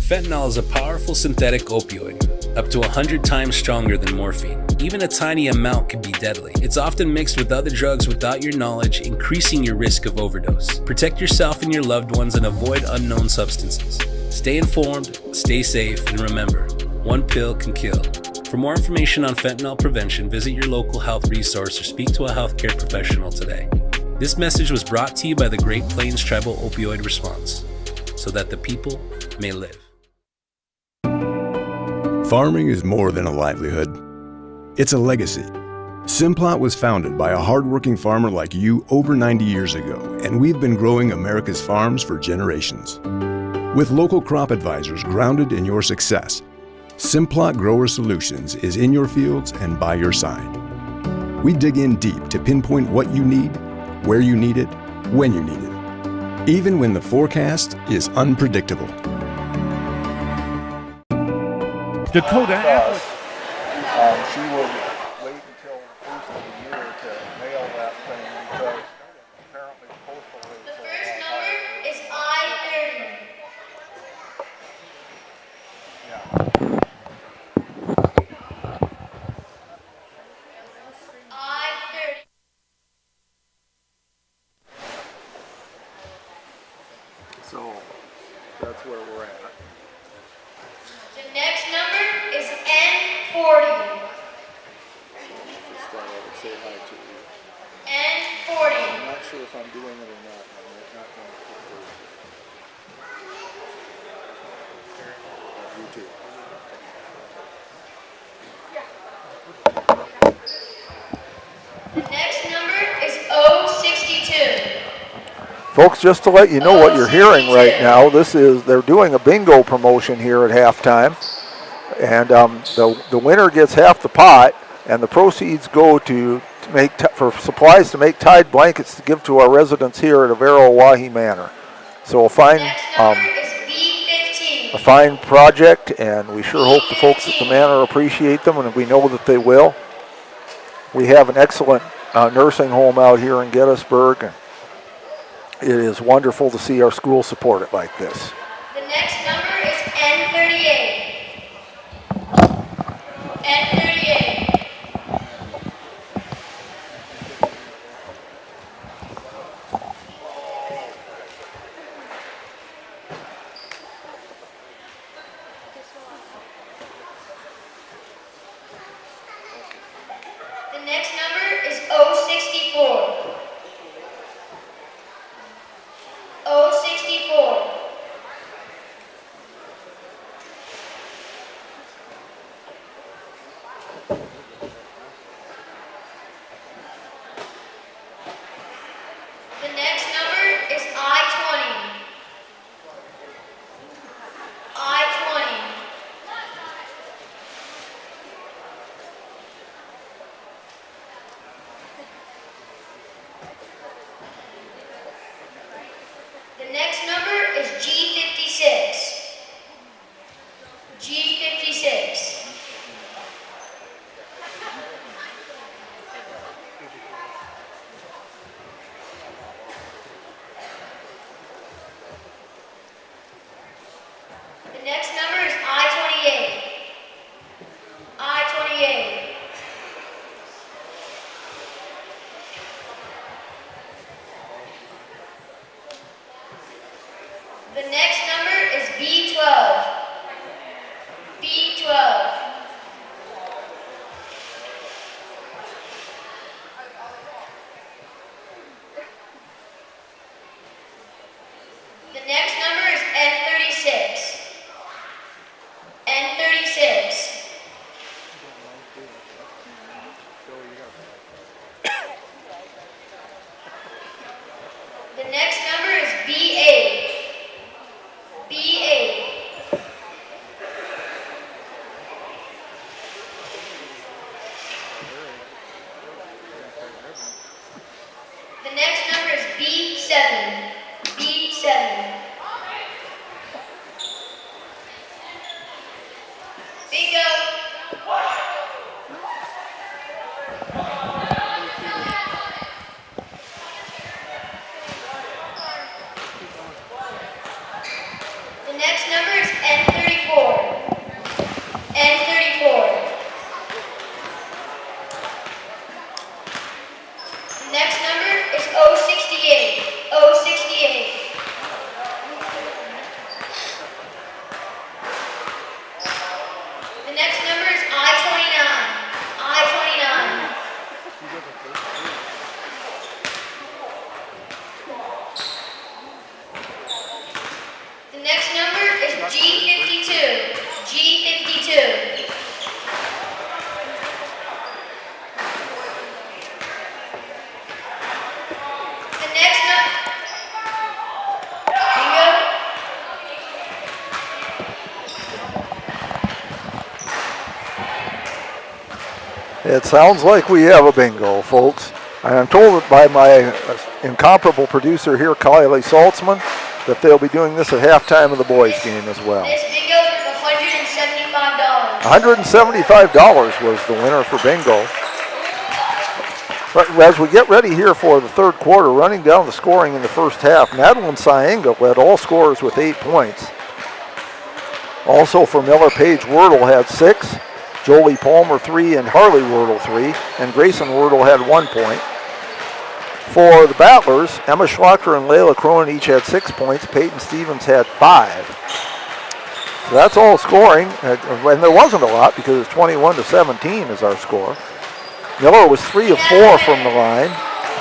Fentanyl is a powerful synthetic opioid, up to 100 times stronger than morphine. Even a tiny amount can be deadly. It's often mixed with other drugs without your knowledge, increasing your risk of overdose. Protect yourself and your loved ones and avoid unknown substances. Stay informed, stay safe, and remember, one pill can kill. For more information on fentanyl prevention, visit your local health resource or speak to a healthcare professional today. This message was brought to you by the Great Plains Tribal Opioid Response, so that the people may live. Farming is more than a livelihood. It's a legacy. Simplot was founded by a hardworking farmer like you over 90 years ago, and we've been growing America's farms for generations. With local crop advisors grounded in your success, Simplot Grower Solutions is in your fields and by your side. We dig in deep to pinpoint what you need, where you need it, when you need it, even when the forecast is unpredictable. Dakota Atlas. She will wait until the first of the year to mail that thing because apparently the postal rate. The first number is I-30. Yeah. I-30. So that's where we're at. The next number is N40. Just thought I would say hi to you. N40. I'm not sure if I'm doing it or not. I'm not going to put those. You too. The next number is O62. Folks, just to let you know what you're hearing right now, they're doing a bingo promotion here at halftime. And the winner gets half the pot, and the proceeds go for supplies to make Tide blankets to give to our residents here at Avero Oahe Manor. So a fine project, and we sure hope the folks at the Manor appreciate them, and we know that they will. We have an excellent nursing home out here in Gettysburg, and it is wonderful to see our school support it like this. The next number is N38. N38. The next number is 064. 064. The next number is I-20. I-20. The next number is G56. G56. The next number is I-28. I-28. The next number is B12. B12. The next number is N36. N36. The next number is B8. B8. The next number is B7. B7. Bingo. The next number is N34. N34. The next number is 068. 068. The next number is I-29. I-29. The next number is G52. G52. The next number. Bingo. It sounds like we have a bingo, folks. And I'm told by my incomparable producer here, Kylie Saltzman, that they'll be doing this at halftime of the boys' game as well. This bingo is $175. $175 was the winner for bingo. But as we get ready here for the third quarter, running down the scoring in the first half, Madeline Saenga led all scorers with 8 points. Also for Miller, Paige Wordle had 6, Jolie Palmer 3, and Harley Wordle 3, and Grayson Wordle had 1 point. For the Battlers, Emma Schlocker and Layla Cronin each had 6 points. Peyton Stevens had 5. So that's all scoring, and there wasn't a lot because it's 21-17 is our score. Miller was 3 of 4 from the line.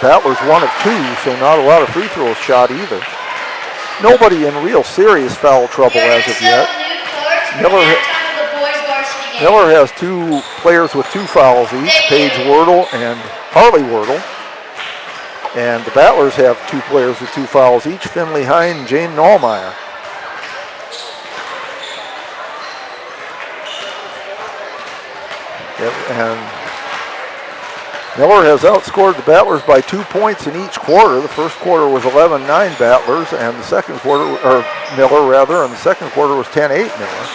Battlers 1 of 2, so not a lot of free throws shot either. Nobody in real serious foul trouble as of yet. Miller has 2 players with 2 fouls each, Paige Wordle and Harley Wordle. And the Battlers have 2 players with 2 fouls each, Finley Hine and Jane Allmeyer. And Miller has outscored the Battlers by 2 points in each quarter. The first quarter was 11-9 Battlers, and the second quarter, or Miller rather, and the second quarter was 10-8 Miller,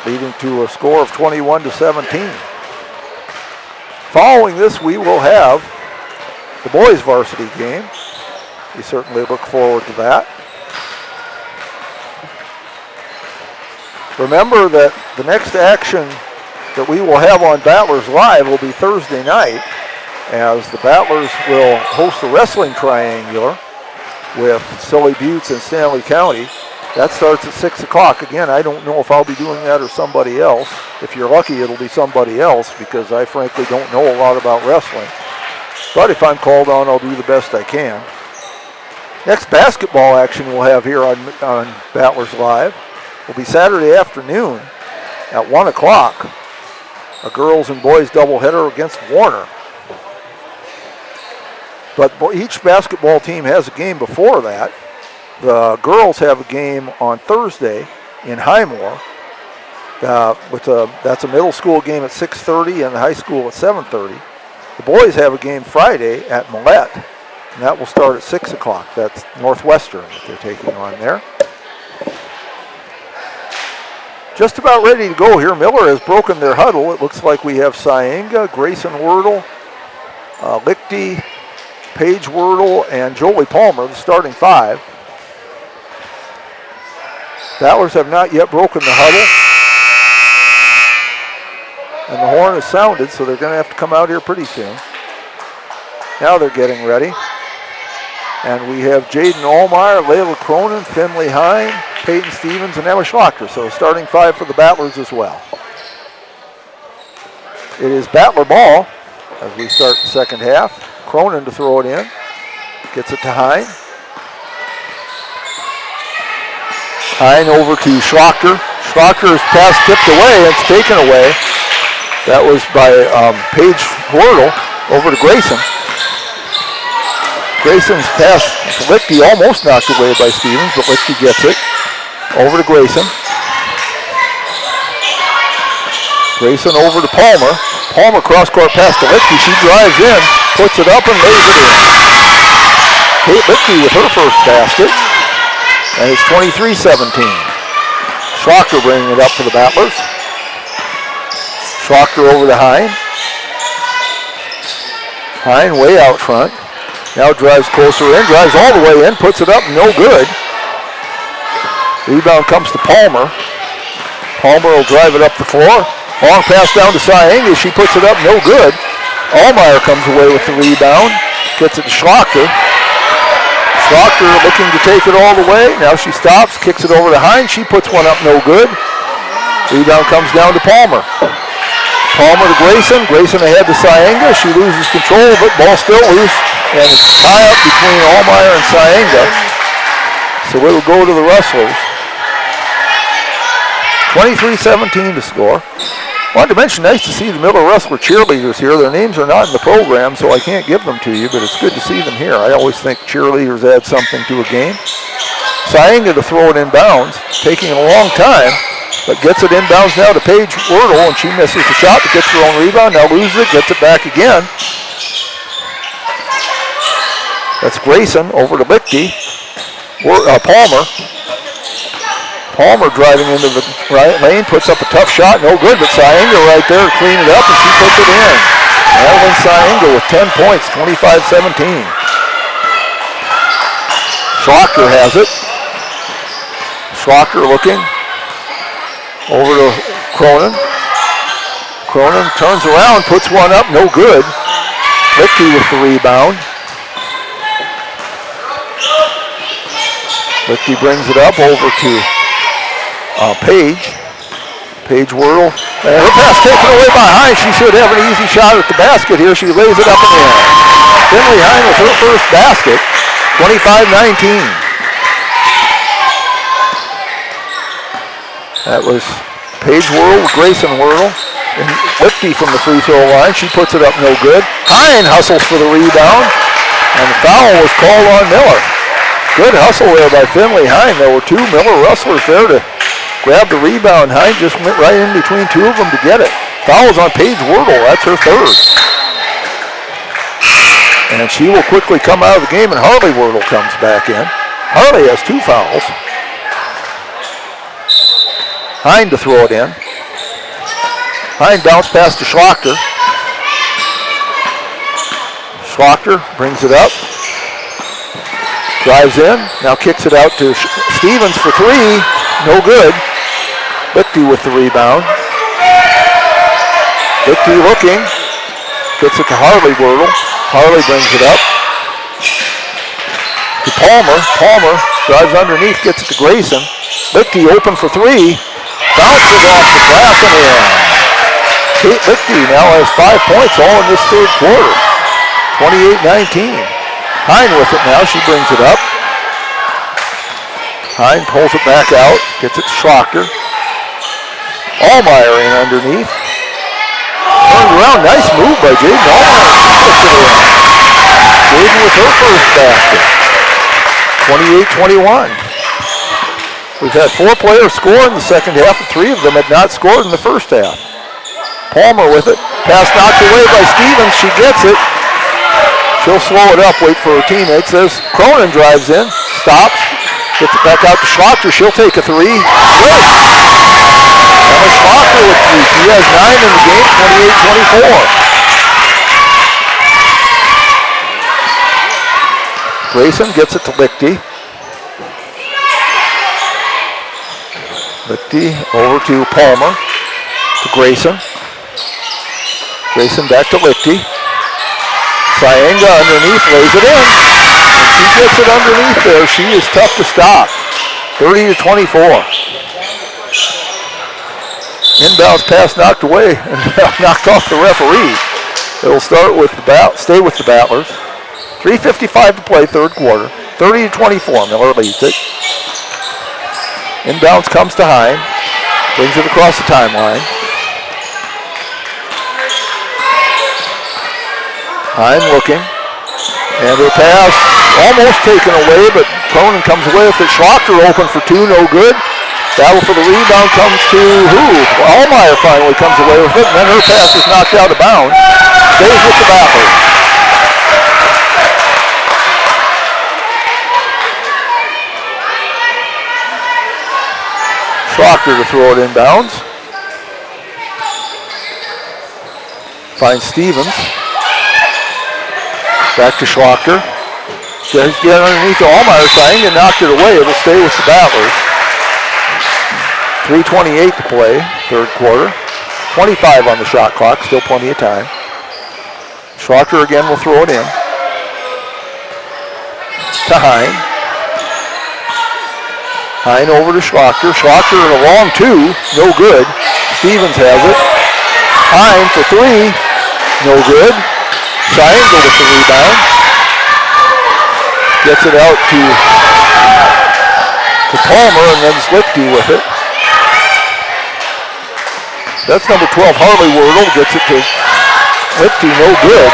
leading to a score of 21-17. Following this, we will have the boys varsity game. We certainly look forward to that. Remember that the next action that we will have on Battlers Live will be Thursday night, as the Battlers will host the wrestling triangular with Sully Buttes and Stanley County. That starts at 6 o'clock. Again, I don't know if I'll be doing that or somebody else. If you're lucky, it'll be somebody else, because I frankly don't know a lot about wrestling. But if I'm called on, I'll do the best I can. Next basketball action we'll have here on Battlers Live will be Saturday afternoon at 1 o'clock. A girls and boys doubleheader against Warner. But each basketball team has a game before that. The girls have a game on Thursday in Highmore. That's a middle school game at 6:30 and the high school at 7:30. The boys have a game Friday at Millette, and that will start at 6 o'clock. That's Northwestern that they're taking on there. Just about ready to go here. Miller has broken their huddle. It looks like we have Syenga, Grayson Wordle, Lichty, Paige Wordle, and Jolie Palmer, the starting 5. Battlers have not yet broken the huddle. And the horn is sounded, so they're going to have to come out here pretty soon. Now they're getting ready. And we have Jaden Allmeyer, Layla Cronin, Finley Hine, Peyton Stevens, and Emma Schlachter. So starting 5 for the Battlers as well. It is Battler ball as we start the second half. Cronin to throw it in. Gets it to Hine. Hine over to Schlachter. Schlachter's pass tipped away. It's taken away. That was by Paige Wordle over to Grayson. Grayson's pass to Lichty, almost knocked away by Stevens, but Lichty gets it. Over to Grayson. Grayson over to Palmer. Palmer cross-court pass to Lichty. She drives in, puts it up, and lays it in. Kate Lichty with her first basket. And it's 23-17. Schlachter bringing it up for the Battlers. Schlachter over to Hine. Hine way out front. Now drives closer in, drives all the way in, puts it up, no good. Rebound comes to Palmer. Palmer will drive it up the floor. Long pass down to Syenga. She puts it up, no good. Allmeyer comes away with the rebound. Gets it to Schlachter. Schlachter looking to take it all the way. Now she stops, kicks it over to Hine. She puts one up, no good. Rebound comes down to Palmer. Palmer to Grayson. Grayson ahead to Syenga. She loses control of it. Ball still loose. And it's a tie-up between Allmeyer and Syenga. So it'll go to the Rustlers. 23-17 to score. Wanted to mention, nice to see the Miller Rustler cheerleaders here. Their names are not in the program, so I can't give them to you, but it's good to see them here. I always think cheerleaders add something to a game. Syenga to throw it inbounds, taking a long time, but gets it inbounds now to Paige Wordle, and she misses the shot, but gets her own rebound, now loses it, gets it back again. That's Grayson over to Lichty. Palmer. Palmer driving into the right lane, puts up a tough shot, no good, but Syenga right there to clean it up, and she puts it in. Madeline Syenga with 10 points, 25-17. Schlachter has it. Schlachter looking over to Cronin. Cronin turns around, puts one up, no good. Lichty with the rebound. Lichty brings it up over to Paige. Paige Wordle. And her pass taken away by Hine. She should have an easy shot at the basket here. She lays it up and in. Finley Hine with her first basket. 25-19. That was Paige Wordle with Grayson Wordle. And Lichty from the free throw line. She puts it up no good. Hine hustles for the rebound. And the foul was called on Miller. Good hustle there by Finley Hine. There were two Miller Rustlers there to grab the rebound. Hine just went right in between two of them to get it. Foul was on Paige Wordle. That's her third. And she will quickly come out of the game, and Harley Wordle comes back in. Harley has two fouls. Hine to throw it in. Hine bounced past to Schlachter. Schlachter brings it up. Drives in. Now kicks it out to Stevens for three. No good. Lichty with the rebound. Lichty looking. Gets it to Harley Wordle. Harley brings it up. To Palmer. Palmer drives underneath. Gets it to Grayson. Lichty open for three. Bounces off the glass and in. Kate Lichty now has 5 points all in this third quarter. 28-19. Hine with it now. She brings it up. Hine pulls it back out. Gets it to Schlachter. Allmeyer in underneath. Turned around. Nice move by Jaden Allmeyer. Jaden with her first basket. 28-21. We've had 4 players score in the second half, and 3 of them had not scored in the first half. Palmer with it. Pass knocked away by Stevens. She gets it. She'll slow it up, wait for her teammates. There's Cronin drives in, stops, gets it back out to Schlachter. She'll take a three. Good. Emma Schlachter with 3. She has 9 in the game, 28-24. Grayson gets it to Lichty. Lichty over to Palmer, to Grayson. Grayson back to Lichty. Syenga underneath, lays it in. And she gets it underneath there. She is tough to stop. 30-24. Inbounds pass knocked away and knocked off the referee. It'll stay with the Battlers. 3:55 to play, third quarter. 30-24. Miller leads it. Inbounds comes to Hine. Brings it across the timeline. Hine looking. And her pass almost taken away, but Cronin comes away with it. Schlachter open for 2, no good. Battle for the rebound comes to who? Allmeyer finally comes away with it, and then her pass is knocked out of bounds. Stays with the Battlers. Schlachter to throw it inbounds. Finds Stevens. Back to Schlachter. Just get underneath the Allmeyer sign and knocked it away. It'll stay with the Battlers. 3:28 to play, third quarter. 25 on the shot clock, still plenty of time. Schlachter again will throw it in. To Hine. Hine over to Schlachter. Schlachter in a long 2, no good. Stevens has it. Hine for 3, no good. Syenga with the rebound. Gets it out to Palmer, and then Lichty with it. That's number 12, Harley Wordle. Gets it to Lichty, no good.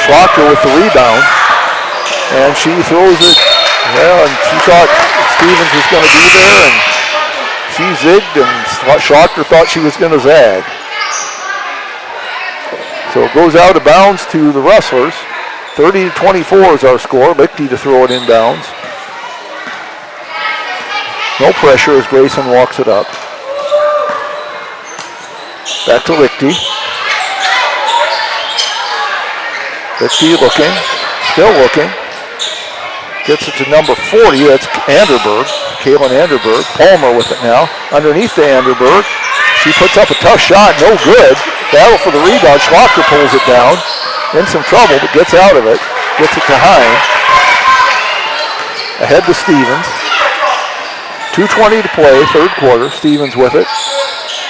Schlachter with the rebound. And she throws it, well, and she thought Stevens was going to be there, and she zigged, and Schlachter thought she was going to zag. So it goes out of bounds to the Rustlers. 30-24 is our score. Lichty to throw it inbounds. No pressure as Grayson walks it up. Back to Lichty. Lichty looking, still looking. Gets it to number 40, that's Anderberg, Kaylin Anderberg. Palmer with it now, underneath to Anderberg. She puts up a tough shot, no good. Battle for the rebound, Schlachter pulls it down. In some trouble, but gets out of it. Gets it to Hine. Ahead to Stevens. 2:20 to play, third quarter. Stevens with it.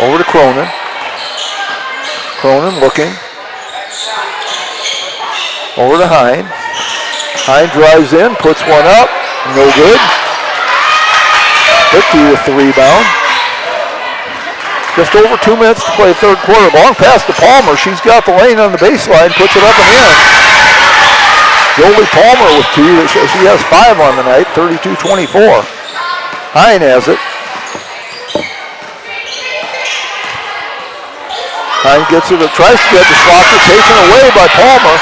Over to Cronin. Cronin looking. Over to Hine. Hine drives in, puts one up. No good. Lichty with the rebound. Just over 2 minutes to play third quarter. Long pass to Palmer. She's got the lane on the baseline, puts it up and in. Jolie Palmer with 2. She has 5 on the night, 32-24. Hine has it. Hine gets it, tries to get the Schlocker, taken away by Palmer.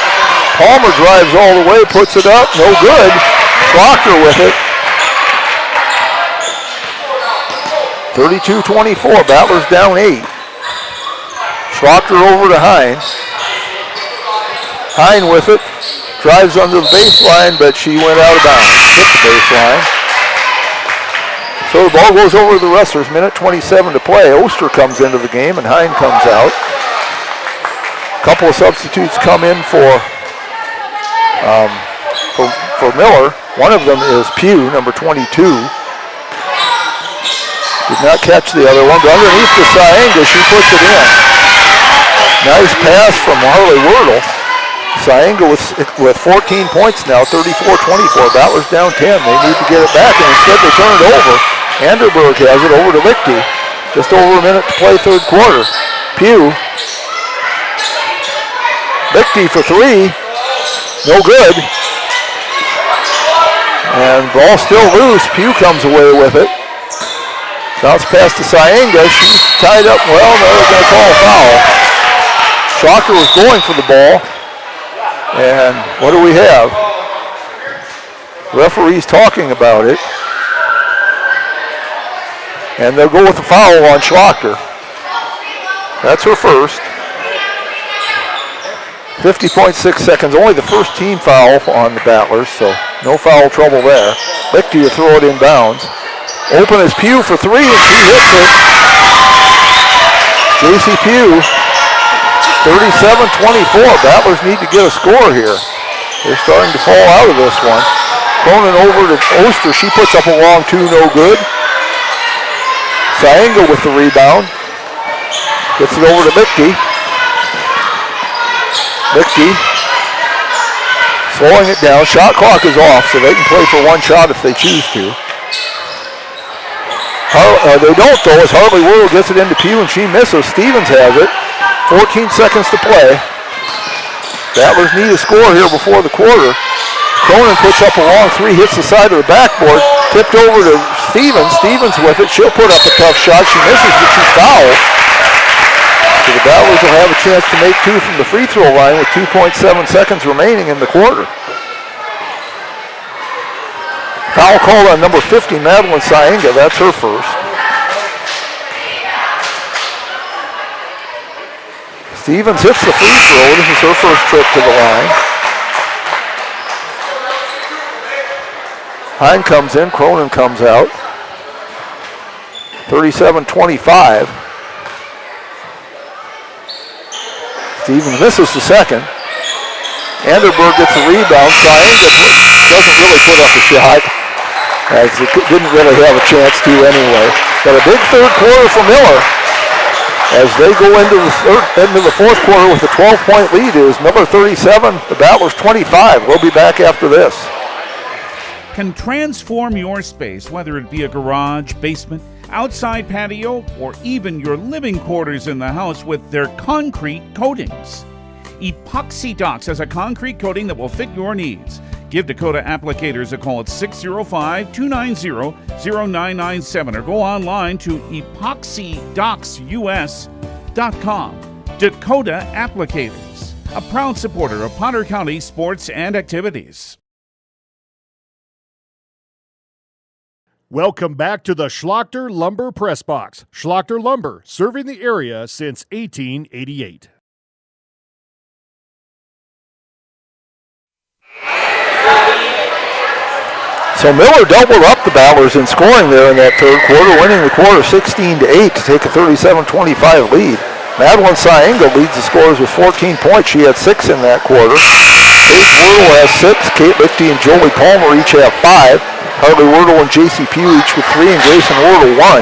Palmer drives all the way, puts it up, no good. Schlocker with it. 32-24, Battlers down 8. Schlocker over to Hine. Hine with it, drives under the baseline, but she went out of bounds, hit the baseline. So the ball goes over to the Rustlers, minute 27 to play. Oster comes into the game and Hine comes out. A couple of substitutes come in for Miller. One of them is Pugh, number 22. Did not catch the other one, but underneath the Syenga, she puts it in. Nice pass from Harley Wordle. Syenga with 14 points now, 34-24. Battlers down 10. They need to get it back, and instead they turn it over. Anderberg has it over to Lichty. Just over a minute to play third quarter. Pugh. Lichty for 3. No good. And ball still loose. Pugh comes away with it. Bounce pass to Syenga. She's tied up. Well, no, they're going to call a foul. Schlocker was going for the ball. And what do we have? Referee's talking about it. And they'll go with the foul on Schlocker. That's her first. 50.6 seconds, only the first team foul on the Battlers, so no foul trouble there. Lichty to throw it in bounds. Open is Pugh for 3, and she hits it. J.C. Pugh, 37-24. Battlers need to get a score here. They're starting to fall out of this one. Cronin over to Oster. She puts up a long 2, no good. Syenga with the rebound. Gets it over to Lichty. Lichty slowing it down. Shot clock is off, so they can play for one shot if they choose to. They don't, though, as Harley Wordle gets it into Pugh and she misses. Stevens has it. 14 seconds to play. Battlers need a score here before the quarter. Cronin puts up a long 3, hits the side of the backboard. Tipped over to Stevens. Stevens with it. She'll put up a tough shot. She misses, but she's fouled. So the Battlers will have a chance to make 2 from the free throw line with 2.7 seconds remaining in the quarter. Foul called on number 50, Madeline Syenga. That's her first. Stevens hits the free throw. This is her first trip to the line. Hine comes in. Cronin comes out. 37-25. Stevens misses the second. Anderberg gets the rebound. Syenga doesn't really put up a shot, as it didn't really have a chance to anyway. But a big third quarter for Miller. As they go into the fourth quarter with a 12-point lead. It is Miller 37, the Battlers 25. We'll be back after this. Can transform your space, whether it be a garage, basement, outside patio, or even your living quarters in the house with their concrete coatings. Epoxy Docs has a concrete coating that will fit your needs. Give Dakota Applicators a call at 605-290-0997 or go online to epoxydocsus.com. Dakota Applicators, a proud supporter of Potter County sports and activities. Welcome back to the Schlocker Lumber Press Box. Schlocker Lumber, serving the area since 1888. So Miller doubled up the Battlers in scoring there in that third quarter, winning the quarter 16-8 to take a 37-25 lead. Madeline Syenga leads the scorers with 14 points. She had 6 in that quarter. Paige Wordle has 6. Kate Lichty and Jolie Palmer each have 5. Harley Wordle and J.C. Pugh each with 3, and Grayson Wordle 1.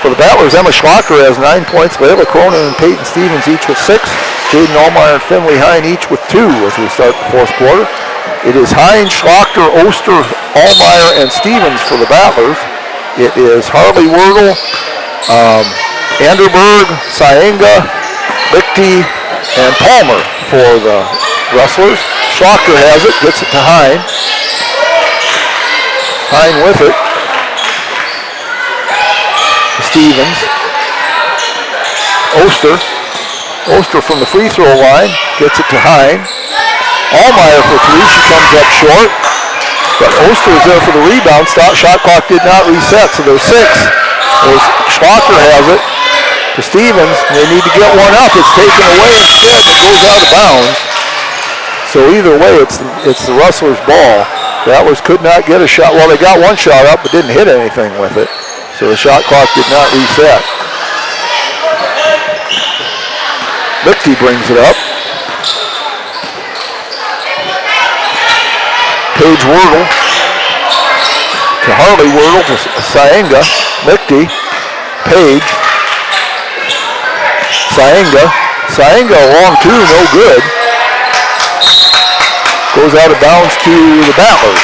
For the Battlers, Emma Schlocker has 9 points. Layla Cronin and Peyton Stevens each with 6. Jaden Allmeyer and Finley Hine each with 2 as we start the fourth quarter. It is Hine, Schlocker, Oster, Allmeyer, and Stevens for the Battlers. It is Harley Wordle, Anderberg, Syenga, Lichty, and Palmer for the Rustlers. Schlocker has it, gets it to Hine. Hine with it. Stevens. Oster from the free throw line, gets it to Hine. Allmeyer for three, she comes up short. But Oster is there for the rebound. Shot clock did not reset, so there's 6. Schlocker has it to Stevens. They need to get one up. It's taken away instead, and it goes out of bounds. So either way, it's the Rustlers' ball. Battlers could not get a shot. Well, they got one shot up, but didn't hit anything with it. So the shot clock did not reset. Lichty brings it up. Paige Wordle to Harley, Wordle to Syenga. Lichty, Page, Syenga along two, no good. Goes out of bounds to the Battlers.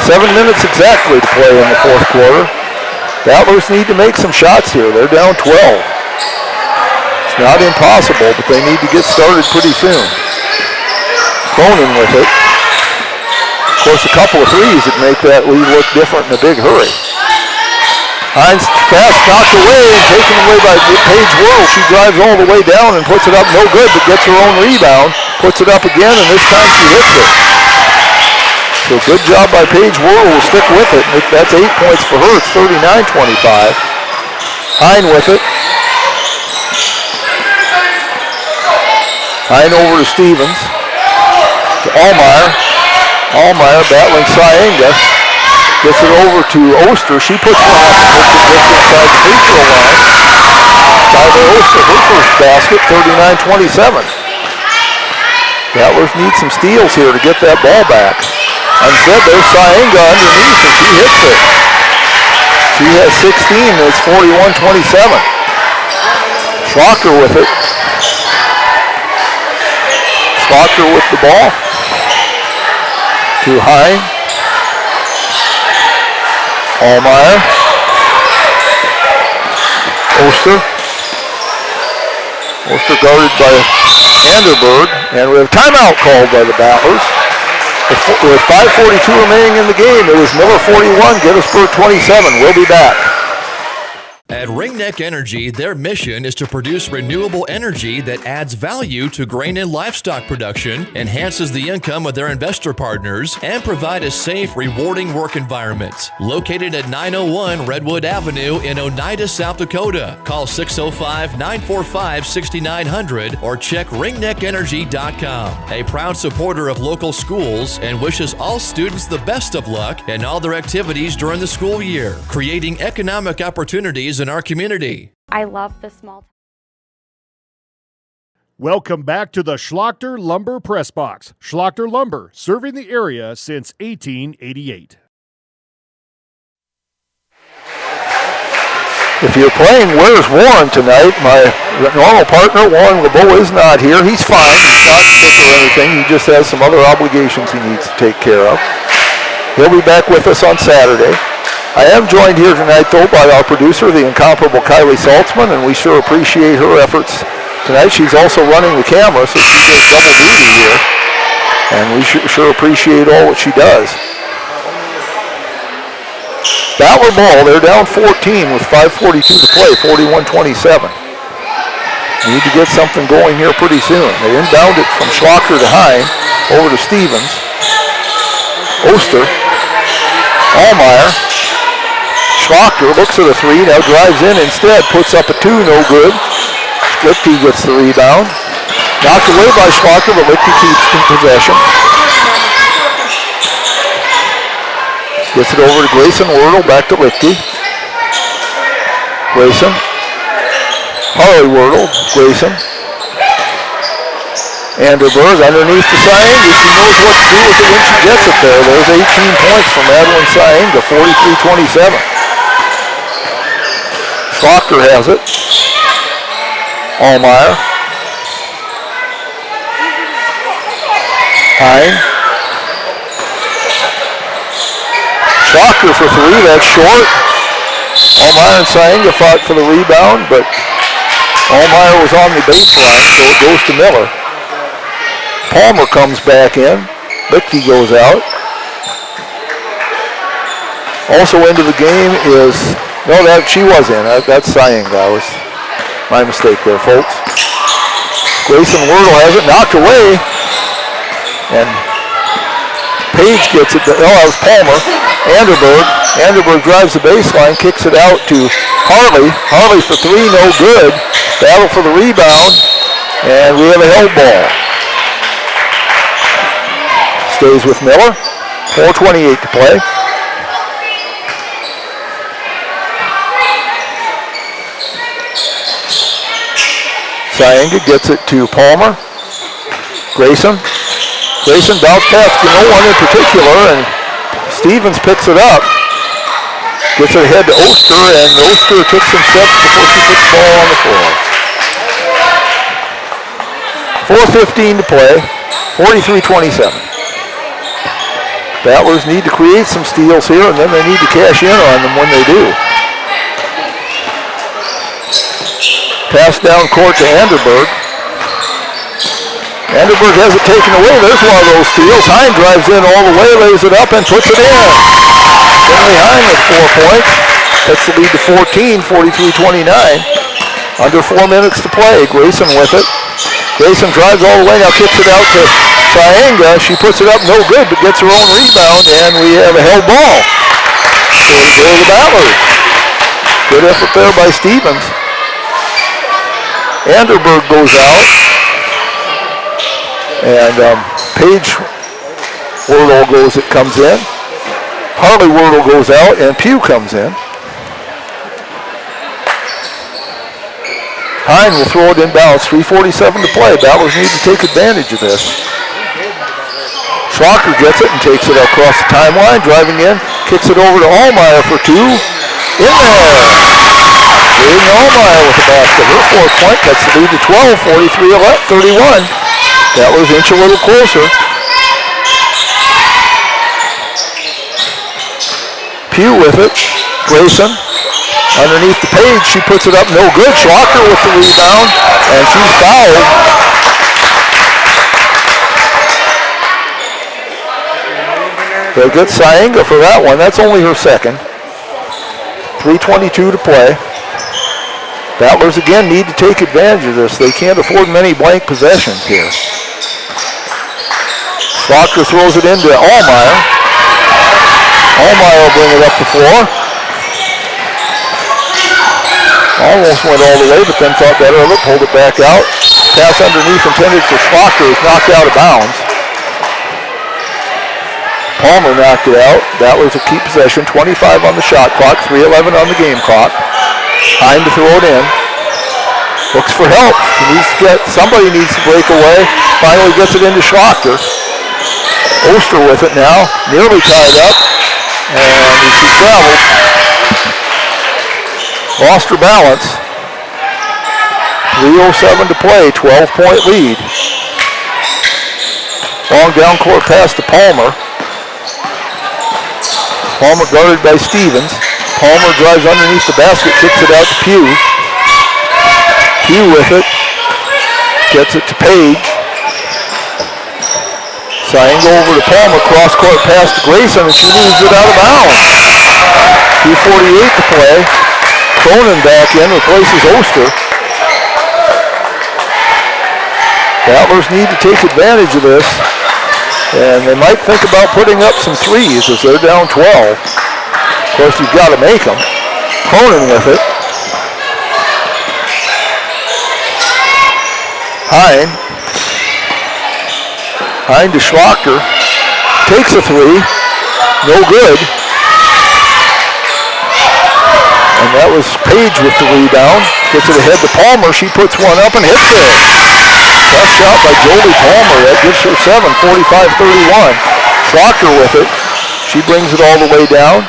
7 minutes exactly to play in the fourth quarter. Battlers need to make some shots here. They're down 12. It's not impossible, but they need to get started pretty soon. Cronin with it. Of course, a couple of threes that make that lead look different in a big hurry. Hines pass knocked away and taken away by Paige Worrell. She drives all the way down and puts it up, no good, but gets her own rebound. Puts it up again, and this time she hits it. So good job by Paige Worrell to stick with it. That's 8 points for her. It's 39-25. Hine with it. Hine over to Stevens. To Allmeyer. Allmeyer battling Syenga. Gets it over to Oster. She puts one up and puts it just inside the free throw line. Tyler Oster, her first basket, 39-27. Battlers need some steals here to get that ball back. Instead, there's Syenga underneath, and she hits it. She has 16, and it's 41-27. Schlocker with it. Schlocker with the ball. To Hine. Allmeyer. Oster. Oster guarded by Anderberg, and we have timeout called by the Battlers. With 5:42 remaining in the game, it was Miller 41, Gettysburg 27. We'll be back. At Ringneck Energy, their mission is to produce renewable energy that adds value to grain and livestock production, enhances the income of their investor partners, and provide a safe, rewarding work environment. Located at 901 Redwood Avenue in Oneida, South Dakota. Call 605-945-6900 or check ringneckenergy.com. A proud supporter of local schools and wishes all students the best of luck in all their activities during the school year, creating economic opportunities in our community. I love the small. Welcome back to the Schlocker Lumber Press Box. Schlocker Lumber, serving the area since 1888. If you're playing Where's Warren tonight, my normal partner, Warren LeBeau, is not here. He's fine. He's not sick or anything. He just has some other obligations he needs to take care of. He'll be back with us on Saturday. I am joined here tonight, though, by our producer, the incomparable Kylie Saltzman, and we sure appreciate her efforts tonight. She's also running the camera, so she does double duty here, and we sure appreciate all what she does. Battler ball, they're down 14 with 5:42 to play, 41-27. Need to get something going here pretty soon. They inbound it from Schlocker to Hine, over to Stevens. Oster, Allmeyer. Schlocker looks at a three, now drives in instead, puts up a two, no good. Lichty gets the rebound. Knocked away by Schlocker, but Lichty keeps in possession. Gets it over to Grayson Wordle, back to Lichty. Grayson. Harley Wordle, Grayson. Anderberg underneath to Syenga. She knows what to do with it when she gets it there. There's 18 points for Madeline Syenga, 43-27. Schlocker has it. Allmeyer. Hine. Schlocker for three, that's short. Allmeyer and Syenga fought for the rebound, but Allmeyer was on the baseline, so it goes to Miller. Palmer comes back in. Lichty goes out. Also into the game is, no, she was in. That's Saying. That was my mistake there, folks. Grayson Wordle has it knocked away. And Page gets it. No, that was Palmer. Anderberg drives the baseline, kicks it out to Harley. Harley for three, no good. Battle for the rebound. And we have a held ball. Stays with Miller. 4:28 to play. Sayenga gets it to Palmer. Grayson bounce pass to no one in particular, and Stevens picks it up. Gets it ahead to Oster, and Oster takes some steps before she puts the ball on the floor. 4:15 to play, 43-27. Battlers need to create some steals here, and then they need to cash in on them when they do. Pass down court to Anderberg. Anderberg has it taken away. There's one of those steals. Hine drives in all the way, lays it up, and puts it in. Finley Hine with 4 points. That's the lead to 14, 43-29. Under 4 minutes to play. Grayson with it. Grayson drives all the way, now kicks it out to Sayenga. She puts it up, no good, but gets her own rebound, and we have a held ball. So we go to the Battlers. Good effort there by Stevens. Anderberg goes out, and Paige Wordle comes in. Harley Wordle goes out, and Pugh comes in. Hine will throw it inbounds, 3:47 to play. Battlers need to take advantage of this. Schlocker gets it and takes it across the timeline, driving in, kicks it over to Allmeyer for two. In there! Jaden Allmeyer with the basket. Her 4th point, that's the lead to 12, 43-31. Battlers inch a little closer. Pugh with it. Grayson underneath the Page. She puts it up, no good. Schlocker with the rebound, and she's fouled. They'll get Sayenga for that one. That's only her second. 3:22 to play. Battlers again need to take advantage of this. They can't afford many blank possessions here. Schlocker throws it into Allmeyer. Allmeyer will bring it up the floor. Almost went all the way, but then thought better of it, pulled it back out. Pass underneath intended for Schlocker is knocked out of bounds. Palmer knocked it out. Battlers will keep possession. 25 on the shot clock, 3:11 on the game clock. Time to throw it in. Looks for help. Somebody needs to break away. Finally gets it into Schlocker. Oster with it now, nearly tied up, and she traveled. Lost her balance. 3:07 to play, 12-point lead. Long down court pass to Palmer. Palmer guarded by Stevens. Palmer drives underneath the basket, kicks it out to Pugh. Pugh with it. Gets it to Page. Sayenga over to Palmer, cross-court pass to Grayson, and she moves it out of bounds. 2:48 to play. Cronin back in, replaces Oster. Battlers need to take advantage of this, and they might think about putting up some threes as they're down 12. Of course, you've got to make them. Cronin with it. Hine to Schlocker. Takes a three. No good. And that was Page with the rebound. Gets it ahead to Palmer. She puts one up and hits it. Tough shot by Jolie Palmer. That gives her 7, 45-31. Schlocker with it. She brings it all the way down.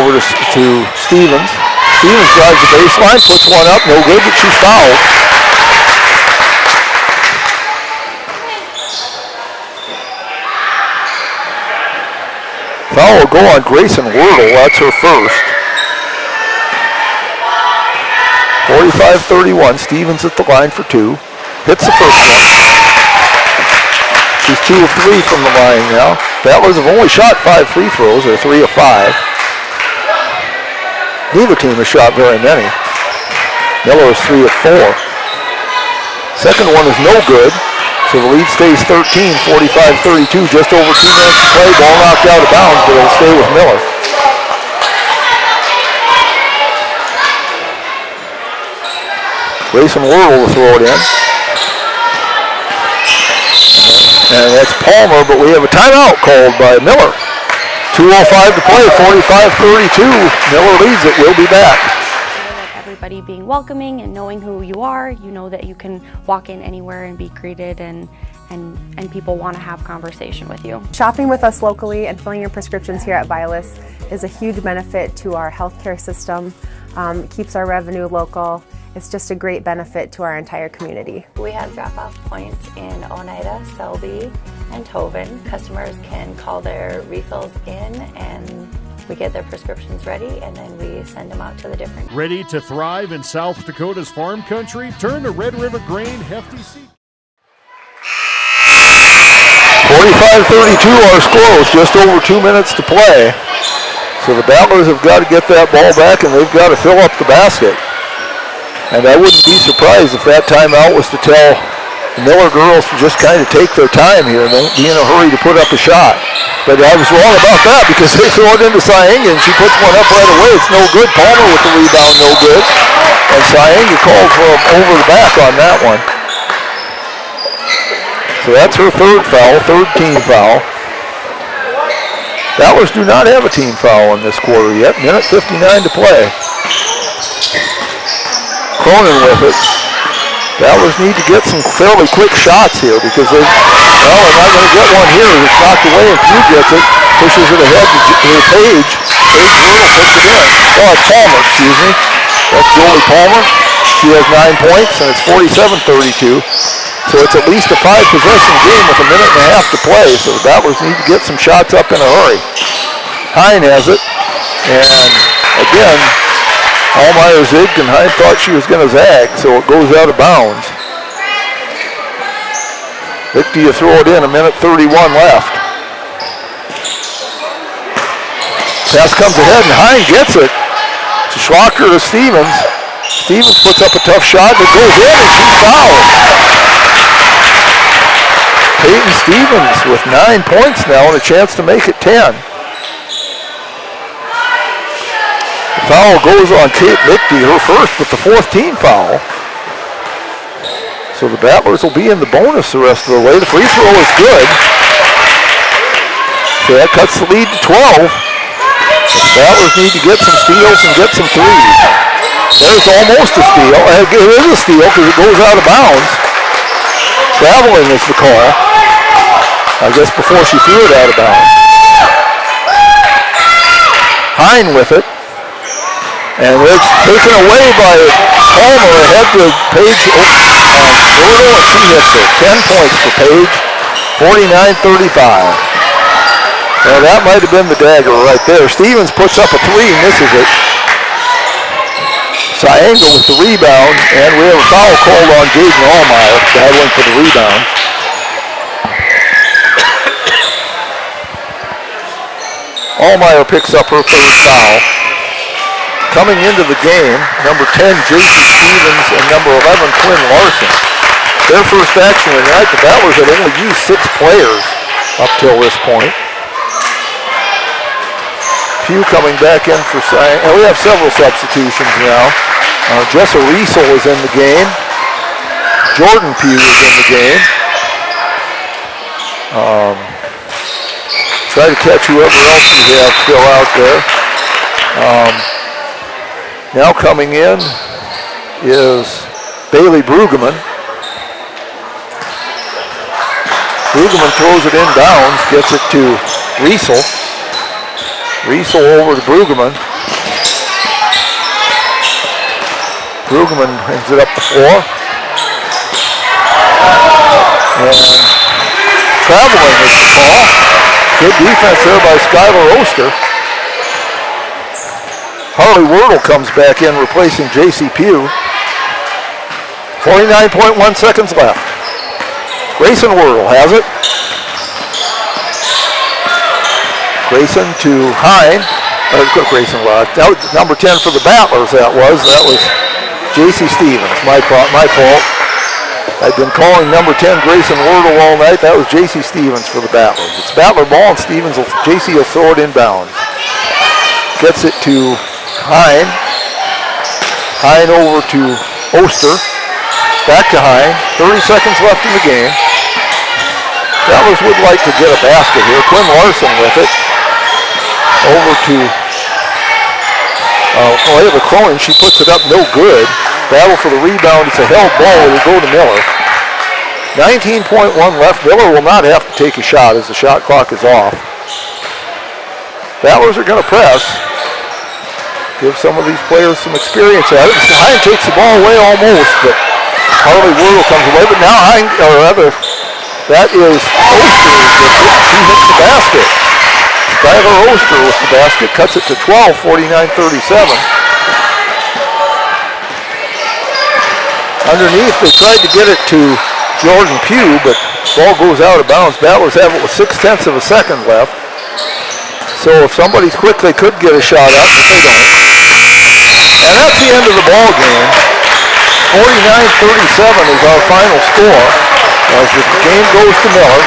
Over to Stevens. Stevens drives the baseline, puts one up. No good, but she's fouled. Foul will go on Grayson Wordle. That's her first. 45-31. Stevens at the line for two. Hits the first one. 2 of 3 from the line now. Battlers have only shot 5 free throws. They're 3 of 5. Neither team has shot very many. Miller is 3 of 4. Second one is no good. So the lead stays 13, 45-32, just over 2 minutes to play. Ball knocked out of bounds, but it'll stay with Miller. Grayson Wordle will throw it in. And that's Palmer, but we have a timeout called by Miller. 2:05 to play, 45-32. Miller leads it. We'll be back. Everybody being welcoming and knowing who you are, you know that you can walk in anywhere and be greeted, and people want to have conversation with you. Shopping with us locally and filling your prescriptions here at Vilas is a huge benefit to our healthcare system. It keeps our revenue local. It's just a great benefit to our entire community. We have drop-off points in Oneida, Selby, and Tobin. Customers can call their refills in and we get their prescriptions ready, and then we send them out to the different. Ready to thrive in South Dakota's farm country? Turn to Red River Grain Hefty Seed. 45-32 our score with just over 2 minutes to play. So the Battlers have got to get that ball back, and they've got to fill up the basket. And I wouldn't be surprised if that timeout was to tell the Miller girls to just kind of take their time here and don't be in a hurry to put up a shot. But I was wrong about that because they throw it into Syenga and she puts one up right away. It's no good. Palmer with the rebound, no good. And Syenga called for over the back on that one. So that's her third foul, third team foul. Battlers do not have a team foul in this quarter yet. Minute 59 to play. Cronin with it. Battlers need to get some fairly quick shots here because they're not going to get one here. It's knocked away and Pugh gets it, pushes it ahead to Page. Page Wordle puts it in. Oh, it's Palmer, excuse me. That's Jolie Palmer. She has 9 points and it's 47-32. So it's at least a 5-possession game with a minute and a half to play. So the Battlers need to get some shots up in a hurry. Hine has it. And again, Allmeyer zigged and Hine thought she was going to zag, so it goes out of bounds. Lichty, you throw it in, a minute 31 left. Pass comes ahead and Hine gets it. To Schlocker to Stevens. Stevens puts up a tough shot that goes in and she's fouled. Peyton Stevens with 9 points now and a chance to make it 10. Foul goes on Kate Lichty, her first, but the fourth team foul. So the Battlers will be in the bonus the rest of the way. The free throw is good. So that cuts the lead to 12. The Battlers need to get some steals and get some threes. There's almost a steal. It is a steal because it goes out of bounds. Traveling is the call. I guess before she threw it out of bounds. Hine with it. And it's taken away by Palmer ahead to Page Wordle, and she hits it. 10 points for Page, 49-35. Well, that might have been the dagger right there. Stevens puts up a three, misses it. Syenga with the rebound, and we have a foul called on Jaden Allmeyer, battling for the rebound. Allmeyer picks up her third foul. Coming into the game, number 10, J.C. Stevens, and number 11, Quinn Larson. Their first action of the night, the Battlers had only used 6 players up till this point. Pugh coming back in for Syenga. And we have several substitutions now. Jessa Riesel is in the game. Jordan Pugh is in the game. Try to catch whoever else you have still out there. Now coming in is Bailey Brueggemann. Brueggemann throws it inbounds, gets it to Riesel. Riesel over to Brueggemann. Brueggemann brings it up the floor. And traveling is the call. Good defense there by Skylar Oster. Harley Wordle comes back in, replacing J.C. Pugh. 49.1 seconds left. Grayson Wordle has it. Grayson to Hine. Grayson, that was number 10 for the Battlers, that was J.C. Stevens, my fault. I've been calling number 10 Grayson Wordle all night. That was J.C. Stevens for the Battlers. It's Battler ball, and J.C. will throw it inbounds. Gets it to Hine. Hine over to Oster. Back to Hine. 30 seconds left in the game. Battlers would like to get a basket here. Quinn Larson with it. Over to Ava Cronin. She puts it up, no good. Battle for the rebound. It's a held ball. It will go to Miller. 19.1 left. Miller will not have to take a shot as the shot clock is off. Battlers are going to press. Give some of these players some experience at it. Hine takes the ball away almost, but Harley Wordle comes away. But now that is Oster. She hits the basket. Skylar Oster with the basket, cuts it to 12, 49-37. Underneath, they tried to get it to Jordan Pugh, but ball goes out of bounds. Battlers have it with 0.6 of a second left. So if somebody quickly could get a shot up, but they don't. And that's the end of the ball game. 49-37 is our final score as the game goes to Miller.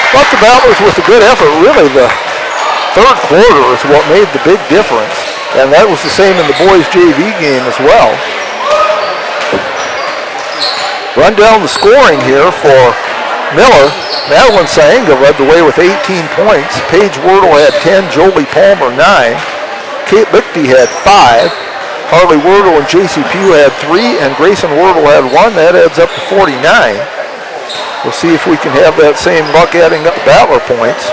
But the Battlers with a good effort, really the third quarter is what made the big difference. And that was the same in the boys JV game as well. Run down the scoring here for Miller. Madeline Saenga led the way with 18 points. Paige Wordle had 10, Jolie Palmer 9. Kate Lichty had 5. Harley Wordle and J.C. Pugh had 3, and Grayson Wordle had 1. That adds up to 49. We'll see if we can have that same luck adding up Battler points.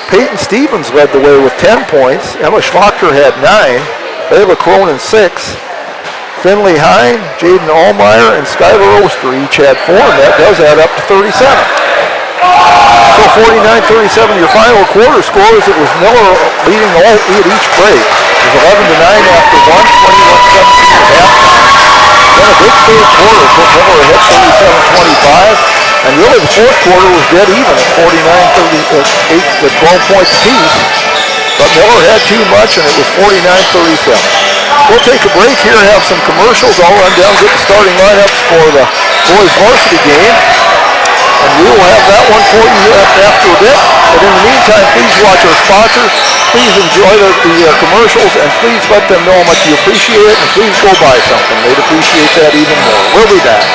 Peyton Stevens led the way with 10 points. Emma Schlochter had 9. Layla Cronin 6. Finley Hine, Jaden Allmeyer, and Skylar Oster each had 4, and that does add up to 37. So 49-37, your final quarter scores. It was Miller leading all at each break. It was 11-9 after 1, 21-17 at halftime. Then a big third quarter put Miller ahead 37-25, and really the fourth quarter was dead even at 49-38 with 12 points apiece. But Miller had too much, and it was 49-37. We'll take a break here, have some commercials. I'll run down, get the starting lineups for the boys varsity game. And we will have that one for you after a bit. But in the meantime, please watch our sponsors. Please enjoy the commercials, and please let them know how much you appreciate it, and please go buy something. They'd appreciate that even more. We'll be back.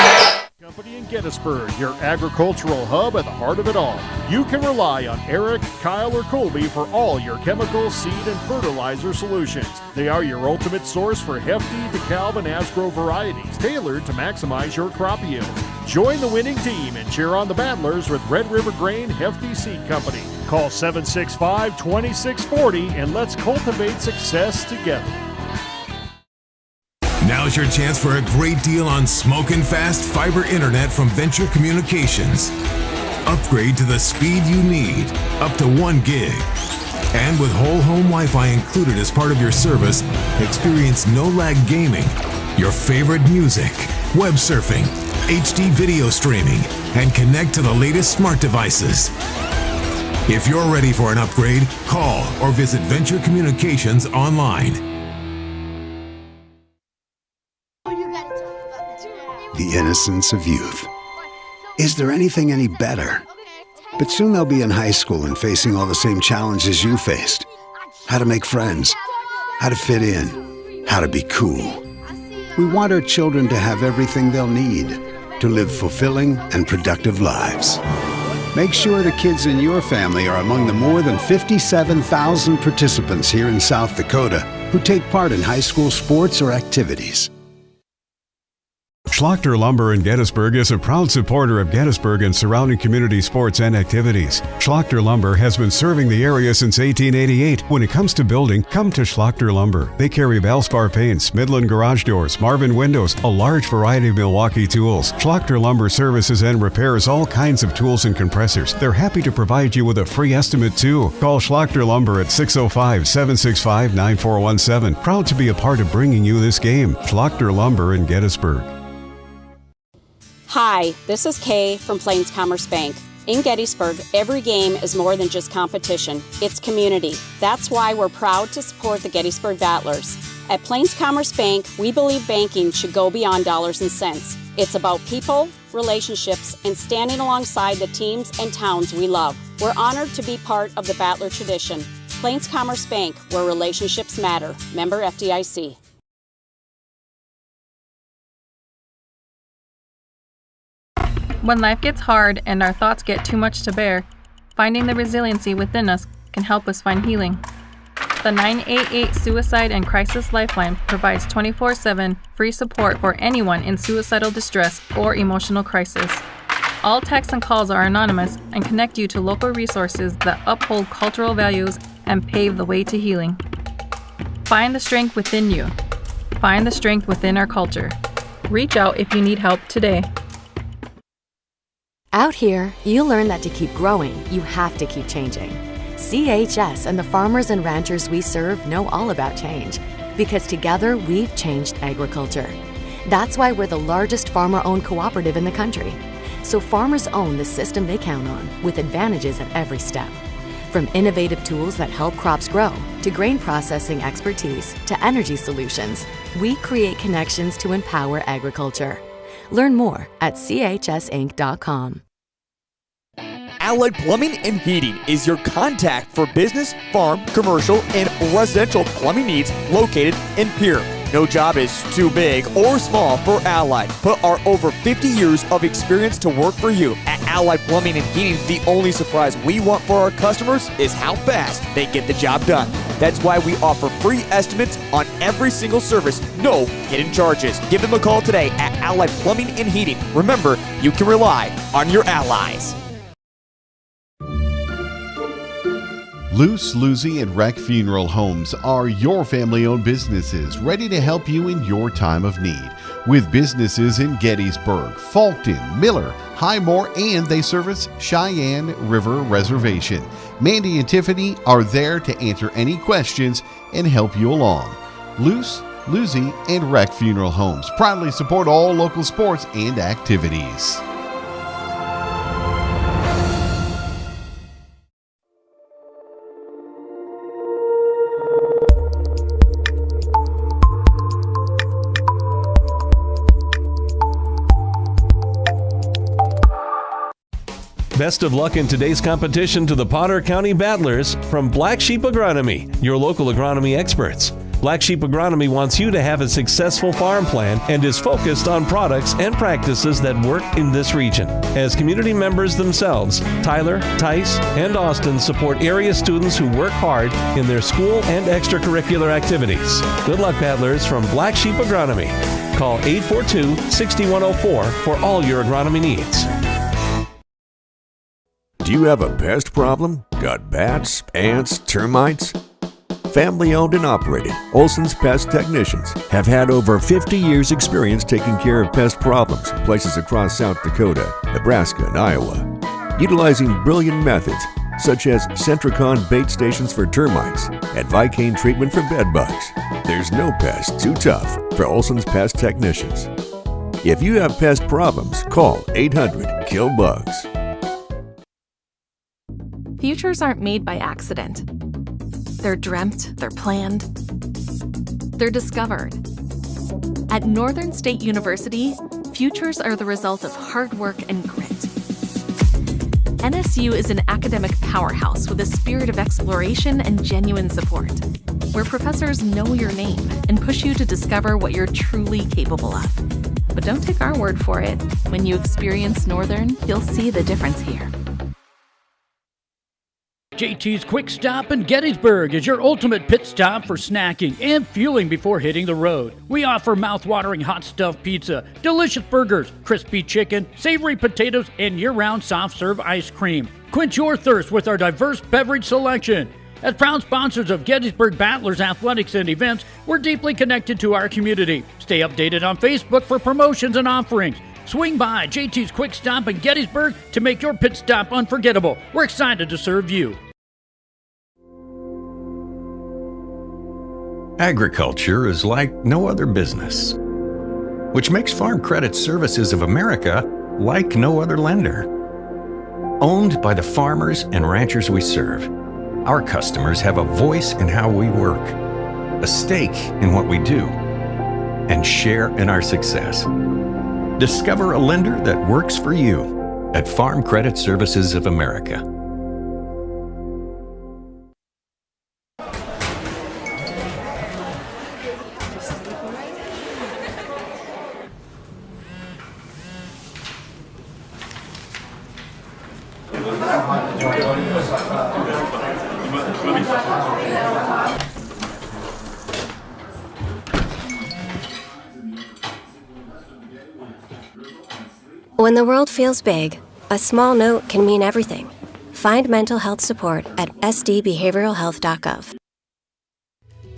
Company in Gettysburg, your agricultural hub at the heart of it all. You can rely on Eric, Kyle, or Colby for all your chemical, seed, and fertilizer solutions. They are your ultimate source for Hefty, DeKalb, and Asgrow varieties, tailored to maximize your crop yields. Join the winning team and cheer on the Battlers with Red River Grain Hefty Seed Company. Call 765-2640 and let's cultivate success together. Now's your chance for a great deal on smoking fast fiber internet from Venture Communications. Upgrade to the speed you need, up to 1 gig. And with whole home Wi-Fi included as part of your service, experience no-lag gaming, your favorite music, web surfing, HD video streaming, and connect to the latest smart devices. If you're ready for an upgrade, call or visit Venture Communications online. The innocence of youth. Is there anything any better? But soon they'll be in high school and facing all the same challenges you faced. How to make friends, how to fit in, how to be cool. We want our children to have everything they'll need to live fulfilling and productive lives. Make sure the kids in your family are among the more than 57,000 participants here in South Dakota who take part in high school sports or activities. Schlachter Lumber in Gettysburg is a proud supporter of Gettysburg and surrounding community sports and activities. Schlachter Lumber has been serving the area since 1888. When it comes to building, come to Schlachter Lumber. They carry Valspar paints, Midland garage doors, Marvin windows, a large variety of Milwaukee tools. Schlachter Lumber services and repairs all kinds of tools and compressors. They're happy to provide you with a free estimate too. Call Schlachter Lumber at 605-765-9417. Proud to be a part of bringing you this game. Schlachter Lumber in Gettysburg. Hi, this is Kay from Plains Commerce Bank. In Gettysburg, every game is more than just competition. It's community. That's why we're proud to support the Gettysburg Battlers. At Plains Commerce Bank, we believe banking should go beyond dollars and cents. It's about people, relationships, and standing alongside the teams and towns we love. We're honored to be part of the Battler tradition. Plains Commerce Bank, where relationships matter. Member FDIC. When life gets hard and our thoughts get too much to bear, finding the resiliency within us can help us find healing. The 988 Suicide and Crisis Lifeline provides 24/7 free support for anyone in suicidal distress or emotional crisis. All texts and calls are anonymous and connect you to local resources that uphold cultural values and pave the way to healing. Find the strength within you. Find the strength within our culture. Reach out if you need help today. Out here, you learn that to keep growing, you have to keep changing. CHS and the farmers and ranchers we serve know all about change, because together we've changed agriculture. That's why we're the largest farmer-owned cooperative in the country. So farmers own the system they count on, with advantages at every step. From innovative tools that help crops grow, to grain processing expertise, to energy solutions, we create connections to empower agriculture. Learn more at chsinc.com. Allied Plumbing and Heating is your contact for business, farm, commercial, and residential plumbing needs located in Pierre. No job is too big or small for Allied. Put our over 50 years of experience to work for you. At Allied Plumbing and Heating, the only surprise we want for our customers is how fast they get the job done. That's why we offer free estimates on every single service, no hidden charges. Give them a call today at Allied Plumbing and Heating. Remember, you can rely on your allies. Luce, Lucy, and Wreck Funeral Homes are your family-owned businesses ready to help you in your time of need. With businesses in Gettysburg, Fulton, Miller, Highmore, and they service Cheyenne River Reservation. Mandy and Tiffany are there to answer any questions and help you along. Luce, Lucy, and Wreck Funeral Homes proudly support all local sports and activities. Best of luck in today's competition to the Potter County Battlers from Black Sheep Agronomy, your local agronomy experts. Black Sheep Agronomy wants you to have a successful farm plan and is focused on products and practices that work in this region. As community members themselves, Tyler, Tice, and Austin support area students who work hard in their school and extracurricular activities. Good luck, Battlers from Black Sheep Agronomy. Call 842-6104 for all your agronomy needs. Do you have a pest problem? Got bats, ants, termites? Family owned and operated, Olson's Pest Technicians have had over 50 years experience taking care of pest problems in places across South Dakota, Nebraska, and Iowa. Utilizing brilliant methods such as Centricon bait stations for termites and Vicane treatment for bed bugs, there's no pest too tough for Olson's Pest Technicians. If you have pest problems, call 800-KILL-BUGS. Futures aren't made by accident. They're dreamt, they're planned, they're discovered. At Northern State University, futures are the result of hard work and grit. NSU is an academic powerhouse with a spirit of exploration and genuine support, where professors know your name and push you to discover what you're truly capable of. But don't take our word for it. When you experience Northern, you'll see the difference here. JT's Quick Stop in Gettysburg is your ultimate pit stop for snacking and fueling before hitting the road. We offer mouth-watering hot stuffed pizza, delicious burgers, crispy chicken, savory potatoes, and year-round soft-serve ice cream. Quench your thirst with our diverse beverage selection. As proud sponsors of Gettysburg Battlers athletics and events, we're deeply connected to our community. Stay updated on Facebook for promotions and offerings. Swing by JT's Quick Stop in Gettysburg to make your pit stop unforgettable. We're excited to serve you. Agriculture is like no other business, which makes Farm Credit Services of America like no other lender. owned by the farmers and ranchers we serve. Our customers have a voice in how we work, a stake in what we do, and share in our success. Discover a lender that works for you at Farm Credit Services of America. When the world feels big, a small note can mean everything. Find mental health support at sdbehavioralhealth.gov.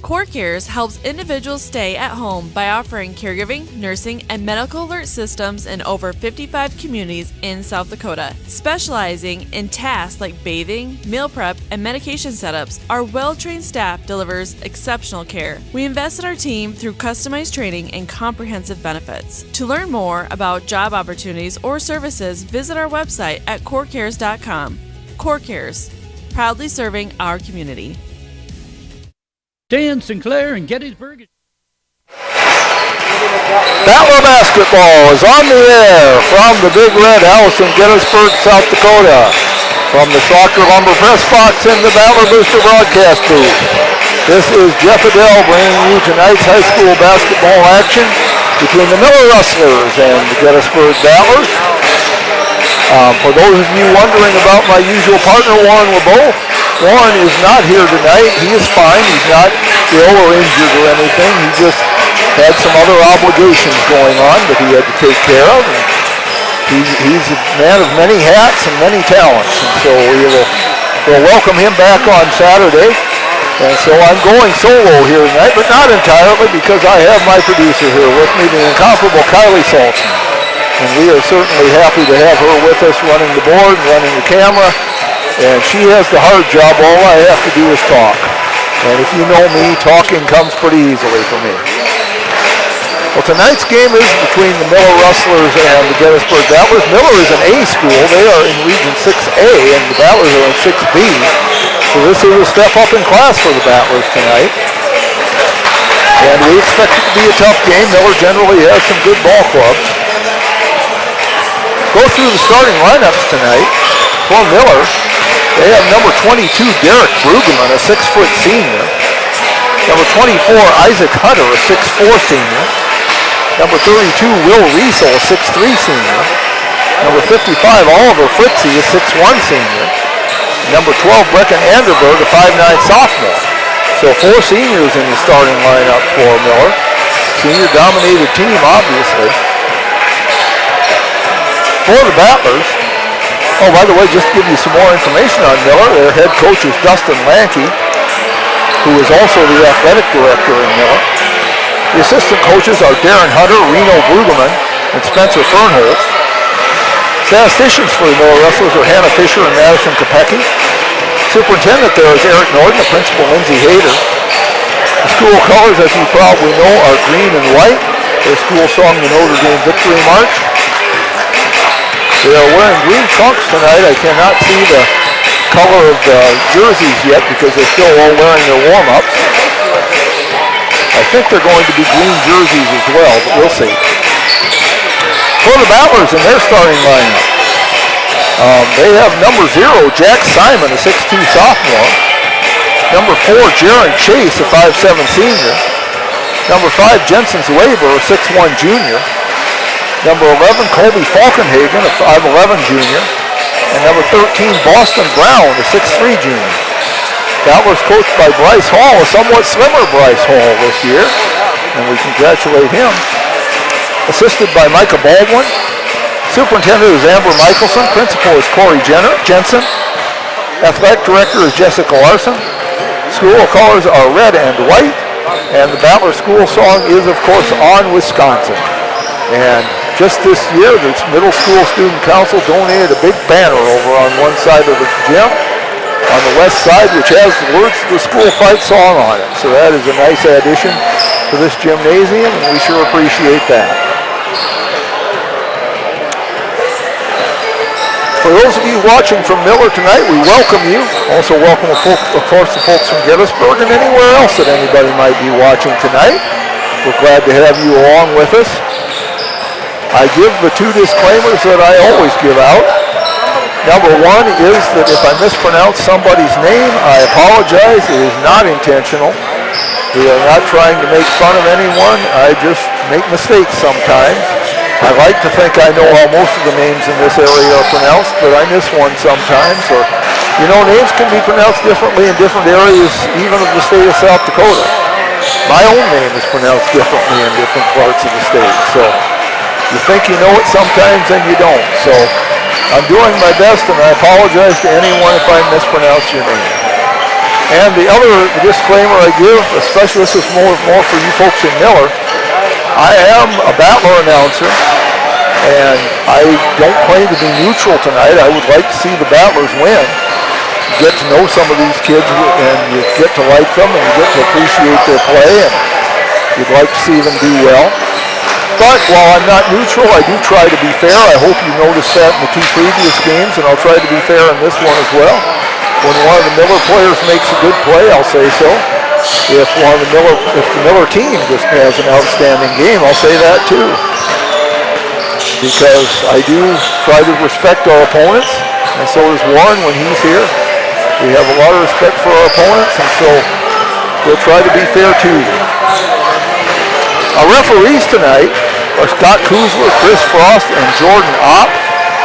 CoreCares helps individuals stay at home by offering caregiving, nursing, and medical alert systems in over 55 communities in South Dakota. Specializing in tasks like bathing, meal prep, and medication setups, our well-trained staff delivers exceptional care. We invest in our team through customized training and comprehensive benefits. To learn more about job opportunities or services, visit our website at corecares.com. CoreCares, proudly serving our community. Dan Sinclair in Gettysburg. Battler basketball is on the air from the Big Red House in Gettysburg, South Dakota. From the Schlocker Lumber Press Box in the Battler Booster broadcast booth. This is Jeff Adele bringing you tonight's high school basketball action between the Miller Rustlers and the Gettysburg Battlers. For those of you wondering about my usual partner, Warren LeBeau, Warren is not here tonight. He is fine. He's not ill or injured or anything. He just had some other obligations going on that he had to take care of. And he's a man of many hats and many talents. And so we'll welcome him back on Saturday. And so I'm going solo here tonight, but not entirely, because I have my producer here with me, the incomparable Kylie Saltzman. And we are certainly happy to have her with us, running the board, running the camera. And she has the hard job. All I have to do is talk. And if you know me, talking comes pretty easily for me. Well, tonight's game is between the Miller Rustlers and the Gettysburg Battlers. Miller is an A school. They are in Region 6A, and the Battlers are in 6B. So this is a step up in class for the Battlers tonight. And we expect it to be a tough game. Miller generally has some good ball clubs. Go through the starting lineups tonight for Miller. They have number 22, Derek Brueggemann, a 6-foot senior. Number 24, Isaac Hunter, a 6'4 senior. Number 32, Will Riesel, a 6'3 senior. Number 55, Oliver Fritzie, a 6'1 senior. Number 12, Brecken Anderberg, a 5'9 sophomore. So 4 seniors in the starting lineup for Miller. Senior-dominated team, obviously. For the Battlers, oh, by the way, just to give you some more information on Miller, their head coach is Dustin Lanke, who is also the athletic director in Miller. The assistant coaches are Darren Hunter, Reno Brueggemann, and Spencer Fernholz. Statisticians for the Miller Rustlers are Hannah Fisher and Madison Kopecki. Superintendent there is Eric Norden, the principal Lindsay Hayter. The school colors, as you probably know, are green and white. Their school song, the Notre Dame Victory March. They are wearing green trunks tonight. I cannot see the color of the jerseys yet because they're still all wearing their warm-ups. I think they're going to be green jerseys as well, but we'll see. For the Battlers in their starting lineup, they have number 0, Jack Simon, a 6'2 sophomore. Number 4, Jaron Chase, a 5'7 senior. Number 5, Jensen Zweber, a 6'1 junior. Number 11, Colby Falkenhagen, a 5'11 junior. And number 13, Boston Brown, a 6'3 junior. Battlers coached by Bryce Hall, a somewhat slimmer Bryce Hall this year. And we congratulate him. Assisted by Micah Baldwin. Superintendent is Amber Michelson. Principal is Corey Jensen. Athletic director is Jessica Larson. School colors are red and white. And the Battler school song is, of course, On Wisconsin. And just this year, the Middle School Student Council donated a big banner over on one side of the gym, on the west side, which has the words of the school fight song on it. So that is a nice addition to this gymnasium, and we sure appreciate that. For those of you watching from Miller tonight, we welcome you. Also welcome, of course, the folks from Gettysburg and anywhere else that anybody might be watching tonight. We're glad to have you along with us. I give the two disclaimers that I always give out. Number one is that if I mispronounce somebody's name, I apologize. It is not intentional. We are not trying to make fun of anyone. I just make mistakes sometimes. I like to think I know how most of the names in this area are pronounced, but I miss one sometimes. Or, names can be pronounced differently in different areas, even of the state of South Dakota. My own name is pronounced differently in different parts of the state. So you think you know it sometimes and you don't. So I'm doing my best, and I apologize to anyone if I mispronounce your name. And the other disclaimer I give, especially this is more for you folks in Miller, I am a Battler announcer, and I don't claim to be neutral tonight. I would like to see the Battlers win. You get to know some of these kids, and you get to like them, and you get to appreciate their play, and you'd like to see them do well. But while I'm not neutral, I do try to be fair. I hope you noticed that in the two previous games, and I'll try to be fair in this one as well. When one of the Miller players makes a good play, I'll say so. If the Miller team just has an outstanding game, I'll say that too. Because I do try to respect our opponents, and so does Warren when he's here. We have a lot of respect for our opponents, and so we'll try to be fair to you. Our referees tonight are Scott Kuzler, Chris Frost, and Jordan Opp.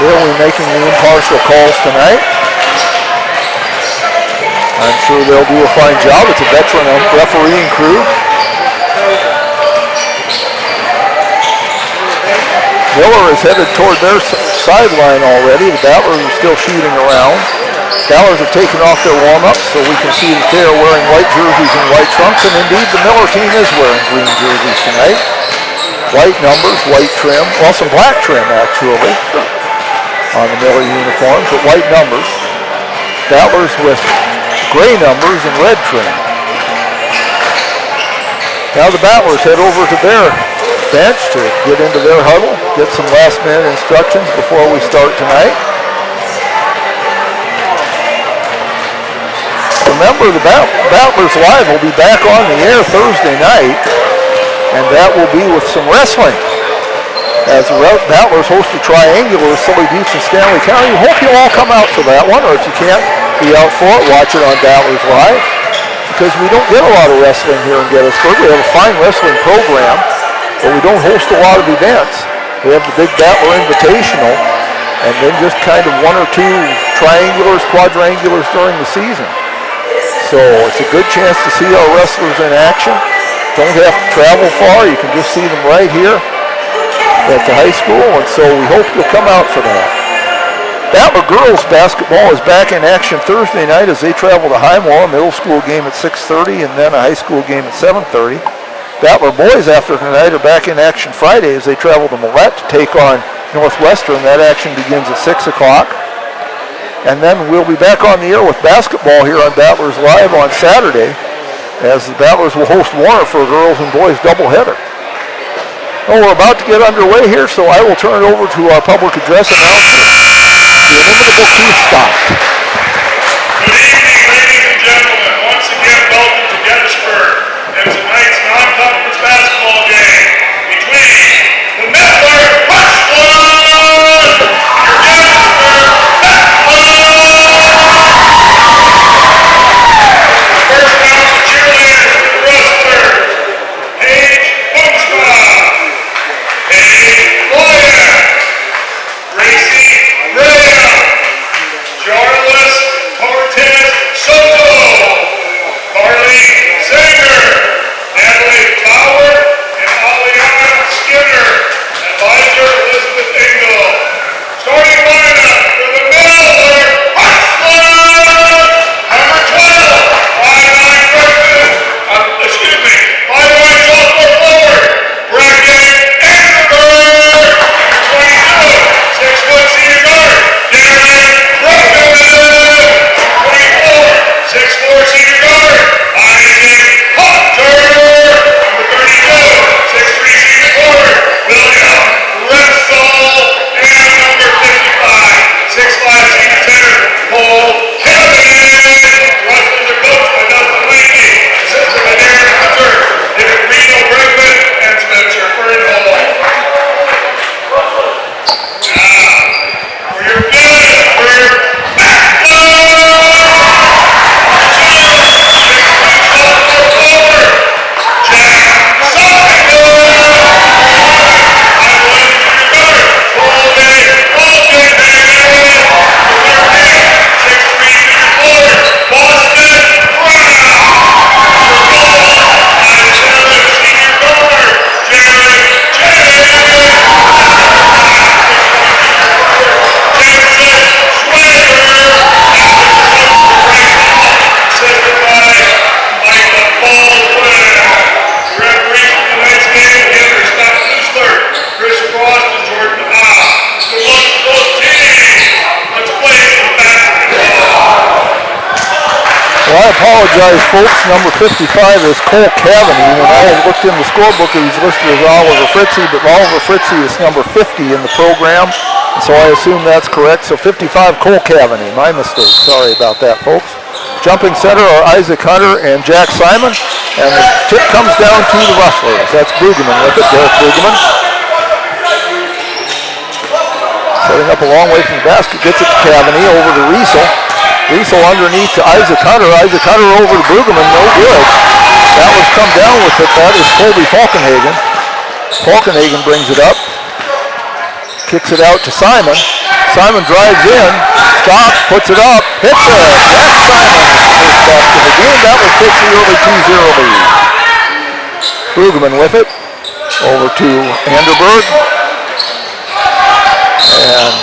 They'll be making the impartial calls tonight. I'm sure they'll do a fine job. It's a veteran refereeing crew. Miller is headed toward their sideline already. The Battlers are still shooting around. Battlers have taken off their warm-ups, so we can see that they are wearing white jerseys and white trunks, and indeed the Miller team is wearing green jerseys tonight. White numbers, white trim, well, some black trim actually on the Miller uniforms, but white numbers. Battlers with gray numbers and red trim. Now the Battlers head over to their bench to get into their huddle, get some last-minute instructions before we start tonight. Remember, the Battlers Live will be back on the air Thursday night, and that will be with some wrestling. As the Battlers host a triangular with Sully Buttes and Stanley County. We hope you'll all come out for that one, or if you can't be out for it, watch it on Battlers Live, because we don't get a lot of wrestling here in Gettysburg. We have a fine wrestling program, but we don't host a lot of events. We have the big Battler Invitational, and then just kind of one or two triangulars, quadrangulars during the season. So it's a good chance to see our wrestlers in action. Don't have to travel far. You can just see them right here at the high school, and so we hope you'll come out for that. Battler girls basketball is back in action Thursday night as they travel to Highmore, a middle school game at 6:30 and then a high school game at 7:30. Battler boys after tonight are back in action Friday as they travel to Millette to take on Northwestern. That action begins at 6 o'clock. And then we'll be back on the air with basketball here on Battlers Live on Saturday as the Battlers will host Warner for a girls and boys doubleheader. Well, we're about to get underway here, so I will turn it over to our public address announcer, the inimitable Keith Scott. Good evening, ladies and gentlemen. Once again, welcome to Gettysburg and tonight's non-conference basketball game between the Miller Rustlers and your Gettysburg First down to cheerleaders for the Rustlers. Paige Bumsma, Paige Boyer, Gracie Graham, Charlotte Well, I apologize, folks. Number 55 is Cole Cavaney. When I looked in the scorebook, he's listed as Oliver Fritzie, but Oliver Fritzie is number 50 in the program, so I assume that's correct. So 55, Cole Cavaney. My mistake. Sorry about that, folks. Jumping center are Isaac Hunter and Jack Simon, and the tip comes down to the Rustlers. That's Brueggemann with it, Derek Brueggemann. Setting up a long way from the basket, gets it to Cavaney, over to Riesel. Riesel underneath to Isaac Hunter. Isaac Hunter over to Brueggemann, no good. That was come down with it. That is Colby Falkenhagen. Falkenhagen brings it up. Kicks it out to Simon. Simon drives in, stops, puts it up, hits it. That's Simon's first basket of the game. That will take the early 2-0 lead. Brueggemann with it. Over to Anderberg. And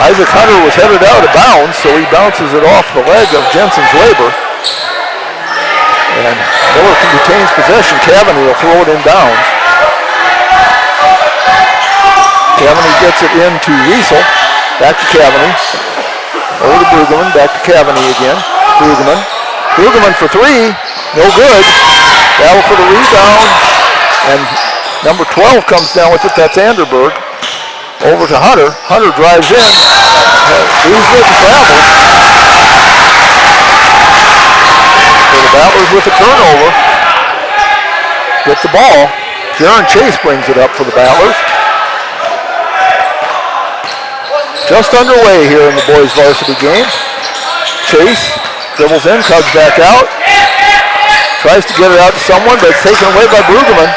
Isaac Hunter was headed out of bounds, so he bounces it off the leg of Jensen's Labor. And Miller retains possession. Cavaney will throw it in bounds. Cavaney gets it into Riesel. Back to Cavaney. Over to Brueggemann. Back to Cavaney again. Brueggemann. Brueggemann for three. No good. Battle for the rebound. And number 12 comes down with it. That's Anderberg. Over to Hunter. Hunter drives in. He's with the travels. So the Battlers with the turnover. Get the ball. Jaron Chase brings it up for the Battlers. Just underway here in the boys varsity game. Chase dribbles in, cuts back out. Tries to get it out to someone, but it's taken away by Brueggemann.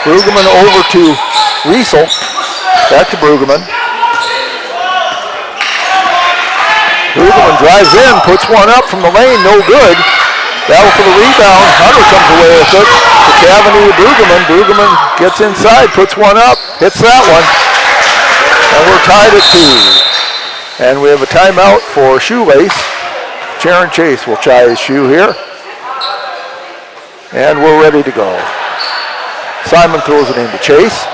Brueggemann over to Riesel. Back to Brueggemann. Brueggemann drives in, puts one up from the lane, no good. Battle for the rebound. Hunter comes away with it. To Cavaney to Brueggemann. Brueggemann gets inside, puts one up, hits that one. And we're tied at 2. And we have a timeout for Shoelace. Jaron Chase will try his shoe here. And we're ready to go. Simon throws it into Chase.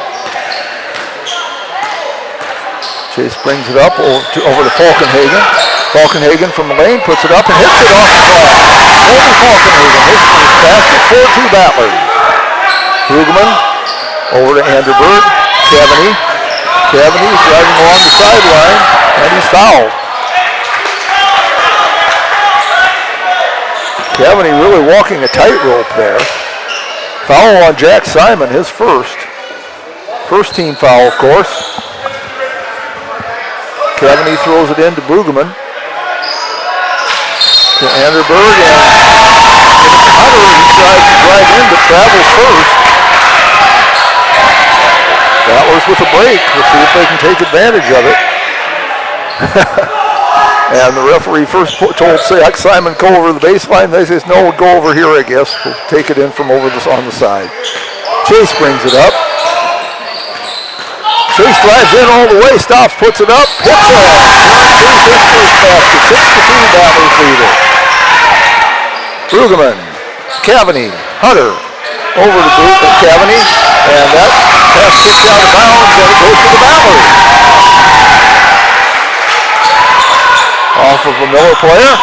Chase brings it up over to Falkenhagen. Falkenhagen from the lane puts it up and hits it off the glass. Colby Falkenhagen hits the basket, 4-2 Battlers. Brueggemann over to Anderberg. Cavaney. Cavaney is driving along the sideline, and he's fouled. Cavaney really walking a tightrope there. Foul on Jack Simon, his first. First team foul, of course. Cavaney throws it into Brueggemann. To Anderberg, and Hunter, he tries to drive in, but travels first. Battlers with a break. We'll see if they can take advantage of it. And the referee first told Simon go over the baseline. They says, no, we'll go over here, I guess. We'll take it in from over this on the side. Chase brings it up. Chase drives in all the way, stops, puts it up, hits it. Chase his first basket. 6-2 Battlers leader. Brueggemann, Cavaney, Hunter, over to Cavaney, and that pass kicked out of bounds, and it goes to the Battlers. Off of a Miller player.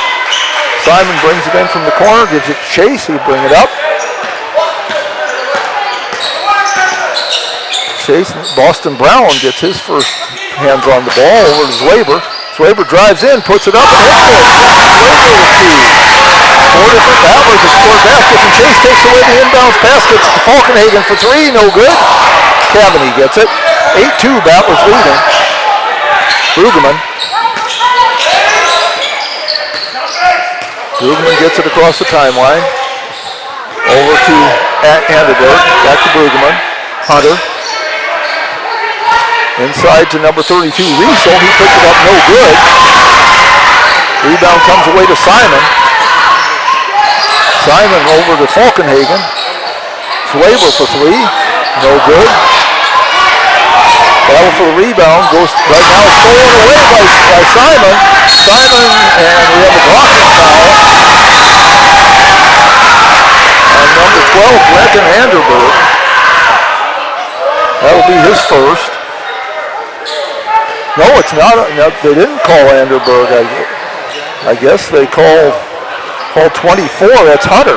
Simon brings it in from the corner, gives it to Chase, he'll bring it up. Chase, Boston Brown gets his first hands on the ball over to Zwaber. Zwaber drives in, puts it up, and hits it. Zwaber with 2. 4 different Battlers have scored baskets, and Chase takes away the inbounds pass, gets to Falkenhagen for 3, no good. Cavaney gets it. 8-2 Battlers leading. Brueggemann. Brueggemann gets it across the timeline. Over to Anderberg, back to Brueggemann. Hunter. Inside to number 32, Riesel. He puts it up, no good. Rebound comes away to Simon. Simon over to Falkenhagen. Zwaber for 3, no good. Battle for the rebound goes right now, stolen away by Simon. Simon, and we have a blocking foul. On number 12, Brenton Anderberg. That'll be his first. No, it's not. No, they didn't call Anderberg. I guess they called Call 24, that's Hunter.